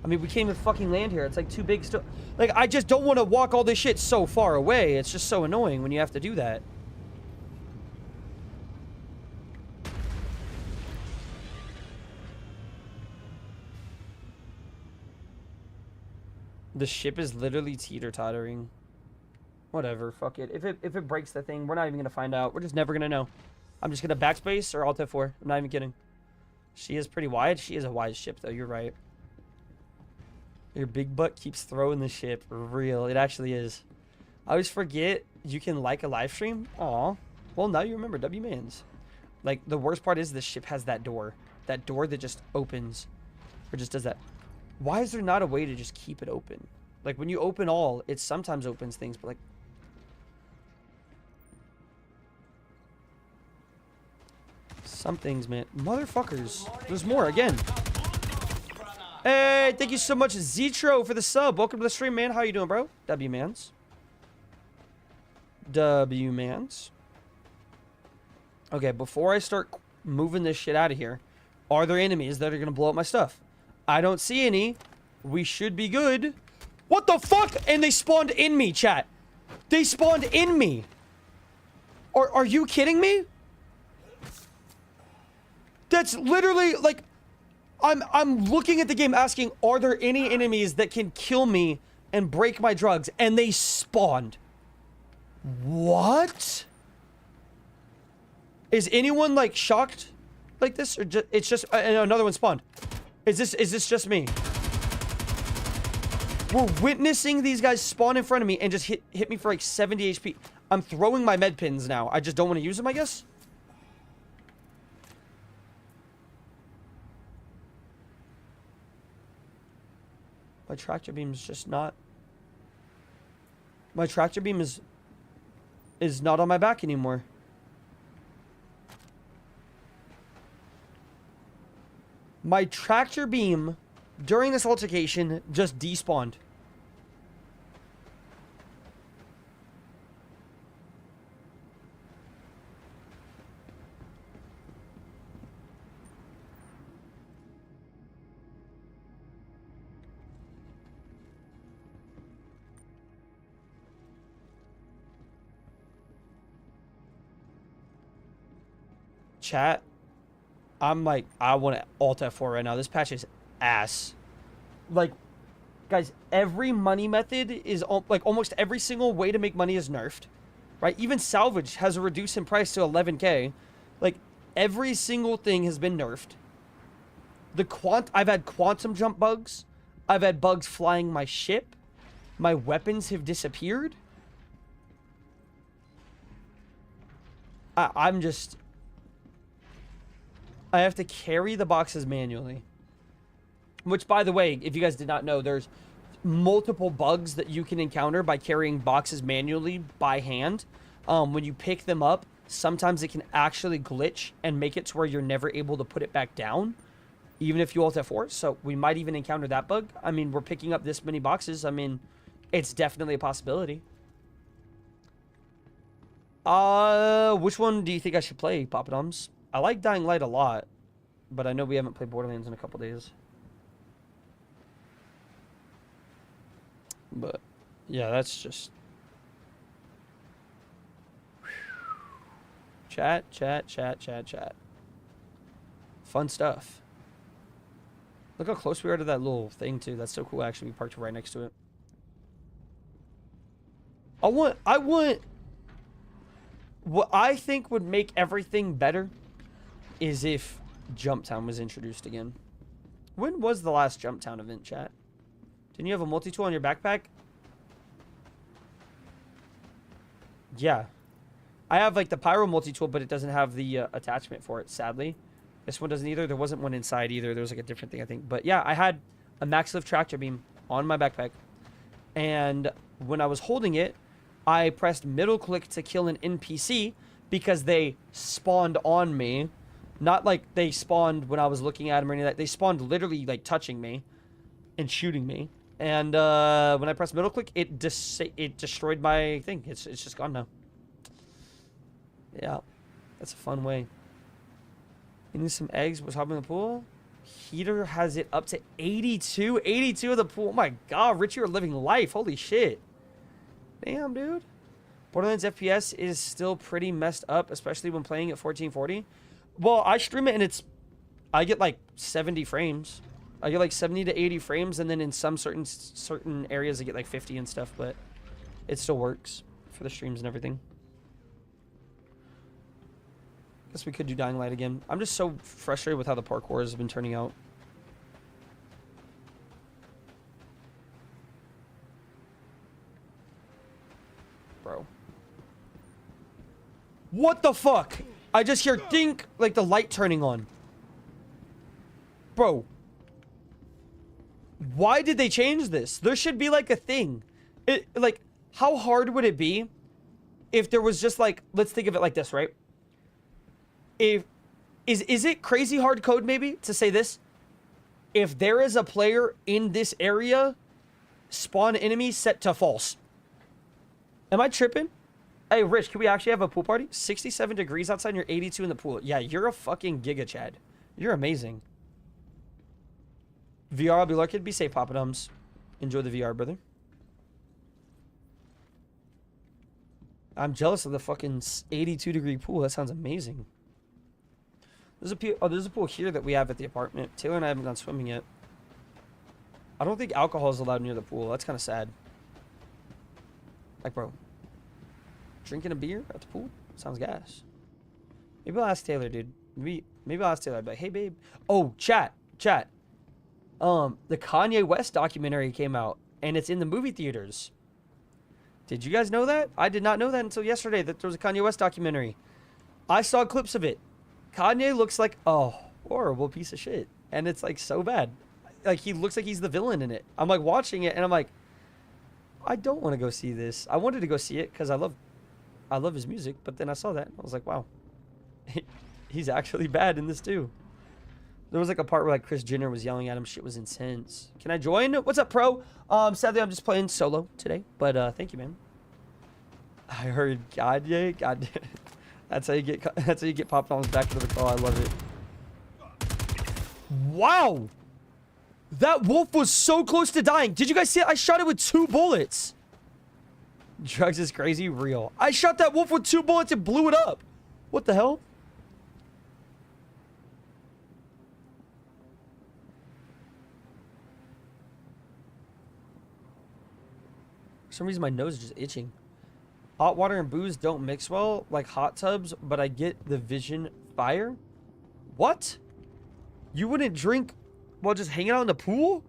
I mean, we can't even fucking land here. It's like too big still. Like, I just don't want to walk all this shit so far away. It's just so annoying when you have to do that. The ship is literally teeter-tottering. Whatever, fuck it. If it breaks the thing, we're not even gonna find out. We're just never gonna know. I'm just gonna backspace or Alt F4. I'm not even kidding. She is pretty wide. She is a wide ship, though. You're right. Your big butt keeps throwing the ship. Real. It actually is. I always forget you can like a live stream. Aw. Well, now you remember W-Mans. Like, the worst part is the ship has that door. That door that just opens. Or just does that. Why is there not a way to just keep it open? Like, when you open all, it sometimes opens things, but like... Some things, man. Motherfuckers. There's more, again. Hey, thank you so much, Zetro, for the sub. Welcome to the stream, man. How you doing, bro? W-Mans. W-Mans. Okay, before I start moving this shit out of here, are there enemies that are going to blow up my stuff? I don't see any. We should be good. What the fuck? And they spawned in me, chat. They spawned in me. Are you kidding me? That's literally like... I'm looking at the game asking, are there any enemies that can kill me and break my drugs? And they spawned. What? Is anyone like shocked like this? Or it's just another one spawned. Is this just me? We're witnessing these guys spawn in front of me and just hit me for like 70 HP. I'm throwing my med pins now. I just don't want to use them, I guess. My tractor beam is just not... My tractor beam is not on my back anymore. My tractor beam during this altercation just despawned. Chat, I'm like, I want to Alt F4 right now. This patch is ass. Like, guys, every money method is, like, almost every single way to make money is nerfed. Right? Even salvage has a reduced in price to 11K. Like, every single thing has been nerfed. I've had quantum jump bugs. I've had bugs flying my ship. My weapons have disappeared. I'm just... I have to carry the boxes manually. Which, by the way, if you guys did not know, there's multiple bugs that you can encounter by carrying boxes manually by hand. When you pick them up, sometimes it can actually glitch and make it to where you're never able to put it back down, even if you alt F4. So we might even encounter that bug. I mean, we're picking up this many boxes. I mean, it's definitely a possibility. Which one do you think I should play, Papadoms? I like Dying Light a lot, but I know we haven't played Borderlands in a couple days. But yeah, that's just chat. Fun stuff. Look how close we are to that little thing too. That's so cool. Actually, we parked right next to it. I want what I think would make everything better is if Jump Town was introduced again. When was the last Jump Town event, chat? Didn't you have a multi-tool on your backpack? Yeah. I have like the Pyro multi-tool, but it doesn't have the attachment for it, sadly. This one doesn't either. There wasn't one inside either. There was like a different thing, I think. But yeah, I had a max lift tractor beam on my backpack. And when I was holding it, I pressed middle click to kill an NPC because they spawned on me. Not like they spawned when I was looking at them or any of that. They spawned literally like touching me and shooting me. And when I pressed middle click, it destroyed my thing. It's just gone now. Yeah, that's a fun way. You need some eggs? Was hopping in the pool? Heater has it up to 82. 82 of the pool. Oh my god, Rich, you're living life. Holy shit. Damn, dude. Borderlands FPS is still pretty messed up, especially when playing at 1440. Well, I stream it and I get like 70 frames. I get like 70 to 80 frames, and then in some certain areas I get like 50 and stuff, but it still works for the streams and everything. Guess we could do Dying Light again. I'm just so frustrated with how the parkour has been turning out. Bro. What the fuck? I just hear dink, like the light turning on. Bro. Why did they change this? There should be like a thing. Like, how hard would it be if there was just like, let's think of it like this, right? Is it crazy hard code maybe to say this? If there is a player in this area, spawn enemy set to false. Am I tripping? Hey, Rich, can we actually have a pool party? 67 degrees outside and you're 82 in the pool. Yeah, you're a fucking giga, Chad. You're amazing. VR, I'll be lucky. Be safe, Papadums. Enjoy the VR, brother. I'm jealous of the fucking 82 degree pool. That sounds amazing. There's a pool here that we have at the apartment. Taylor and I haven't gone swimming yet. I don't think alcohol is allowed near the pool. That's kind of sad. Like, bro, drinking a beer at the pool? Sounds gas. Maybe I'll ask Taylor, dude. Maybe I'll ask Taylor. I'll be like, hey, babe. Oh, chat. The Kanye West documentary came out, and it's in the movie theaters. Did you guys know that? I did not know that until yesterday, that there was a Kanye West documentary. I saw clips of it. Kanye looks like a horrible piece of shit, and it's like so bad. Like, he looks like he's the villain in it. I'm like watching it, and I'm like, I don't want to go see this. I wanted to go see it because I love his music, but then I saw that and I was like, wow, he's actually bad in this too. There was like a part where like Kris Jenner was yelling at him. Shit was intense. Can I join? What's up, pro? Sadly, I'm just playing solo today, but thank you, man. I heard Kanye. God, that's how you get popped on the back of the call. I love it. Wow. That wolf was so close to dying. Did you guys see it? I shot it with 2 bullets. Drugs is crazy. Real. I shot that wolf with 2 bullets and blew it up. What the hell? For some reason, my nose is just itching. Hot water and booze don't mix well, like hot tubs, but I get the vision fire. What? You wouldn't drink while just hanging out in the pool?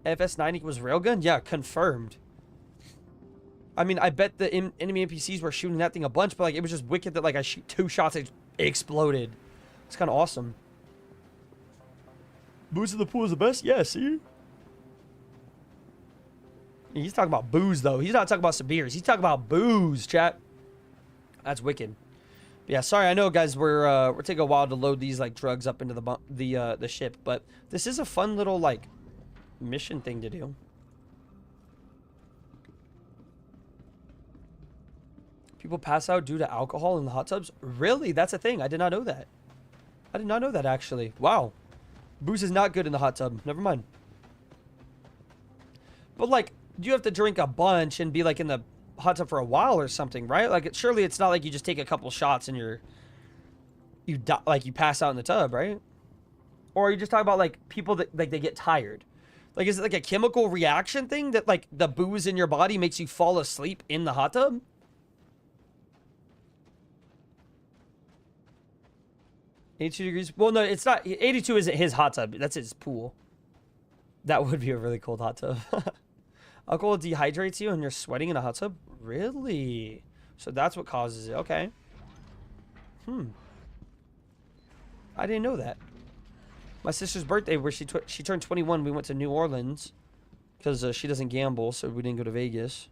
FS90 was railgun? Yeah, confirmed. I mean, I bet the enemy NPCs were shooting that thing a bunch, but like it was just wicked that like I shoot 2 shots, it exploded. It's kind of awesome. Booze in the pool is the best? Yeah, see? He's talking about booze, though. He's not talking about some beers. He's talking about booze, chat. That's wicked. Yeah, sorry, I know, guys. We're taking a while to load these like drugs up into the ship, but this is a fun little like mission thing to do. People pass out due to alcohol in the hot tubs. Really? That's a thing. I did not know that. I did not know that, actually. Wow. Booze is not good in the hot tub. Never mind. But like, you have to drink a bunch and be like in the hot tub for a while or something, right? Like, surely it's not like you just take a couple shots and you die, like you pass out in the tub, right? Or you just talk about like people that like they get tired. Like, is it like a chemical reaction thing that like the booze in your body makes you fall asleep in the hot tub? 82 degrees. Well, no, it's not. 82 isn't his hot tub. That's his pool. That would be a really cold hot tub. Alcohol dehydrates you and you're sweating in a hot tub? Really? So that's what causes it. Okay. I didn't know that. My sister's birthday, where she turned 21, we went to New Orleans. Because she doesn't gamble, so we didn't go to Vegas.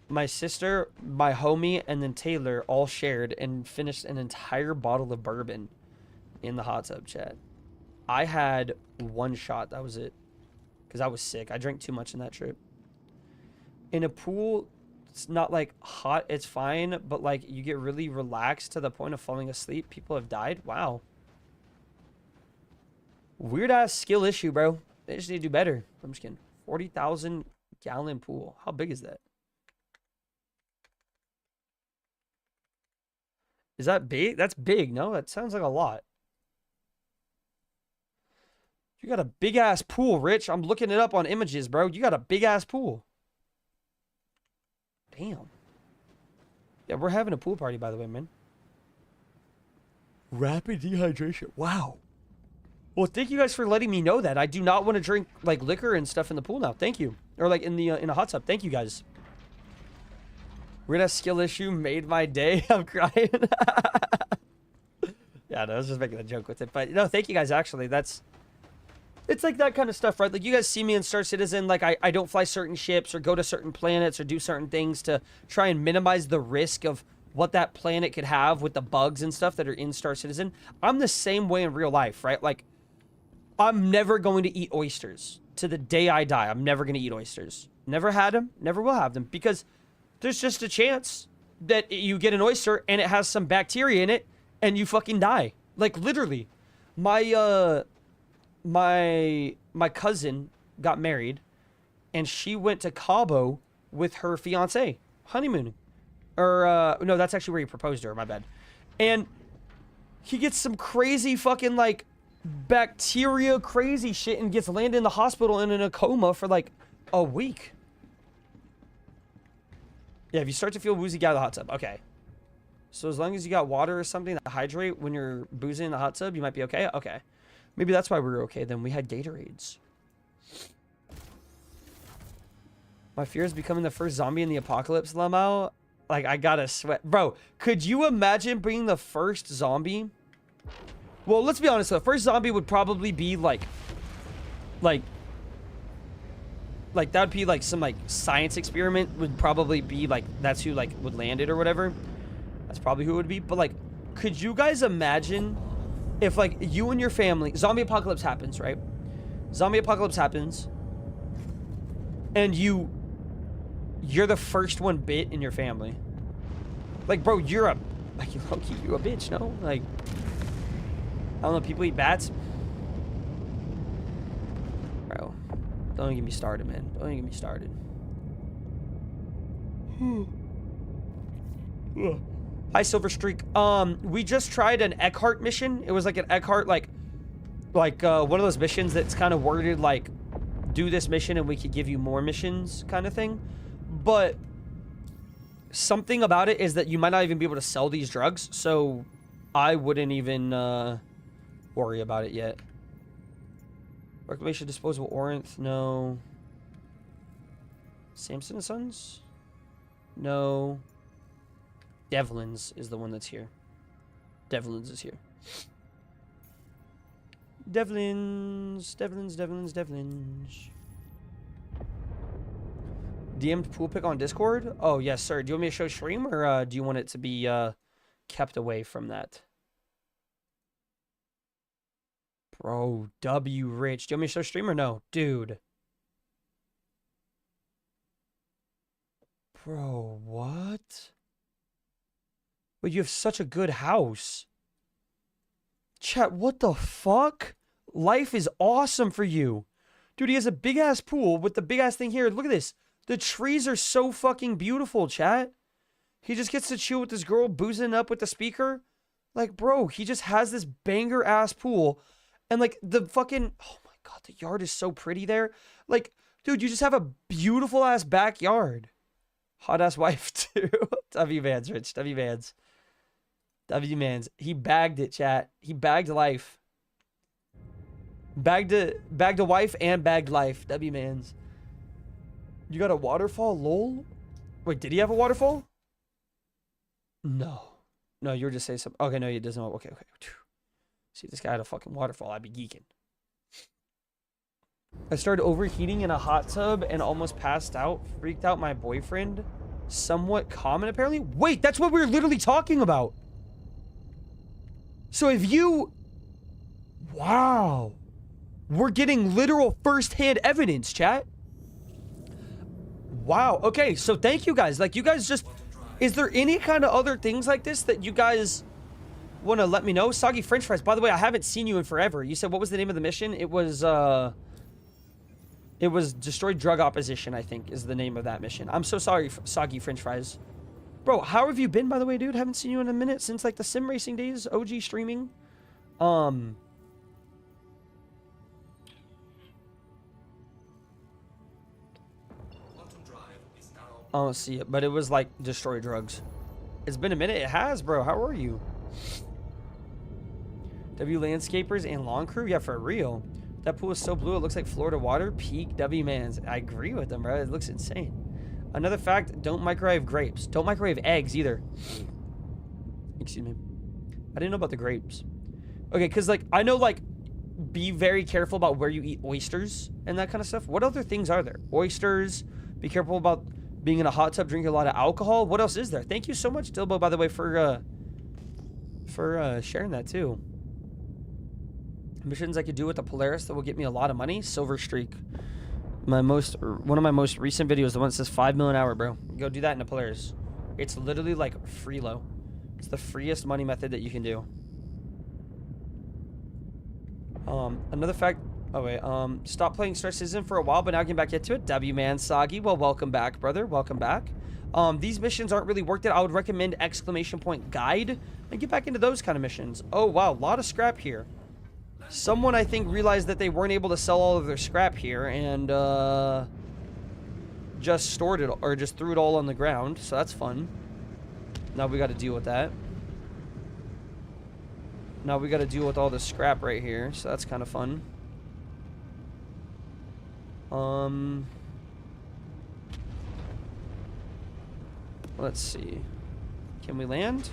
My sister, my homie, and then Taylor all shared and finished an entire bottle of bourbon in the hot tub, chat. I had one shot. That was it. Because I was sick. I drank too much in that trip. In a pool, it's not like hot. It's fine. But like you get really relaxed to the point of falling asleep. People have died. Wow. Weird ass skill issue, bro. They just need to do better. I'm just kidding. 40,000 gallon pool. How big is that? Is that big? That's big. No, that sounds like a lot. You got a big ass pool, Rich. I'm looking it up on images, bro. You got a big ass pool. Damn. Yeah, we're having a pool party, by the way, man. Rapid dehydration. Wow. Well, thank you guys for letting me know that. I do not want to drink like liquor and stuff in the pool now. Thank you. Or like in a hot tub. Thank you guys. Weird ass skill issue made my day. I'm crying. Yeah, no, I was just making a joke with it. But no, thank you guys, actually. It's like that kind of stuff, right? Like, you guys see me in Star Citizen. Like, I don't fly certain ships or go to certain planets or do certain things to try and minimize the risk of what that planet could have with the bugs and stuff that are in Star Citizen. I'm the same way in real life, right? Like, I'm never going to eat oysters. To the day I die, I'm never going to eat oysters. Never had them, never will have them. Because there's just a chance that you get an oyster and it has some bacteria in it and you fucking die. Like, literally. My cousin got married and she went to Cabo with her fiance, honeymooning. Or, no, that's actually where he proposed to her, my bad. And he gets some crazy fucking, like, bacteria crazy shit and gets landed in the hospital and in a coma for, like, a week. Yeah, if you start to feel woozy, get out of the hot tub. Okay. So as long as you got water or something to hydrate when you're boozing in the hot tub, you might be okay? Okay. Maybe that's why we were okay then. We had Gatorades. My fear is becoming the first zombie in the apocalypse, Lamau. Like, I gotta sweat. Bro, could you imagine being the first zombie? Well, let's be honest. The first zombie would probably be like that would be like some like science experiment would probably be like that's who like would land it or whatever. That's probably who it would be. But like, could you guys imagine if like you and your family, zombie apocalypse happens, right? Zombie apocalypse happens and you're the first one bit in your family. Like, bro, you're a bitch, no? Like, I don't know, people eat bats. Bro, don't get me started, man. Don't get me started. Hi, Silver Streak. We just tried an Eckhart mission. It was like an Eckhart, like one of those missions that's kind of worded like, do this mission and we could give you more missions kind of thing. But something about it is that you might not even be able to sell these drugs, so I wouldn't even worry about it yet. Reclamation disposable Orinth, no. Samson & Sons? No. Devlin's is the one that's here. Devlin's is here. Devlins. DM'd pool pick on Discord? Oh, yes, sir. Do you want me to show stream, or do you want it to be kept away from that? Bro, W Rich. Do you want me to show stream or no? Dude. Bro, what? But you have such a good house. Chat, what the fuck? Life is awesome for you. Dude, he has a big-ass pool with the big-ass thing here. Look at this. The trees are so fucking beautiful, chat. He just gets to chill with this girl, boozing up with the speaker. Like, bro, he just has this banger-ass pool. And, like, the fucking... Oh, my God, the yard is so pretty there. Like, dude, you just have a beautiful-ass backyard. Hot-ass wife, too. W-Mans, Rich. W-Mans. W-Mans. He bagged it, chat. He bagged life. Bagged a wife and bagged life. W-Mans. You got a waterfall, lol? Wait, did he have a waterfall? No. No, you were just saying something. Okay, no, he doesn't. Okay. See, if this guy had a fucking waterfall, I'd be geeking. I started overheating in a hot tub and almost passed out. Freaked out my boyfriend. Somewhat common, apparently. Wait, that's what we were literally talking about. So if you... Wow. We're getting literal first-hand evidence, chat. Wow. Okay, so thank you guys. Like, you guys just... Is there any kind of other things like this that you guys want to let me know? Soggy French fries. By the way, I haven't seen you in forever. You said, what was the name of the mission? It was Destroy Drug Opposition, I think, is the name of that mission. I'm so sorry, Soggy French fries. Bro, how have you been, by the way, dude? Haven't seen you in a minute since, like, the sim racing days. OG streaming. I don't see it, but it was like Destroy Drugs. It's been a minute. It has, bro. How are you? W Landscapers and Lawn Crew? Yeah, for real. That pool is so blue, it looks like Florida water. Peak W-Mans. I agree with them, bro. It looks insane. Another fact, don't microwave grapes. Don't microwave eggs either. Excuse me. I didn't know about the grapes. Okay, because, like, I know, like, be very careful about where you eat oysters and that kind of stuff. What other things are there? Oysters. Be careful about being in a hot tub, drinking a lot of alcohol. What else is there? Thank you so much, Dilbo, by the way, for sharing that too. Missions I could do with the Polaris that will get me a lot of money. Silver Streak. One of my most recent videos, the one that says 5 million an hour, bro. Go do that in the Polaris. It's literally like freelo. It's the freest money method that you can do. Another fact. Oh wait, stopped playing Star Citizen for a while, but now getting back into it. W-Man Soggy, well, welcome back, brother. Welcome back. These missions aren't really worth it. I would recommend exclamation point guide and get back into those kind of missions. Oh wow, a lot of scrap here. Someone, I think, realized that they weren't able to sell all of their scrap here and just stored it, or just threw it all on the ground, so that's fun. Now we got to deal with that. Now we got to deal with all the scrap right here, so that's kind of fun. Let's see. Can we land?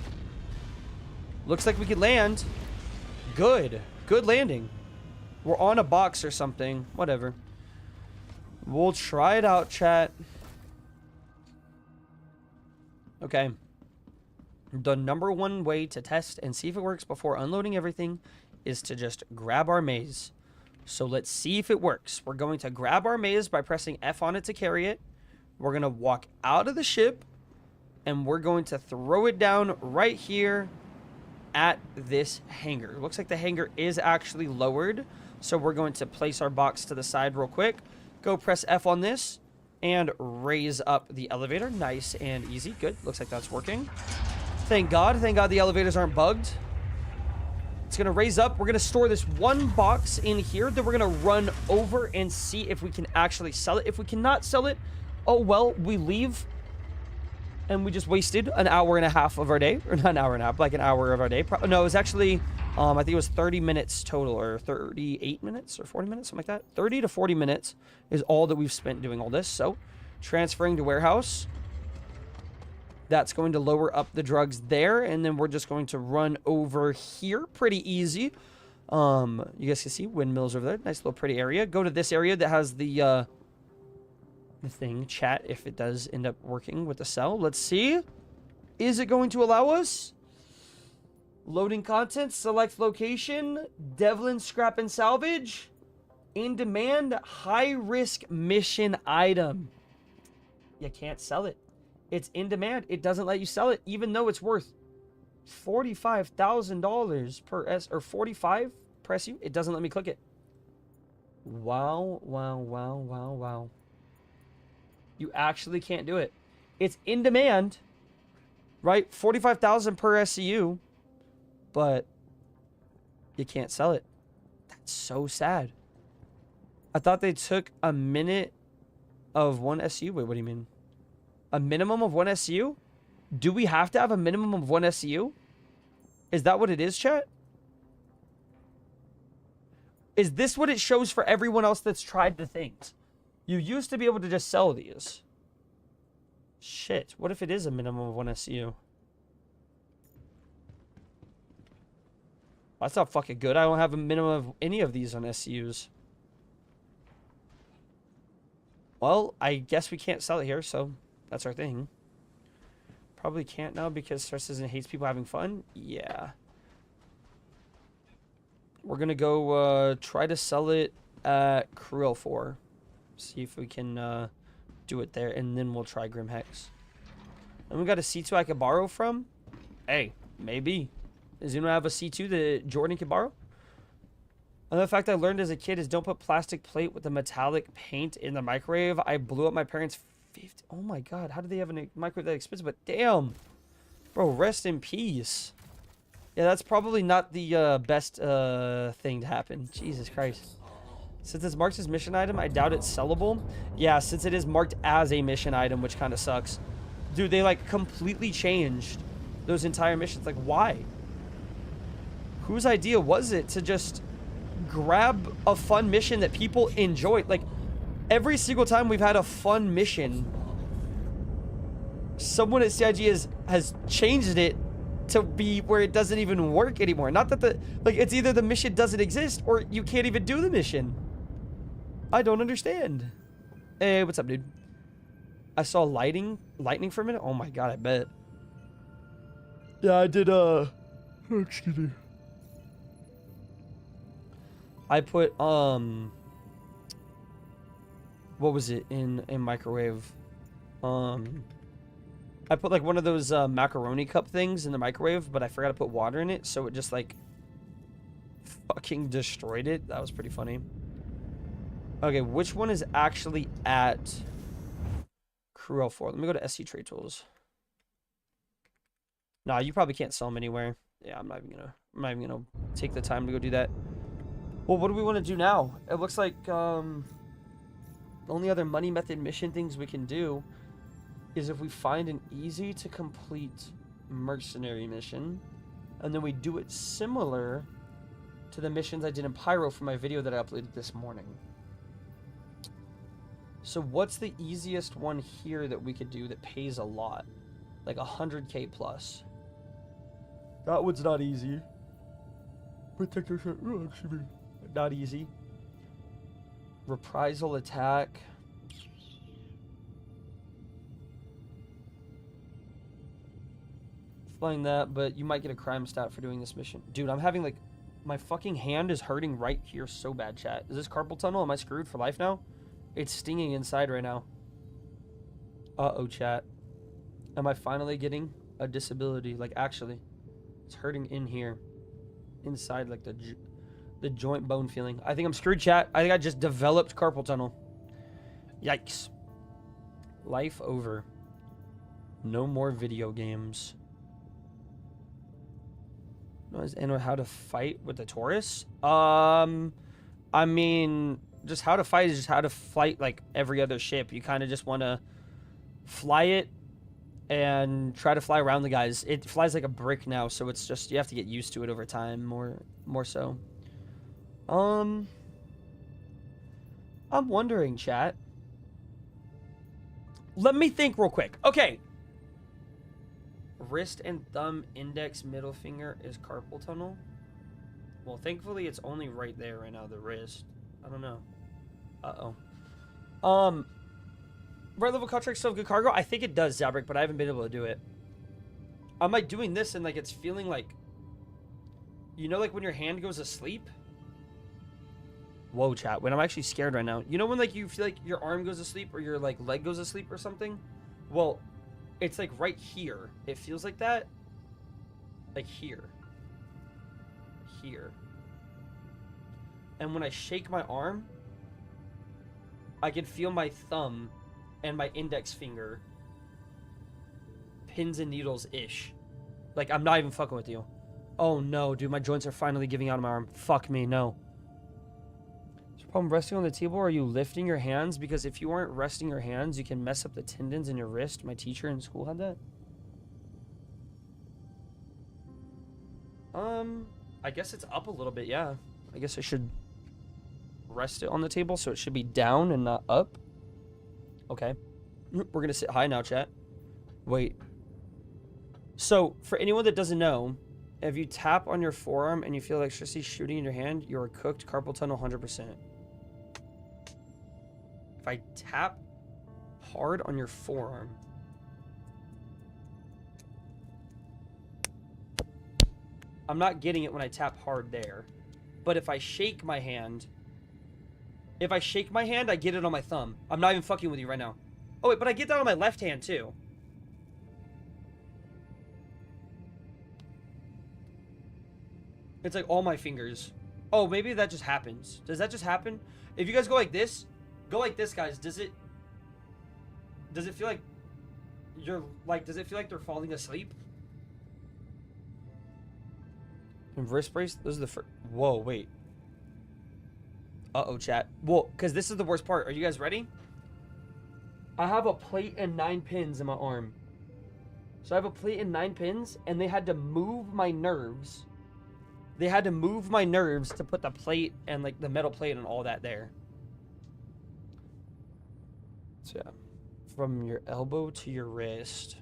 Looks like we could land. Good. Good landing. We're on a box or something. Whatever. We'll try it out, chat. Okay. The #1 way to test and see if it works before unloading everything is to just grab our maze. So let's see if it works. We're going to grab our maze by pressing F on it to carry it. We're going to walk out of the ship. And we're going to throw it down right here at this hangar. It looks like the hangar is actually lowered. So we're going to place our box to the side real quick. Go press F on this. And raise up the elevator. Nice and easy. Good. Looks like that's working. Thank God. Thank God the elevators aren't bugged. It's going to raise up. We're going to store this one box in here. Then we're going to run over and see if we can actually sell it. If we cannot sell it, oh well, we leave. And we just wasted an hour and a half of our day. Or not an hour and a half, like an hour of our day. No, it was actually, I think it was 30 minutes total. Or 38 minutes or 40 minutes, something like that. 30 to 40 minutes is all that we've spent doing all this. So, transferring to warehouse. That's going to lower up the drugs there. And then we're just going to run over here. Pretty easy. You guys can see windmills over there. Nice little pretty area. Go to this area that has the thing. Chat if it does end up working with the cell. Let's see. Is it going to allow us? Loading content. Select location. Devlin scrap and salvage. In demand. High risk mission item. You can't sell it. It's in demand. It doesn't let you sell it, even though it's worth $45,000 per S or 45 per SU. It doesn't let me click it. Wow, wow, wow, wow, wow. You actually can't do it. It's in demand, right? 45,000 per SCU, but you can't sell it. That's so sad. I thought they took a minute of one SCU. Wait, what do you mean? A minimum of one SCU? Do we have to have a minimum of one SCU? Is that what it is, chat? Is this what it shows for everyone else that's tried the things? You used to be able to just sell these. Shit. What if it is a minimum of one SCU? That's not fucking good. I don't have a minimum of any of these on SCUs. Well, I guess we can't sell it here, so that's our thing. Probably can't now because stresses and hates people having fun. Yeah. We're going to go try to sell it at Crew 4. See if we can do it there, and then we'll try Grim Hex. And we got a C2 I could borrow from? Hey, maybe. Does anyone have a C2 that Jordan can borrow? Another fact I learned as a kid is don't put plastic plate with the metallic paint in the microwave. I blew up my parents' 50. Oh my god, how did they have a microwave that expensive? But damn. Bro, rest in peace. Yeah, that's probably not the best thing to happen. Jesus Christ. Since it's marked as mission item, I doubt it's sellable. Yeah, since it is marked as a mission item, which kind of sucks. Dude, they like completely changed those entire missions. Like, why? Whose idea was it to just grab a fun mission that people enjoy? Like, every single time we've had a fun mission, someone at CIG has changed it to be where it doesn't even work anymore. Not that it's either the mission doesn't exist or you can't even do the mission. I don't understand. Hey, what's up, dude? I saw lightning for a minute. Oh my god, I bet. Yeah, I did, excuse me. I put, what was it in microwave? I put like one of those macaroni cup things in the microwave, but I forgot to put water in it, so it just like fucking destroyed it. That was pretty funny. Okay, which one is actually at Crew 4? Let me go to SC Trade Tools. Nah, you probably can't sell them anywhere. Yeah, I'm not even gonna take the time to go do that. Well, what do we want to do now? It looks like the only other money method mission things we can do is if we find an easy to complete mercenary mission, and then we do it similar to the missions I did in Pyro for my video that I uploaded this morning. So what's the easiest one here that we could do that pays a lot? Like 100k plus. That one's not easy. Protector shot. Oh, excuse me. Not easy. Reprisal attack. Flying that, but you might get a crime stat for doing this mission. Dude, I'm having like... My fucking hand is hurting right here so bad, chat. Is this carpal tunnel? Am I screwed for life now? It's stinging inside right now. Uh-oh, chat. Am I finally getting a disability? Like, actually. It's hurting in here. Inside, like, the joint bone feeling. I think I'm screwed, chat. I think I just developed carpal tunnel. Yikes. Life over. No more video games. And how to fight with the Taurus? I mean, just how to fight is just how to fight like every other ship. You kind of just want to fly it and try to fly around the guys. It flies like a brick now, so it's just you have to get used to it over time more so. I'm wondering, chat. Let me think real quick. Okay. Wrist and thumb, index, middle finger is carpal tunnel. Well, thankfully it's only right there right now, the wrist. I don't know. Uh-oh. Right level contract still have good cargo? I think it does, Zabrick, but I haven't been able to do it. I'm like doing this and like it's feeling like, you know, like when your hand goes asleep? Whoa, chat. When I'm actually scared right now. You know when like you feel like your arm goes asleep or your like leg goes asleep or something? Well, it's like right here. It feels like that. Like here. Here. And when I shake my arm, I can feel my thumb and my index finger pins and needles-ish. Like, I'm not even fucking with you. Oh no, dude, my joints are finally giving out on my arm. Fuck me, no. Is your problem resting on the table, or are you lifting your hands? Because if you aren't resting your hands, you can mess up the tendons in your wrist. My teacher in school had that. I guess it's up a little bit, yeah. I guess I should rest it on the table, so it should be down and not up. Okay. We're gonna sit high now, chat. Wait. So, for anyone that doesn't know, if you tap on your forearm and you feel electricity shooting in your hand, you are cooked carpal tunnel 100%. If I tap hard on your forearm, I'm not getting it when I tap hard there. But if I shake my hand, I get it on my thumb. I'm not even fucking with you right now. Oh, wait, but I get that on my left hand, too. It's like all my fingers. Oh, maybe that just happens. Does that just happen? If you guys go like this, guys. Does it feel like you're like, does it feel like they're falling asleep? And wrist brace, those are the first. Whoa, wait. Uh-oh, chat. Well, because this is the worst part. Are you guys ready? I have a plate and 9 pins in my arm. So I have a plate and 9 pins, and they had to move my nerves. They had to move my nerves to put the plate and, like, the metal plate and all that there. So, yeah. From your elbow to your wrist.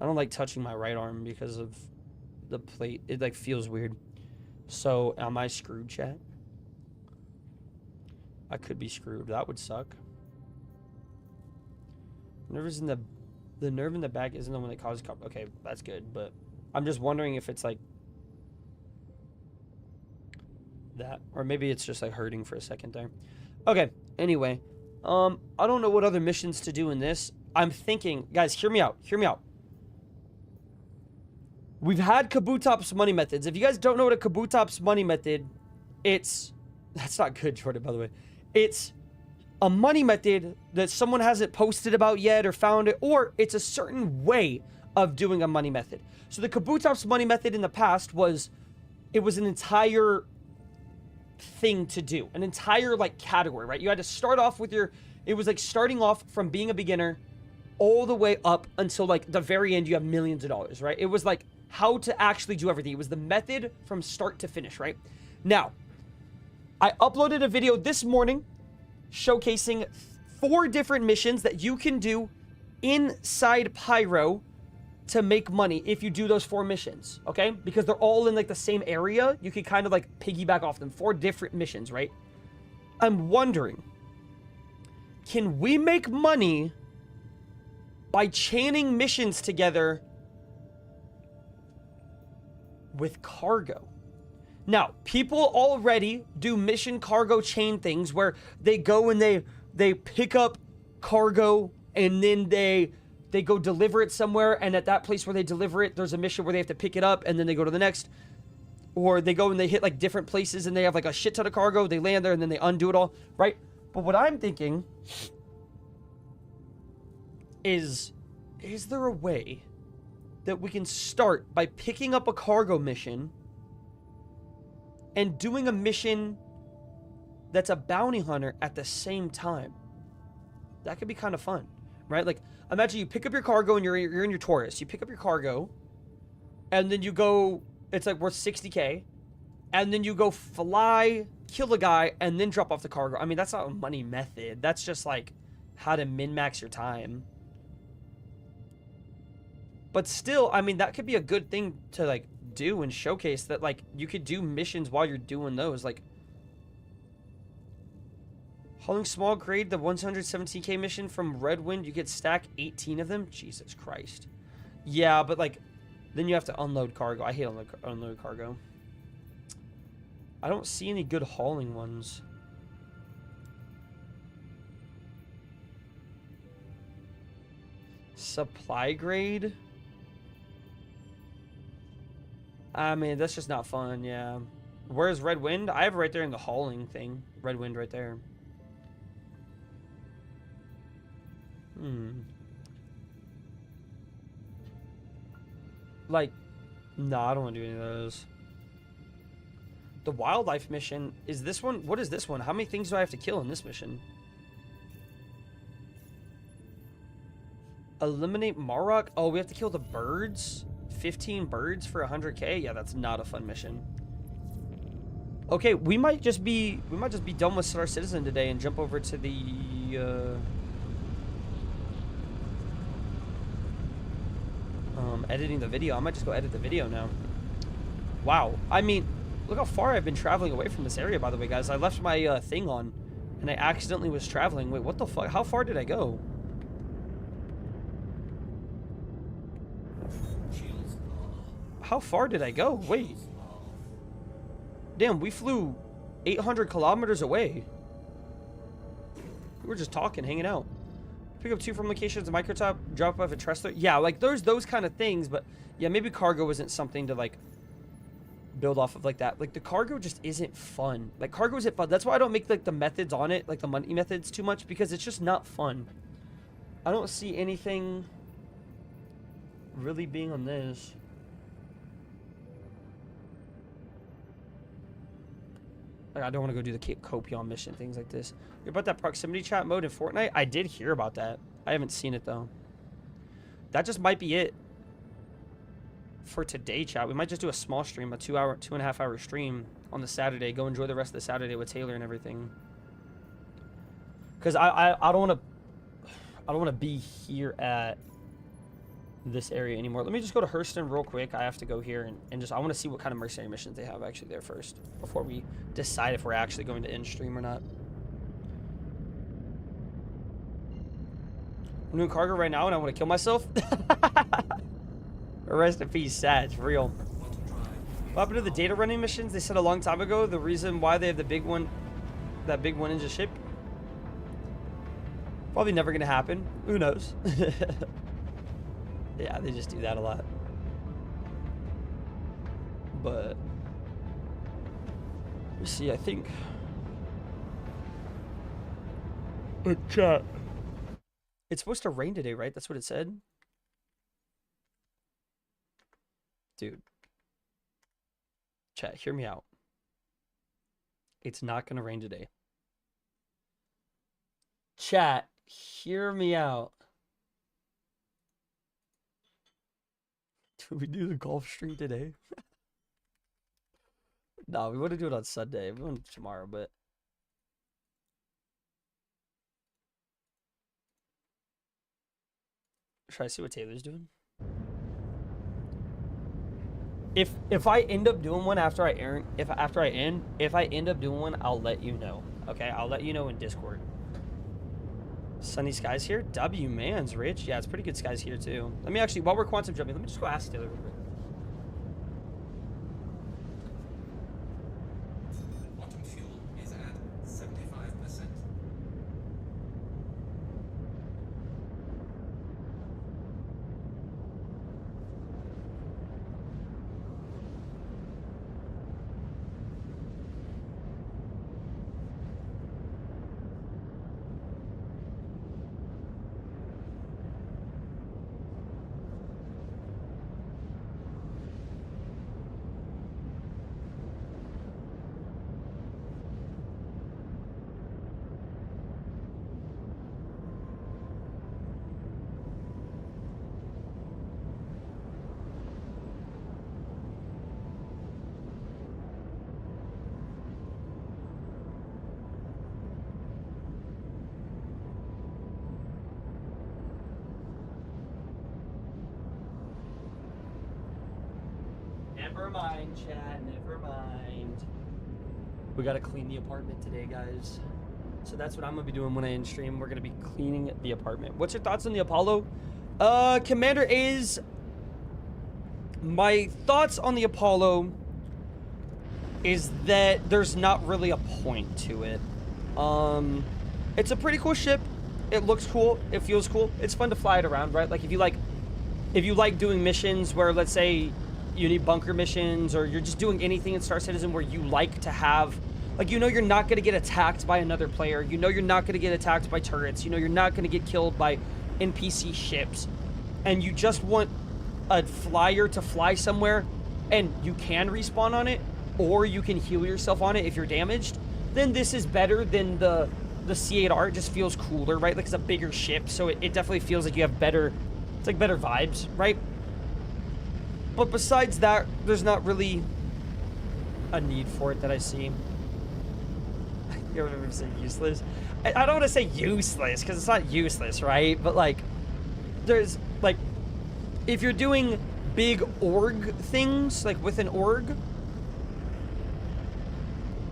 I don't like touching my right arm because of the plate. It, like, feels weird. So, am I screwed, chat? I could be screwed. That would suck. The nerve in the back isn't the one that causes okay, that's good, but I'm just wondering if it's like that, or maybe it's just like hurting for a second there. Okay, anyway, I don't know what other missions to do in this. I'm thinking, guys, hear me out. We've had Kabutop's money methods. If you guys don't know what a Kabutop's money method, that's not good, Jordan, by the way. It's a money method that someone hasn't posted about yet or found it, or it's a certain way of doing a money method. So the Kabutop's money method in the past was an entire thing to do, an entire like category, right? You had to start off with it was like starting off from being a beginner all the way up until like the very end, you have millions of dollars, right? It was like how to actually do everything. It was the method from start to finish, right? Now, I uploaded a video this morning showcasing 4 different missions that you can do inside Pyro to make money if you do those 4 missions, okay? Because they're all in like the same area. You can kind of like piggyback off them. 4 different missions, right? I'm wondering, can we make money by chaining missions together with cargo? Now, people already do mission cargo chain things where they go and they pick up cargo and then they go deliver it somewhere, and at that place where they deliver it, there's a mission where they have to pick it up and then they go to the next. Or they go and they hit like different places and they have like a shit ton of cargo, they land there and then they undo it all, right? But what I'm thinking is there a way that we can start by picking up a cargo mission and doing a mission that's a bounty hunter at the same time? That could be kind of fun, right? Like, imagine you pick up your cargo and you're in your Taurus. You pick up your cargo, and then you go, it's like worth 60K, and then you go fly, kill a guy, and then drop off the cargo. I mean, that's not a money method. That's just like how to min-max your time. But still, I mean, that could be a good thing to like do and showcase that, like, you could do missions while you're doing those. Like, hauling small grade, the 117k mission from Red Wind, you could stack 18 of them. Jesus Christ. Yeah, but, like, then you have to unload cargo. I hate unload cargo. I don't see any good hauling ones. Supply grade? I mean, that's just not fun, yeah. Where's Red Wind? I have it right there in the hauling thing. Red Wind right there. Like, no, I don't want to do any of those. The wildlife mission, is this one? What is this one? How many things do I have to kill in this mission? Eliminate Marok? Oh, we have to kill the birds? 15 birds for 100k? Yeah, that's not a fun mission. Okay, we might just be done with Star Citizen today and jump over to the editing the video. I might just go edit the video now. Wow. I mean, look how far I've been traveling away from this area, by the way, guys. I left my thing on and I accidentally was traveling. Wait, what the fuck? How far did I go? How far did I go? Wait. Damn, we flew 800 kilometers away. We were just talking, hanging out. Pick up 2 from locations, a microtop, drop off a Tressler. Yeah, like, there's those kind of things, but yeah, maybe cargo isn't something to, like, build off of like that. Like, the cargo just isn't fun. Like, cargo isn't fun. That's why I don't make, like, the methods on it, like, the money methods too much, because it's just not fun. I don't see anything really being on this. Like, I don't want to go do the Copon mission, things like this. You're about that proximity chat mode in Fortnite? I did hear about that. I haven't seen it, though. That just might be it for today, chat. We might just do a small stream, a 2.5 hour stream on the Saturday. Go enjoy the rest of the Saturday with Taylor and everything. Because I don't want to be here at this area anymore. Let me just go to Hurston real quick. I have to go here and just, I want to see what kind of mercenary missions they have actually there first before we decide if we're actually going to end stream or not. I'm doing cargo right now and I want to kill myself. Rest in peace, Sag, for real. What happened to the data running missions? They said a long time ago the reason why they have the big one, that big 1-inch ship. Probably never gonna happen. Who knows? Yeah, they just do that a lot. But let's see, I think. But chat. It's supposed to rain today, right? That's what it said. Dude. Chat, hear me out. It's not gonna rain today. Chat, hear me out. Do we do the golf stream today? No, we want to do it on Sunday. We want to tomorrow, but should I see what Taylor's doing? If I end up doing one after I if I end up doing one, I'll let you know. Okay, I'll let you know in Discord. Sunny skies here. W man's rich. Yeah, it's pretty good skies here too. Let me actually, while we're quantum jumping, let me just go ask Taylor real quick. Quantum fuel is at 75%. Never mind, chat. Never mind. We gotta clean the apartment today, guys. So that's what I'm gonna be doing when I end stream. We're gonna be cleaning the apartment. What's your thoughts on the Apollo? Commander A's. My thoughts on the Apollo is that there's not really a point to it. It's a pretty cool ship. It looks cool. It feels cool. It's fun to fly it around, right? Like if you like doing missions where, let's say, you need bunker missions, or you're just doing anything in Star Citizen where you like to have, like, you know, you're not going to get attacked by another player. You know, you're not going to get attacked by turrets. You know, you're not going to get killed by NPC ships. And you just want a flyer to fly somewhere, and you can respawn on it, or you can heal yourself on it if you're damaged. Then this is better than the C8R. It just feels cooler, right? Like, it's a bigger ship, so it definitely feels like you have better, it's like better vibes, right? But besides that, there's not really a need for it that I see. You ever say useless? I don't want to say useless, because it's not useless, right? But, like, there's, like, if you're doing big org things, like with an org,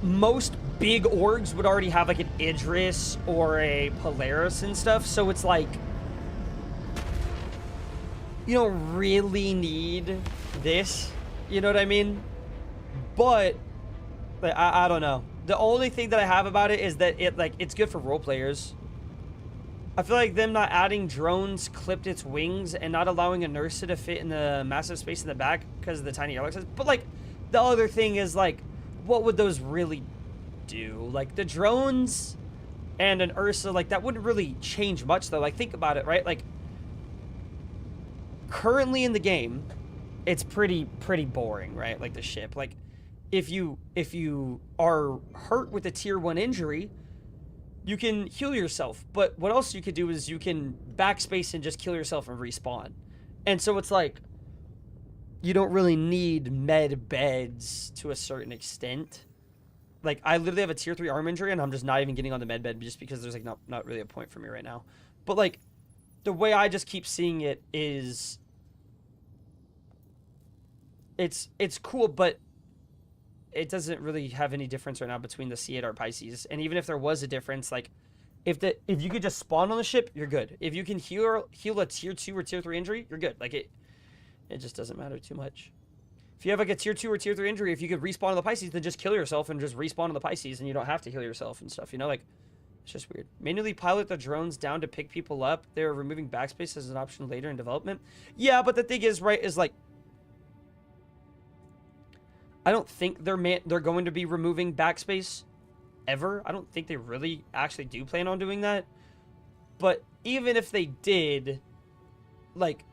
most big orgs would already have, like, an Idris or a Polaris and stuff, so it's like, you don't really need this, you know what I mean? But, like, I don't know. The only thing that I have about it is that it's good for role players. I feel like them not adding drones clipped its wings and not allowing a Nursa to fit in the massive space in the back because of the tiny airlocks. But, like, the other thing is, like, what would those really do? Like, the drones and an Ursa, like, that wouldn't really change much, though. Like, think about it, right? Like, currently in the game, it's pretty boring, right? Like, the ship. Like, if you are hurt with a tier 1 injury, you can heal yourself. But what else you could do is you can backspace and just kill yourself and respawn. And so it's like, you don't really need med beds to a certain extent. Like, I literally have a tier 3 arm injury and I'm just not even getting on the med bed just because there's, like, not really a point for me right now. But, like, the way I just keep seeing it is, it's cool, but it doesn't really have any difference right now between the C8R Pisces. And even if there was a difference, like, if you could just spawn on the ship, you're good. If you can heal a tier 2 or tier 3 injury, you're good. Like, it just doesn't matter too much. If you have, like, a tier 2 or tier 3 injury, if you could respawn on the Pisces, then just kill yourself and just respawn on the Pisces, and you don't have to heal yourself and stuff, you know? Like, it's just weird. Manually pilot the drones down to pick people up. They're removing backspace as an option later in development. Yeah, but the thing is, right, is, like, I don't think they're going to be removing backspace ever. I don't think they really actually do plan on doing that. But even if they did, like,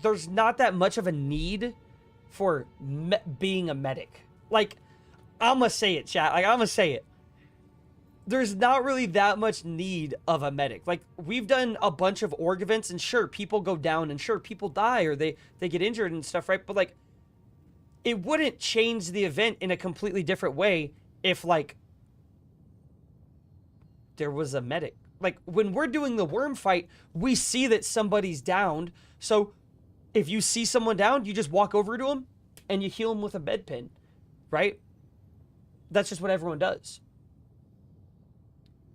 there's not that much of a need for being a medic. Like, I'm gonna say it, chat. Like, I'm gonna say it. There's not really that much need of a medic. Like, we've done a bunch of org events, and sure, people go down, and sure, people die, or they get injured and stuff, right? But, like, it wouldn't change the event in a completely different way if, like, there was a medic. Like, when we're doing the worm fight, we see that somebody's downed. So if you see someone down, you just walk over to them and you heal them with a bed pin, right? That's just what everyone does.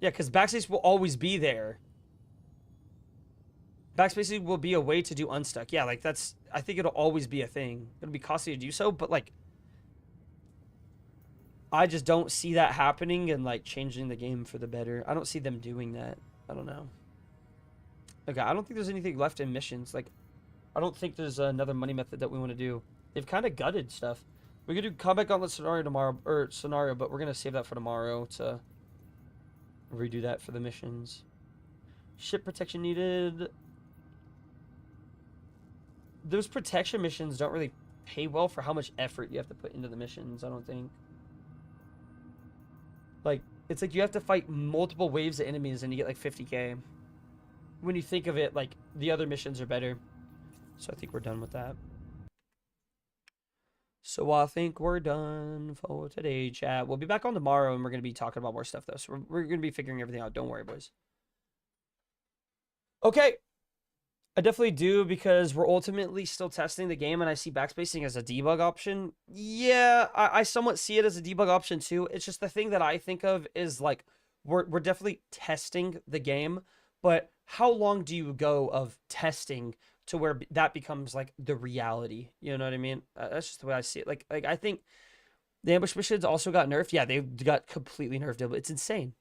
Yeah, because backspace will always be there. Backspace will be a way to do unstuck. Yeah, like, that's, I think it'll always be a thing. It'll be costly to do so, but, like, I just don't see that happening and, like, changing the game for the better. I don't see them doing that. I don't know. Okay, I don't think there's anything left in missions. Like, I don't think there's another money method that we want to do. They've kind of gutted stuff. We could do combat gauntlet scenario tomorrow, but we're going to save that for tomorrow to redo that for the missions. Ship protection needed. Those protection missions don't really pay well for how much effort you have to put into the missions, I don't think. Like, it's like you have to fight multiple waves of enemies and you get like 50k. When you think of it, like, the other missions are better. So I think we're done with that. So I think we're done for today, chat. We'll be back on tomorrow and we're going to be talking about more stuff, though. So we're going to be figuring everything out. Don't worry, boys. Okay. I definitely do, because we're ultimately still testing the game, and I see backspacing as a debug option. Yeah, I somewhat see it as a debug option too. It's just the thing that I think of is like we're definitely testing the game, but how long do you go of testing to where that becomes like the reality? You know what I mean? That's just the way I see it. Like I think the ambush missions also got nerfed. Yeah, they got completely nerfed. It's insane.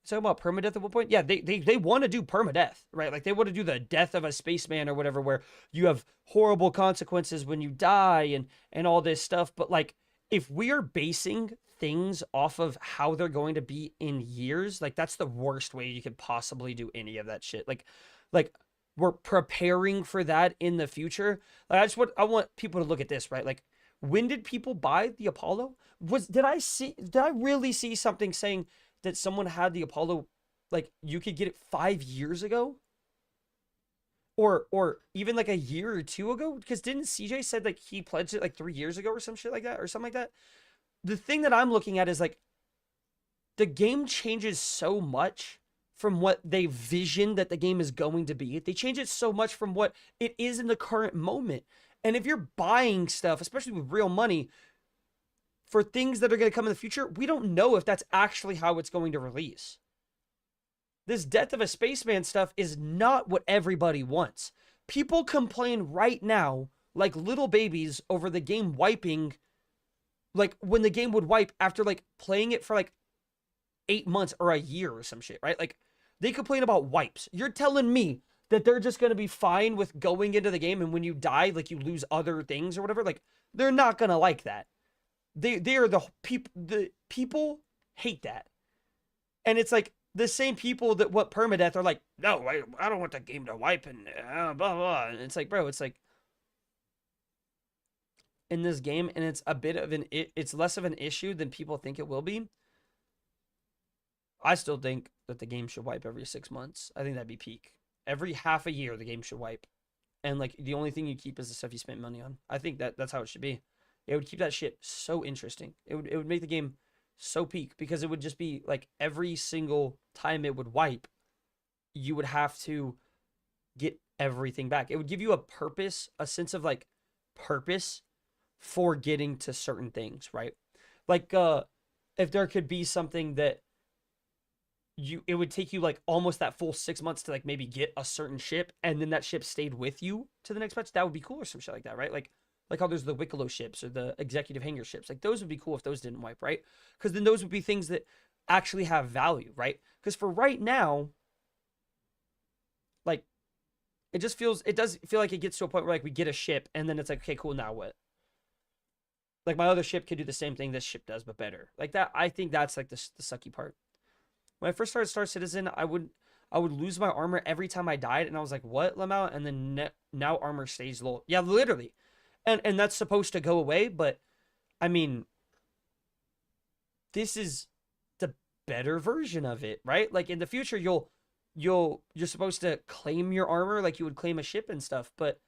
Talking about permadeath at one point. Yeah, they want to do permadeath, right? Like they want to do the death of a spaceman or whatever, where you have horrible consequences when you die and all this stuff. But like, if we are basing things off of how they're going to be in years, like that's the worst way you could possibly do any of that shit. Like we're preparing for that in the future. Like I want people to look at this, right? Like, when did people buy the Apollo? Did I really see something saying that someone had the Apollo, like you could get it 5 years ago, or even like a year or two ago? Because didn't CJ said like he pledged it like 3 years ago or some shit like that, or something like that? The thing that I'm looking at is like the game changes so much from what they vision that the game is going to be. They change it so much from what it is in the current moment. And if you're buying stuff, especially with real money, for things that are going to come in the future, we don't know if that's actually how it's going to release. This death of a spaceman stuff is not what everybody wants. People complain right now like little babies over the game wiping, like when the game would wipe after like playing it for like 8 months or a year or some shit, right? Like they complain about wipes. You're telling me that they're just going to be fine with going into the game and when you die, like you lose other things or whatever? Like they're not going to like that. They are the people hate that. And it's like the same people that want permadeath are like, no, I don't want the game to wipe and blah, blah. And it's like, bro, it's like in this game, and it's a bit of it's less of an issue than people think it will be. I still think that the game should wipe every 6 months. I think that'd be peak. Every half a year, the game should wipe. And like the only thing you keep is the stuff you spent money on. I think that's how it should be. It would keep that shit so interesting. It would make the game so peak, because it would just be like every single time it would wipe, you would have to get everything back. It would give you a purpose, a sense of like purpose for getting to certain things, right? Like if there could be something that it would take you like almost that full 6 months to like maybe get a certain ship, and then that ship stayed with you to the next patch, that would be cool, or some shit like that, right? Like how there's the Wicklow ships or the executive hangar ships. Like those would be cool if those didn't wipe, right? Because then those would be things that actually have value, right? Because for right now, like it does feel like it gets to a point where like we get a ship and then it's like, okay, cool, now what? Like my other ship could do the same thing this ship does, but better. Like that, I think that's like the sucky part. When I first started Star Citizen, I would lose my armor every time I died, and I was like, what, Lamau? And then now armor stays low. Yeah, literally. And that's supposed to go away, but I mean, this is the better version of it, right? Like in the future, you're supposed to claim your armor like you would claim a ship and stuff, but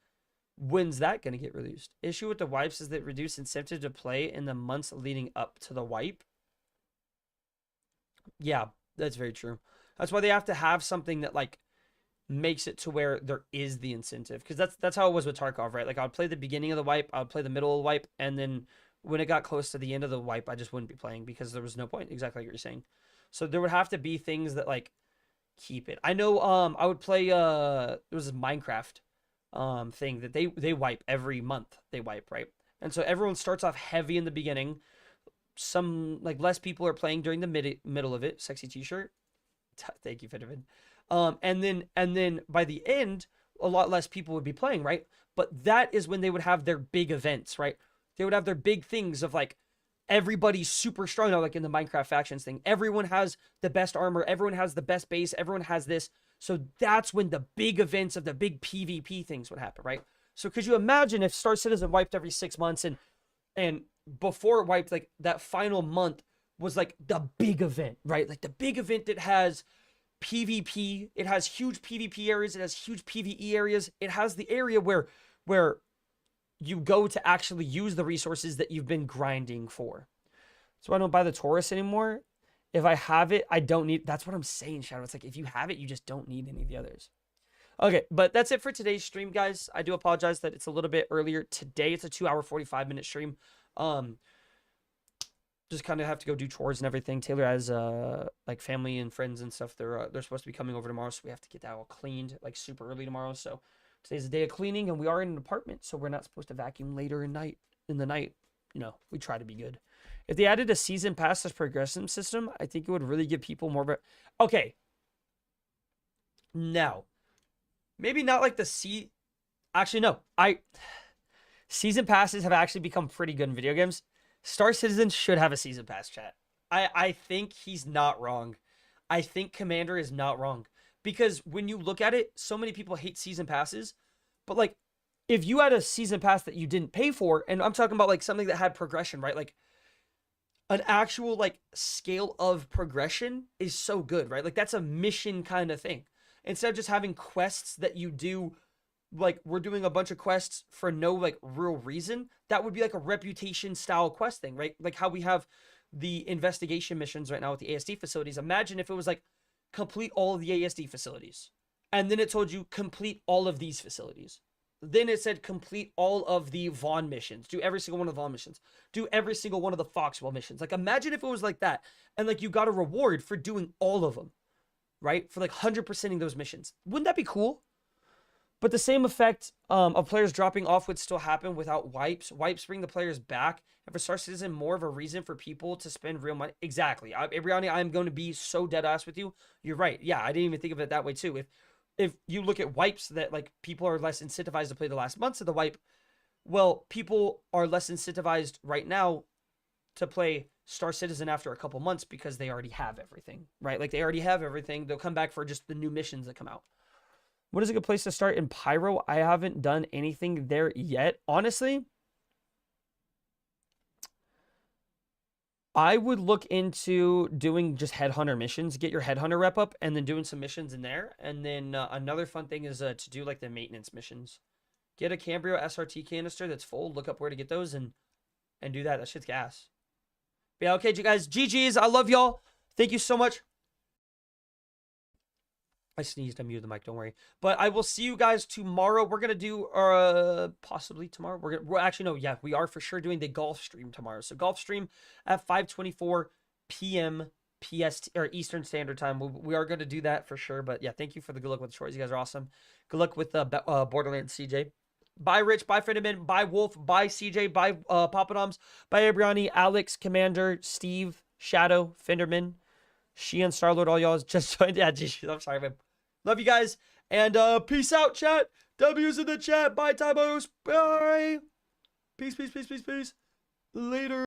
when's that going to get reduced? Issue with the wipes is that reduce incentive to play in the months leading up to the wipe. Yeah, that's very true. That's why they have to have something that like makes it to where there is the incentive, because that's how it was with Tarkov, right? Like I would play the beginning of the wipe, I would play the middle of the wipe, and then when it got close to the end of the wipe, I just wouldn't be playing because there was no point. Exactly like you're saying. So there would have to be things that like keep it. I know I would play there was this Minecraft thing that they wipe every month. They wipe, right? And so everyone starts off heavy in the beginning. Some like less people are playing during the middle of it. Sexy t-shirt. Thank you, Fitterman. And then by the end, a lot less people would be playing, right? But that is when they would have their big events, right? They would have their big things of like everybody's super strong now, like in the Minecraft factions thing. Everyone has the best armor, everyone has the best base, everyone has this. So that's when the big events of the big PvP things would happen, right? So could you imagine if Star Citizen wiped every 6 months, and before it wiped, like that final month was like the big event, right? Like the big event that has PvP, it has huge PvP areas, it has huge PvE areas, it has the area where you go to actually use the resources that you've been grinding for. So I don't buy the Taurus anymore. If I have it, I don't need, that's what I'm saying, Shadow. It's like if you have it, you just don't need any of the others. Okay, but that's it for today's stream, guys. I do apologize that it's a little bit earlier today. It's a 2-hour 45-minute stream. Just kind of have to go do chores and everything. Taylor has like family and friends and stuff. They're supposed to be coming over tomorrow, so we have to get that all cleaned like super early tomorrow. So today's a day of cleaning, and we are in an apartment, so we're not supposed to vacuum later in the night. You know, we try to be good. If they added a season pass as progressive system, I think it would really give people more of a... Okay. Now, maybe not like the Actually, no. Season passes have actually become pretty good in video games. Star Citizen should have a season pass, chat. I think he's not wrong. I think Commander is not wrong. Because when you look at it, so many people hate season passes. But like, if you had a season pass that you didn't pay for, and I'm talking about like something that had progression, right? Like an actual like scale of progression is so good, right? Like that's a mission kind of thing. Instead of just having quests that you do, like we're doing a bunch of quests for no like real reason, that would be like a reputation style quest thing, right? Like how we have the investigation missions right now with the ASD facilities. Imagine if it was like complete all of the ASD facilities, and then it told you complete all of these facilities. Then it said complete all of the Vaughn missions, do every single one of the Vaughn missions, do every single one of the Foxwell missions. Like imagine if it was like that, and like you got a reward for doing all of them, right? For like 100%ing those missions. Wouldn't that be cool? But the same effect of players dropping off would still happen without wipes. Wipes bring the players back. And for Star Citizen, more of a reason for people to spend real money. Exactly. Brianni, I'm going to be so dead ass with you. You're right. Yeah, I didn't even think of it that way too. If you look at wipes that like people are less incentivized to play the last months of the wipe, well, people are less incentivized right now to play Star Citizen after a couple months because they already have everything, right? Like they already have everything. They'll come back for just the new missions that come out. What is a good place to start in Pyro? I haven't done anything there yet. Honestly, I would look into doing just Headhunter missions. Get your Headhunter rep up and then doing some missions in there. And then another fun thing is to do like the maintenance missions. Get a Cambrio SRT canister that's full. Look up where to get those and do that. That shit's gas. But yeah, okay, you guys. GG's. I love y'all. Thank you so much. I sneezed. I muted the mic. Don't worry. But I will see you guys tomorrow. We're gonna do possibly tomorrow. We're actually no, yeah, we are for sure doing the golf stream tomorrow. So golf stream at 5:24 p.m. PST or Eastern Standard Time. We are gonna do that for sure. But yeah, thank you for the good luck with the shorts. You guys are awesome. Good luck with Borderlands CJ. Bye Rich. Bye Fredman. Bye Wolf. Bye CJ. Bye Papadoms. Bye Abriani. Alex. Commander. Steve. Shadow. Fenderman. She and Starlord. All y'all just joined. Yeah, geez, I'm sorry, man. Love you guys. And peace out, chat. W's in the chat. Bye, Tybos. Bye. Peace, peace, peace, peace, peace. Later.